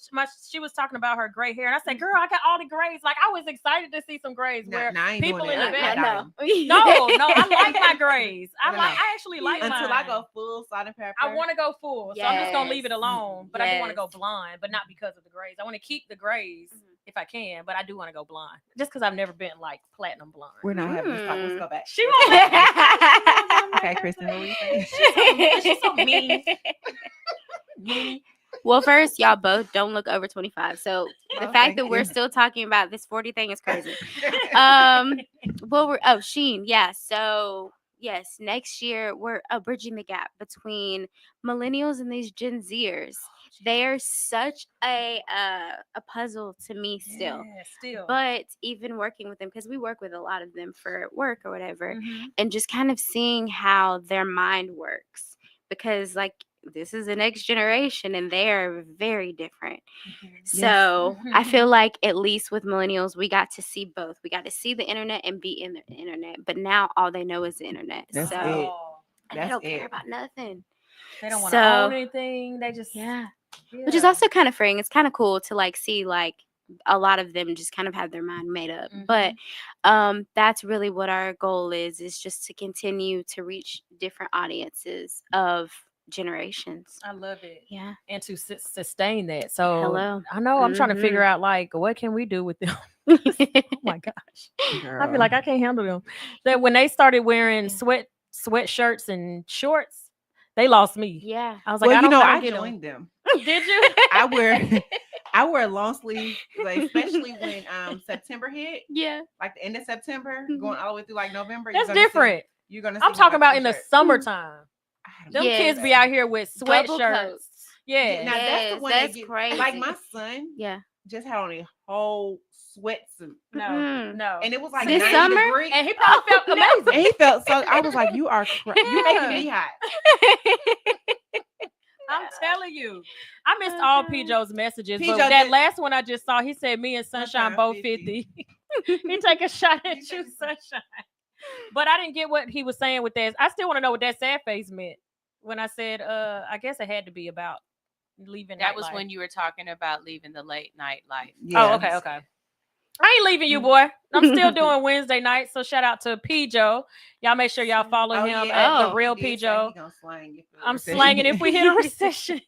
Speaker 1: she was talking about her gray hair, and I said, "Girl, I got all the grays." Like I was excited to see some grays. Where
Speaker 5: Nah, I ain't
Speaker 1: people
Speaker 5: doing
Speaker 1: in the
Speaker 5: that.
Speaker 1: back,
Speaker 8: no.
Speaker 1: no, I like my grays.
Speaker 5: No.
Speaker 1: I actually like
Speaker 5: Until
Speaker 1: mine.
Speaker 5: I go full salt and pepper.
Speaker 1: I want to go full, so I'm just gonna leave it
Speaker 8: Yes.
Speaker 1: alone. But I do want to go
Speaker 8: Yes.
Speaker 1: blonde, but not because of the grays. I want to keep the grays
Speaker 8: Mhm.
Speaker 1: if I can, but I do want to go blonde, just because I've never been like platinum blonde.
Speaker 5: We're not having this talk. Let's go back.
Speaker 1: She won't let me.
Speaker 5: Okay, Kristen, what were you saying?
Speaker 1: She's so mean. Meanie.
Speaker 8: Well, first, y'all both don't look over 25. So the
Speaker 5: Oh,
Speaker 8: fact
Speaker 5: thank
Speaker 8: that we're
Speaker 5: you.
Speaker 8: still talking about this 40 thing is crazy. Sheen, yeah. So yes, next year we're bridging the gap between millennials and these Gen Zers. They are such a puzzle to me still.
Speaker 1: Yeah, still.
Speaker 8: But even working with them, because we work with a lot of them for work or whatever,
Speaker 1: Mhm.
Speaker 8: and just kind of seeing how their mind works, because like this is the next generation and they are very different. So I feel like at least with millennials, we got to see both. We got to see the internet and be in the internet, but now all they know is the internet.
Speaker 5: That's
Speaker 8: so
Speaker 5: it.
Speaker 8: and they
Speaker 5: That's
Speaker 8: don't care
Speaker 5: it.
Speaker 8: about nothing.
Speaker 1: They don't want to
Speaker 8: So-
Speaker 1: own anything. They just
Speaker 8: Yeah. Which is also kind of freeing. It's kind of cool to like see like a lot of them just kind of have their mind made up. But that's really what our goal is just to continue to reach different audiences of generations.
Speaker 1: I love it.
Speaker 8: Yeah.
Speaker 1: And to sustain that. So
Speaker 8: Hello.
Speaker 1: I know I'm trying to figure out like what can we do with them. Oh my gosh. I feel like I can't handle them. That when they started wearing sweatshirts and shorts, they lost me.
Speaker 8: Yeah.
Speaker 1: I was like,
Speaker 5: Well,
Speaker 1: I don't
Speaker 5: I
Speaker 1: get
Speaker 5: joined them.
Speaker 1: Did you?
Speaker 5: I wear long sleeve, like, especially when September hit,
Speaker 8: Yeah.
Speaker 5: like the end of September,
Speaker 8: Mhm.
Speaker 5: going all the way through like November.
Speaker 1: That's different.
Speaker 5: You're gonna.
Speaker 1: I'm talking about in the summertime. Them
Speaker 8: Yes.
Speaker 1: kids be out here with
Speaker 8: Double
Speaker 1: sweatshirts.
Speaker 8: coats.
Speaker 1: Yeah.
Speaker 5: Now that's the
Speaker 8: Yes,
Speaker 5: one
Speaker 8: that's
Speaker 5: that gets,
Speaker 8: crazy.
Speaker 5: like my son
Speaker 8: Yeah.
Speaker 5: just had on a whole sweatsuit,
Speaker 1: No,
Speaker 8: Mhm.
Speaker 1: no.
Speaker 5: and it was like
Speaker 8: This
Speaker 5: 90
Speaker 8: summer?
Speaker 5: degrees.
Speaker 1: And he probably felt amazing.
Speaker 5: And he felt so. I was like, "You are you making me hot."
Speaker 1: I'm telling you. I missed all P-Joe's messages, but
Speaker 5: P-Joe
Speaker 1: that
Speaker 5: did-
Speaker 1: last one I just saw, he said me and Sunshine both 50. He take a shot at you, Sunshine. But I didn't get what he was saying with that. I still want to know what that sad face meant. When I said, I guess it had to be about leaving.
Speaker 2: That was
Speaker 1: nightlife.
Speaker 2: when you were talking about leaving the late night life.
Speaker 1: Oh, okay. I ain't leaving you, boy. I'm still doing Wednesday night. So shout out to P. Joe. Y'all make sure y'all follow him at the real P. Joe. I'm slanging if we hit a recession.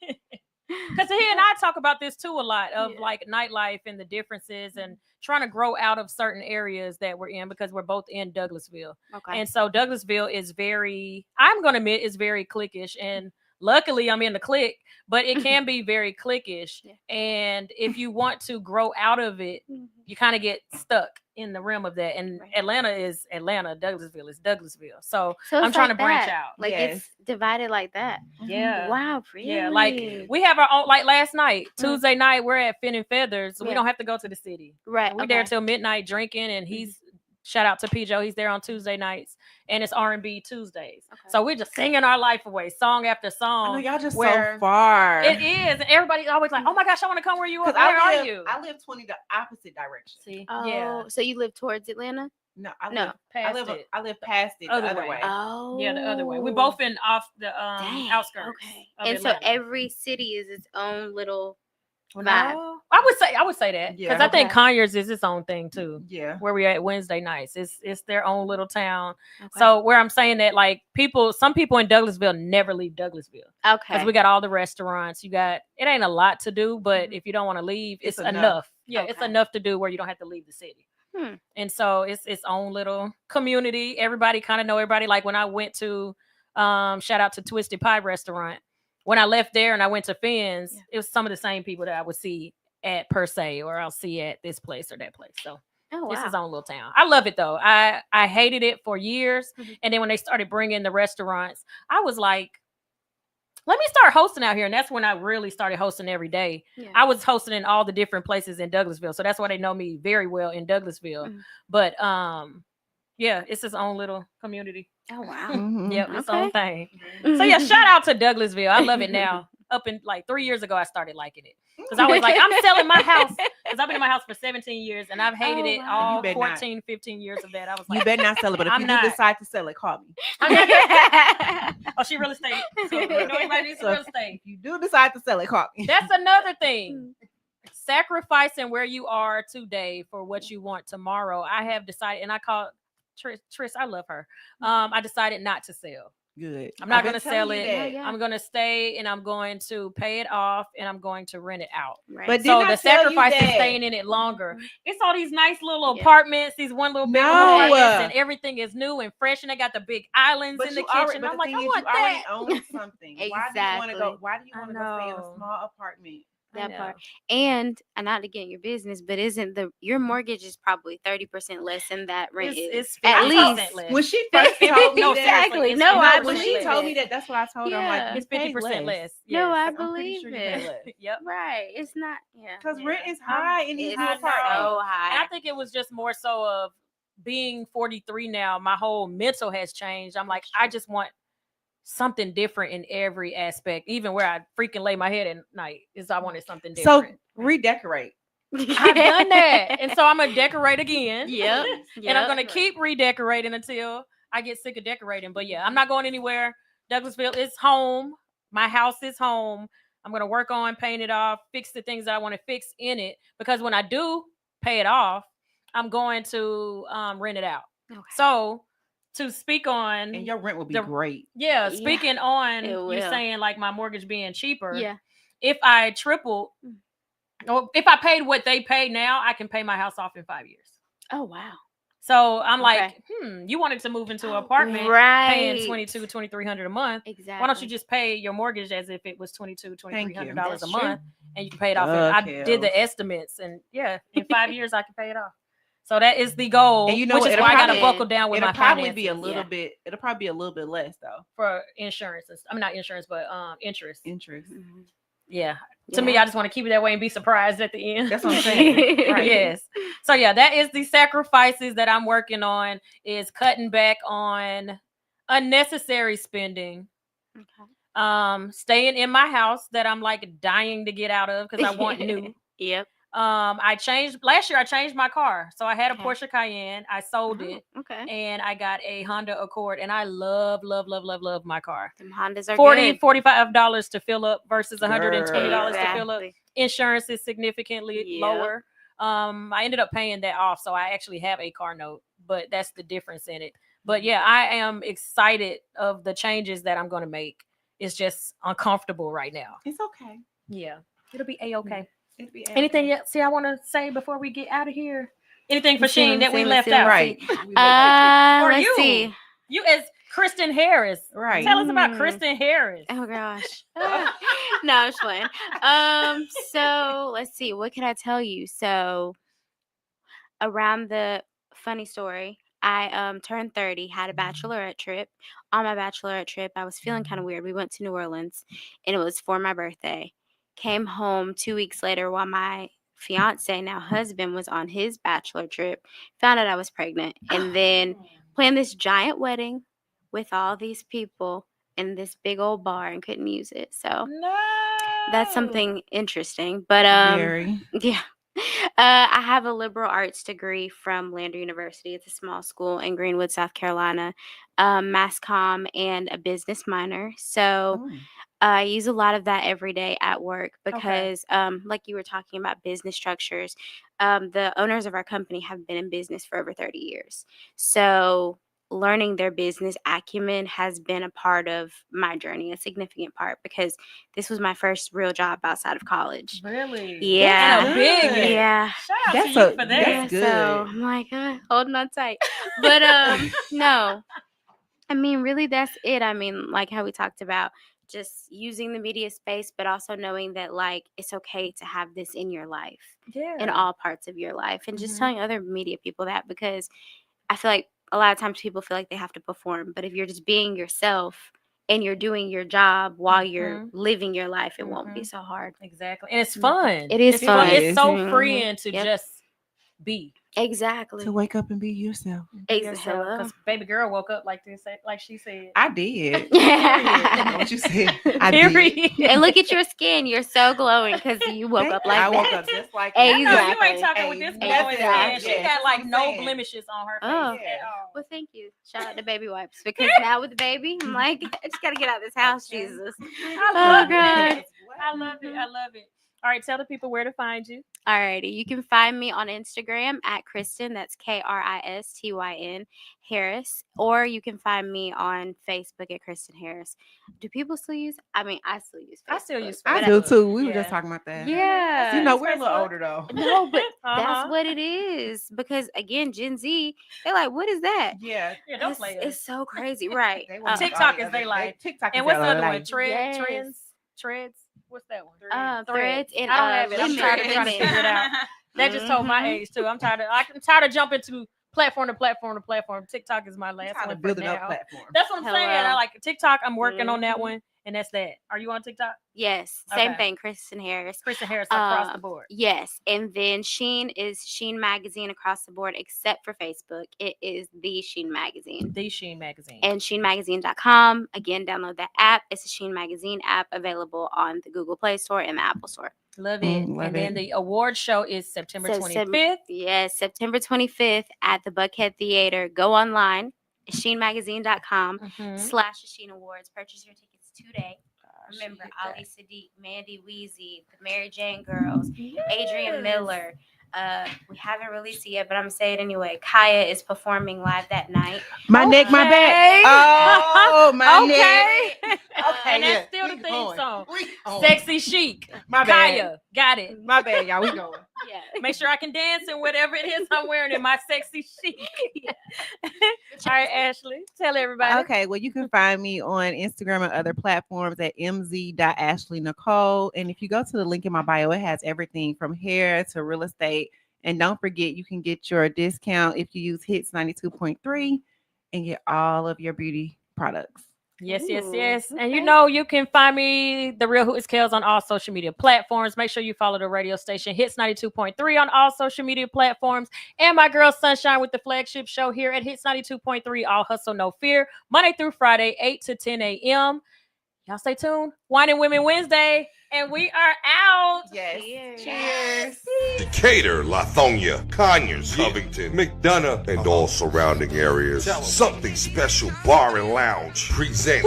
Speaker 1: Because he and I talk about this too a lot of like nightlife and the differences and trying to grow out of certain areas that we're in because we're both in Douglasville.
Speaker 8: Okay.
Speaker 1: And so Douglasville is very, I'm going to admit, is very cliquish. And luckily I'm in the clique, but it can be very cliquish.
Speaker 8: Yeah.
Speaker 1: And if you want to grow out of it, you kind of get stuck in the realm of that. And
Speaker 8: Right.
Speaker 1: Atlanta is Atlanta, Douglasville is Douglasville. So
Speaker 8: So
Speaker 1: I'm
Speaker 8: it's
Speaker 1: trying
Speaker 8: like
Speaker 1: to branch
Speaker 8: that.
Speaker 1: out.
Speaker 8: Like it's divided like that.
Speaker 1: Yeah.
Speaker 8: Wow, really?
Speaker 1: Yeah, like we have our own. Like last night, Tuesday night, we're at Fin and Feathers. So we
Speaker 8: Yeah.
Speaker 1: don't have to go to the city.
Speaker 8: Right.
Speaker 1: We there till midnight drinking, and he's shout out to P. Joe. He's there on Tuesday nights, and it's R&B Tuesdays.
Speaker 8: Okay.
Speaker 1: So we're just singing our life away, song after
Speaker 5: I
Speaker 1: song.
Speaker 5: know y'all just
Speaker 1: where
Speaker 5: so far.
Speaker 1: It is, and everybody's always like, "Oh my gosh, I want to come where you are.
Speaker 5: Because
Speaker 1: Where are you?"
Speaker 5: I live 20 the opposite direction.
Speaker 1: See,
Speaker 8: Oh,
Speaker 1: yeah,
Speaker 8: so you live towards Atlanta?
Speaker 5: No,
Speaker 8: No,
Speaker 1: past
Speaker 5: I
Speaker 1: it.
Speaker 5: live past it the
Speaker 1: Other
Speaker 5: other
Speaker 1: way.
Speaker 5: way.
Speaker 8: Oh.
Speaker 1: Yeah, the other way. We're both in off the
Speaker 8: Dang,
Speaker 1: outskirts.
Speaker 8: Okay.
Speaker 1: of
Speaker 8: And
Speaker 1: Atlanta.
Speaker 8: so every city is its own little vibe.
Speaker 1: No, I would say that because
Speaker 5: Yeah.
Speaker 1: I think
Speaker 8: Okay.
Speaker 1: Conyers is its own thing too.
Speaker 5: Yeah.
Speaker 1: Where we at Wednesday nights, it's their own little town.
Speaker 8: Okay.
Speaker 1: So where I'm saying that, like some people in Douglasville never leave Douglasville because
Speaker 8: Okay.
Speaker 1: we got all the restaurants. You got it ain't a lot to do, but if you don't want to leave, it's
Speaker 5: It's enough.
Speaker 1: enough. Yeah, it's
Speaker 8: Okay.
Speaker 1: enough to do where you don't have to leave the city.
Speaker 8: Hmm.
Speaker 1: And so it's its own little community. Everybody kind of know everybody. Like when I went to Shout out to Twisted Pie Restaurant. When I left there and I went to Finn's, it was some of the same people that I would see at Per Se, or I'll see at this place or that place. So it's his own little town. I love it though. I hated it for years, and then when they started bringing the restaurants, I was like, let me start hosting out here. And that's when I really started hosting every day.
Speaker 8: Yeah.
Speaker 1: I was hosting in all the different places in Douglasville. So that's why they know me very well in Douglasville. But yeah, it's his own little community.
Speaker 8: Oh wow.
Speaker 1: Yep, its
Speaker 8: Okay.
Speaker 1: own thing. So yeah, shout out to Douglasville. I love it now. Up in like 3 years ago, I started liking it. Because I was like, I'm selling my house. Because I've been in my house for 17 years and I've hated it all
Speaker 5: You better not.
Speaker 1: 14, 15 years of that. I was
Speaker 5: You
Speaker 1: like,
Speaker 5: better not sell it, but if
Speaker 1: I'm
Speaker 5: you
Speaker 1: not.
Speaker 5: do decide to sell it, call me.
Speaker 1: oh, she real estate. So, you know anybody needs
Speaker 5: So
Speaker 1: real estate.
Speaker 5: if you do decide to sell it, call me.
Speaker 1: That's another thing. Sacrificing where you are today for what you want tomorrow. I have decided, and I call Trish, I love her. I decided not to sell.
Speaker 5: Good.
Speaker 1: I'm not
Speaker 5: I've been
Speaker 1: going to sell
Speaker 5: telling
Speaker 1: it.
Speaker 5: you that.
Speaker 8: Yeah.
Speaker 1: I'm going to stay and I'm going to pay it off and I'm going to rent it out.
Speaker 8: Right.
Speaker 5: But
Speaker 1: So
Speaker 5: didn't I
Speaker 1: the
Speaker 5: tell you
Speaker 1: sacrifice is
Speaker 5: that?
Speaker 1: staying in it longer. It's all these nice little
Speaker 8: Yeah.
Speaker 1: apartments, these one little big
Speaker 5: No.
Speaker 1: apartments, and everything is new and fresh, and they got the big islands
Speaker 5: But
Speaker 1: in the
Speaker 5: you already,
Speaker 1: kitchen.
Speaker 5: but
Speaker 1: I'm
Speaker 5: the
Speaker 1: like,
Speaker 5: thing
Speaker 1: I
Speaker 5: is,
Speaker 1: want
Speaker 5: you already
Speaker 1: that.
Speaker 5: own something. Why do you want to
Speaker 8: Exactly.
Speaker 5: go? Why do you
Speaker 1: I
Speaker 5: want to go stay in a
Speaker 1: know.
Speaker 5: small apartment?
Speaker 8: That
Speaker 1: I
Speaker 8: part.
Speaker 1: know.
Speaker 8: And not to get in your business, but isn't your mortgage is probably 30% less than that rent
Speaker 1: It's
Speaker 8: is? At
Speaker 1: 50%
Speaker 8: least.
Speaker 1: less.
Speaker 5: When she first told me
Speaker 1: No,
Speaker 5: that,
Speaker 8: Exactly.
Speaker 1: it's
Speaker 8: No, I
Speaker 5: when
Speaker 8: believe
Speaker 5: she told me
Speaker 8: it.
Speaker 5: that, that's what I told her. I'm
Speaker 8: Yeah.
Speaker 5: like,
Speaker 1: It's 50% less.
Speaker 8: No,
Speaker 1: Yes.
Speaker 8: I
Speaker 5: I'm pretty
Speaker 8: believe
Speaker 5: sure you pay
Speaker 8: it.
Speaker 5: less.
Speaker 1: Yep.
Speaker 8: Right. It's not. Yeah.
Speaker 5: Because
Speaker 1: Yeah.
Speaker 5: rent is high in these
Speaker 8: It's
Speaker 5: new
Speaker 1: I
Speaker 5: apartments.
Speaker 1: know.
Speaker 8: so
Speaker 1: And
Speaker 8: high.
Speaker 1: I think it was just more so of being 43 now. My whole mental has changed. I'm like, I just want something different in every aspect, even where I freaking lay my head at night. Is I wanted something
Speaker 5: So
Speaker 1: different.
Speaker 5: redecorate.
Speaker 1: I've done that, and so I'm gonna decorate again.
Speaker 8: Yep.
Speaker 1: And I'm gonna keep redecorating until I get sick of decorating. But yeah, I'm not going anywhere. Douglasville is home. My house is home. I'm gonna work on paying it off, fix the things that I want to fix in it, because when I do pay it off, I'm going to rent it out.
Speaker 8: Okay.
Speaker 1: So to speak on
Speaker 5: And your rent will be
Speaker 1: The-
Speaker 5: great.
Speaker 1: yeah,
Speaker 8: Yeah,
Speaker 1: speaking on
Speaker 8: it
Speaker 1: you
Speaker 8: will.
Speaker 1: saying like my mortgage being cheaper.
Speaker 8: Yeah.
Speaker 1: If I tripled, or if I paid what they pay now, I can pay my house off in 5 years.
Speaker 8: Oh wow.
Speaker 1: So I'm
Speaker 8: Okay.
Speaker 1: like, you wanted to move into an apartment
Speaker 8: Right.
Speaker 1: paying $2,300 a month.
Speaker 8: Exactly.
Speaker 1: Why don't you just pay your mortgage as if it was $2,300 a
Speaker 8: That's true.
Speaker 1: month, and you can pay it off?
Speaker 5: Duh,
Speaker 1: I did the
Speaker 5: Kels.
Speaker 1: estimates, and yeah, in 5 years I can pay it off. So that is the goal,
Speaker 5: And you know
Speaker 1: which
Speaker 5: what?
Speaker 1: is
Speaker 5: It'll
Speaker 1: why I got to
Speaker 8: probably-
Speaker 1: buckle down with
Speaker 5: It'll
Speaker 1: my
Speaker 5: probably
Speaker 1: finances
Speaker 5: be a little
Speaker 8: Yeah.
Speaker 5: bit. It'll probably be a little bit less though.
Speaker 1: for insurance. I'm not insurance, but interest.
Speaker 5: Interest.
Speaker 8: Mhm.
Speaker 1: Yeah. To me,
Speaker 8: Yeah.
Speaker 1: I just want to keep it that way and be surprised at the end.
Speaker 5: That's what I'm saying. Right.
Speaker 1: Yes. So yeah, that is the sacrifices that I'm working on, is cutting back on unnecessary spending.
Speaker 8: Okay.
Speaker 1: Staying in my house that I'm like dying to get out of because I want new.
Speaker 8: Yep.
Speaker 1: I changed last year. I changed my car, so I had a
Speaker 8: Okay.
Speaker 1: Porsche Cayenne. I sold it,
Speaker 8: Okay.
Speaker 1: and I got a Honda Accord, and I love my car.
Speaker 8: Them Hondas are
Speaker 1: $40,
Speaker 8: good.
Speaker 1: $45 to fill up versus $120 to fill up.
Speaker 8: Exactly.
Speaker 1: Insurance is significantly
Speaker 8: Yep.
Speaker 1: lower. I ended up paying that off, so I actually have a car note, but that's the difference in it. But yeah, I am excited of the changes that I'm going to make. It's just uncomfortable right now.
Speaker 5: It's okay.
Speaker 1: Yeah, it'll be a-okay.
Speaker 5: It'll be
Speaker 1: Anything else I want to say before we get out of here? Anything for
Speaker 8: Let's see,
Speaker 1: Sheen that we
Speaker 8: let's
Speaker 1: left
Speaker 8: see,
Speaker 1: out?
Speaker 5: right.
Speaker 1: Or
Speaker 8: Let's
Speaker 1: you.
Speaker 8: see.
Speaker 1: You as Kristen Harris.
Speaker 5: Right.
Speaker 1: Tell us about
Speaker 8: Mm.
Speaker 1: Kristen Harris.
Speaker 8: Oh gosh. No, I'm just playing. So let's see. What can I tell you? So around the funny story, I turned 30, had a bachelorette trip. On my bachelorette trip, I was feeling kind of weird. We went to New Orleans and it was for my birthday. Came home 2 weeks later while my fiance, now husband, was on his bachelor trip. Found out I was pregnant, and then planned this giant wedding with all these people in this big old bar and couldn't use it. So
Speaker 1: No.
Speaker 8: that's something interesting. But
Speaker 5: Very.
Speaker 8: yeah. I have a liberal arts degree from Lander University. It's a small school in Greenwood, South Carolina. Mass comm and a business minor. So
Speaker 5: Oh.
Speaker 8: I use a lot of that every day at work because, like you were talking about business structures, the owners of our company have been in business for over 30 years. So learning their business acumen has been a part of my journey, a significant part, because this was my first real job outside of college.
Speaker 1: Really?
Speaker 8: Yeah.
Speaker 1: And a big
Speaker 5: Good.
Speaker 1: one.
Speaker 8: Yeah.
Speaker 1: Shout out
Speaker 5: That's
Speaker 1: to you
Speaker 5: a-
Speaker 1: for that.
Speaker 5: that's
Speaker 8: Yeah, so
Speaker 5: good.
Speaker 8: I'm like, holding on tight. But no. I mean, really, that's it. I mean, like how we talked about just using the media space, but also knowing that like it's okay to have this in your life, in all parts of your life, and just telling other media people that, because I feel like a lot of times people feel like they have to perform, but if you're just being yourself and you're doing your job while you're living your life, it won't be so hard.
Speaker 1: Exactly. And it's fun.
Speaker 8: It is fun.
Speaker 1: It's so
Speaker 8: Mhm.
Speaker 1: freeing to
Speaker 8: Yep.
Speaker 1: just be.
Speaker 8: Exactly.
Speaker 5: To wake up and be yourself.
Speaker 8: Hello.
Speaker 1: Because baby girl woke up like this, like she said.
Speaker 5: I did.
Speaker 8: Yeah.
Speaker 5: What you said? I did.
Speaker 1: Period.
Speaker 8: And look at your skin. You're so glowing because you woke up like
Speaker 5: I
Speaker 8: that.
Speaker 5: woke up just like
Speaker 1: I know you
Speaker 8: Exactly.
Speaker 1: ain't talking with this glowing
Speaker 8: Exactly.
Speaker 1: skin. She
Speaker 5: Yeah.
Speaker 1: got like no
Speaker 5: Saying.
Speaker 1: blemishes on her face
Speaker 8: Oh.
Speaker 1: at all.
Speaker 8: Well, thank you. Shout out to Baby Wipes, because now with the baby, I'm like, I just gotta get out of this house, Jesus.
Speaker 1: I love
Speaker 8: God.
Speaker 1: it. I love it. I love it. All right, tell the people where to find you.
Speaker 8: Alrighty, you can find me on Instagram at Kristen, that's Kristyn Harris, or you can find me on Facebook at Kristen Harris. Do people still use? I mean, I still use Facebook.
Speaker 1: I still use
Speaker 5: I
Speaker 1: Facebook.
Speaker 5: do too. We were
Speaker 1: Yeah.
Speaker 5: just talking about that.
Speaker 8: Yeah.
Speaker 5: You know,
Speaker 1: use
Speaker 5: we're a little
Speaker 1: Facebook.
Speaker 5: older though.
Speaker 8: No, but
Speaker 1: Uh-huh.
Speaker 8: that's what it is. Because again, Gen Z, they're like, what is that?
Speaker 5: Yeah.
Speaker 1: Yeah, don't play it.
Speaker 8: It's so crazy, right?
Speaker 5: They want
Speaker 1: TikTok
Speaker 5: all
Speaker 1: is they like.
Speaker 5: TikTok
Speaker 1: And
Speaker 5: is
Speaker 1: what's the
Speaker 5: their
Speaker 1: other one?
Speaker 5: life.
Speaker 1: Treads. What's that one?
Speaker 8: Threads and
Speaker 1: I don't have it. I'm tired of trying to
Speaker 8: Limit.
Speaker 1: figure it out. That just told my age too. I'm tired of jumping to platform to platform to platform. TikTok is my last
Speaker 5: Trying to
Speaker 1: one for
Speaker 5: build it up
Speaker 1: now.
Speaker 5: platform.
Speaker 1: That's what I'm saying. I
Speaker 8: Hello.
Speaker 1: like TikTok. I'm working on that
Speaker 8: Mhm.
Speaker 1: one, and that's that. Are you on TikTok?
Speaker 8: Yes, same
Speaker 1: Okay.
Speaker 8: thing, Kristen Harris.
Speaker 1: Kristen Harris across the board.
Speaker 8: Yes, and then Sheen is Sheen Magazine across the board, except for Facebook. It is the Sheen Magazine.
Speaker 1: The Sheen Magazine.
Speaker 8: And SheenMagazine.com. Again, download that app. It's a Sheen Magazine app available on the Google Play Store and the Apple Store.
Speaker 1: Love it.
Speaker 5: love
Speaker 1: And then
Speaker 5: it.
Speaker 1: the award show is September
Speaker 8: So
Speaker 1: 25th.
Speaker 8: Yes, September 25th at the Buckhead Theater. Go online, SheenMagazine.com
Speaker 1: Mhm.
Speaker 8: / Sheen Awards. Purchase your tickets today. Remember, L.I.C.K, Mandy Weezy, the Mary Jane Girls, Adrian Miller. We haven't released it yet, but I'm gonna say it anyway. Kaya is performing live that night.
Speaker 5: My neck, my back. Oh, my neck.
Speaker 1: Okay, and that's
Speaker 5: yeah,
Speaker 1: still the
Speaker 5: we
Speaker 1: theme
Speaker 5: going.
Speaker 1: song.
Speaker 5: We going.
Speaker 1: Sexy Chic.
Speaker 5: My bad.
Speaker 1: Kaya, got it.
Speaker 5: My bad, y'all. We going.
Speaker 8: Yeah.
Speaker 1: Make sure I can dance in whatever it is I'm wearing in my sexy chic. All right, Ashley, tell everybody.
Speaker 5: Okay, well, you can find me on Instagram and other platforms at mz.ashleynicole. And if you go to the link in my bio, it has everything from hair to real estate. And don't forget, you can get your discount if you use Hits 92.3 and get all of your beauty products.
Speaker 1: Yes, yes,
Speaker 8: Ooh,
Speaker 1: yes. And you
Speaker 8: okay.
Speaker 1: know, you can find me, The Real Who Is KELZ, on all social media platforms. Make sure you follow the radio station Hits 92.3 on all social media platforms. And my girl Sunshine with the flagship show here at Hits 92.3, All Hustle, No Fear, Monday through Friday, 8 to 10 a.m. Y'all stay tuned. Wine and Women Wednesday. And we are out.
Speaker 5: Yes.
Speaker 8: Cheers.
Speaker 9: Decatur, Lithonia, Conyers, Covington, McDonough, and all surrounding areas. Something Special Bar and Lounge presents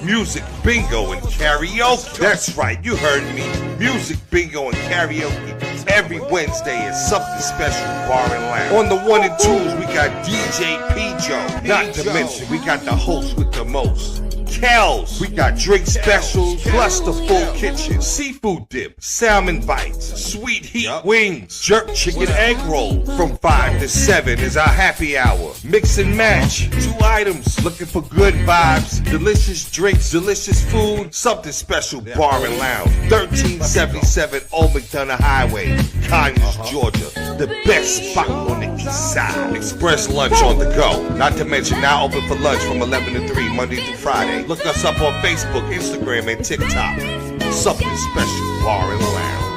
Speaker 9: Music Bingo and Karaoke. That's right, you heard me. Music Bingo and Karaoke every Wednesday at Something Special Bar and Lounge. On the 1 and 2s, we got DJ P-Joe. Not to mention, we got the host with the most, KELZ. We got drink specials, plus the full kitchen. Seafood dip, salmon bites, sweet heat wings, jerk chicken egg roll. From 5 to 7 is our happy hour. Mix and match, 2 items. Looking for good vibes, delicious drinks, delicious food. Something Special Bar and Lounge. 1377 Old McDonough Highway, Conyers, Georgia. The best spot on the east side. Express lunch on the go. Not to mention now open for lunch from 11 to 3 Monday through Friday. Look us up on Facebook, Instagram, and TikTok. Something Special Bar and Lounge.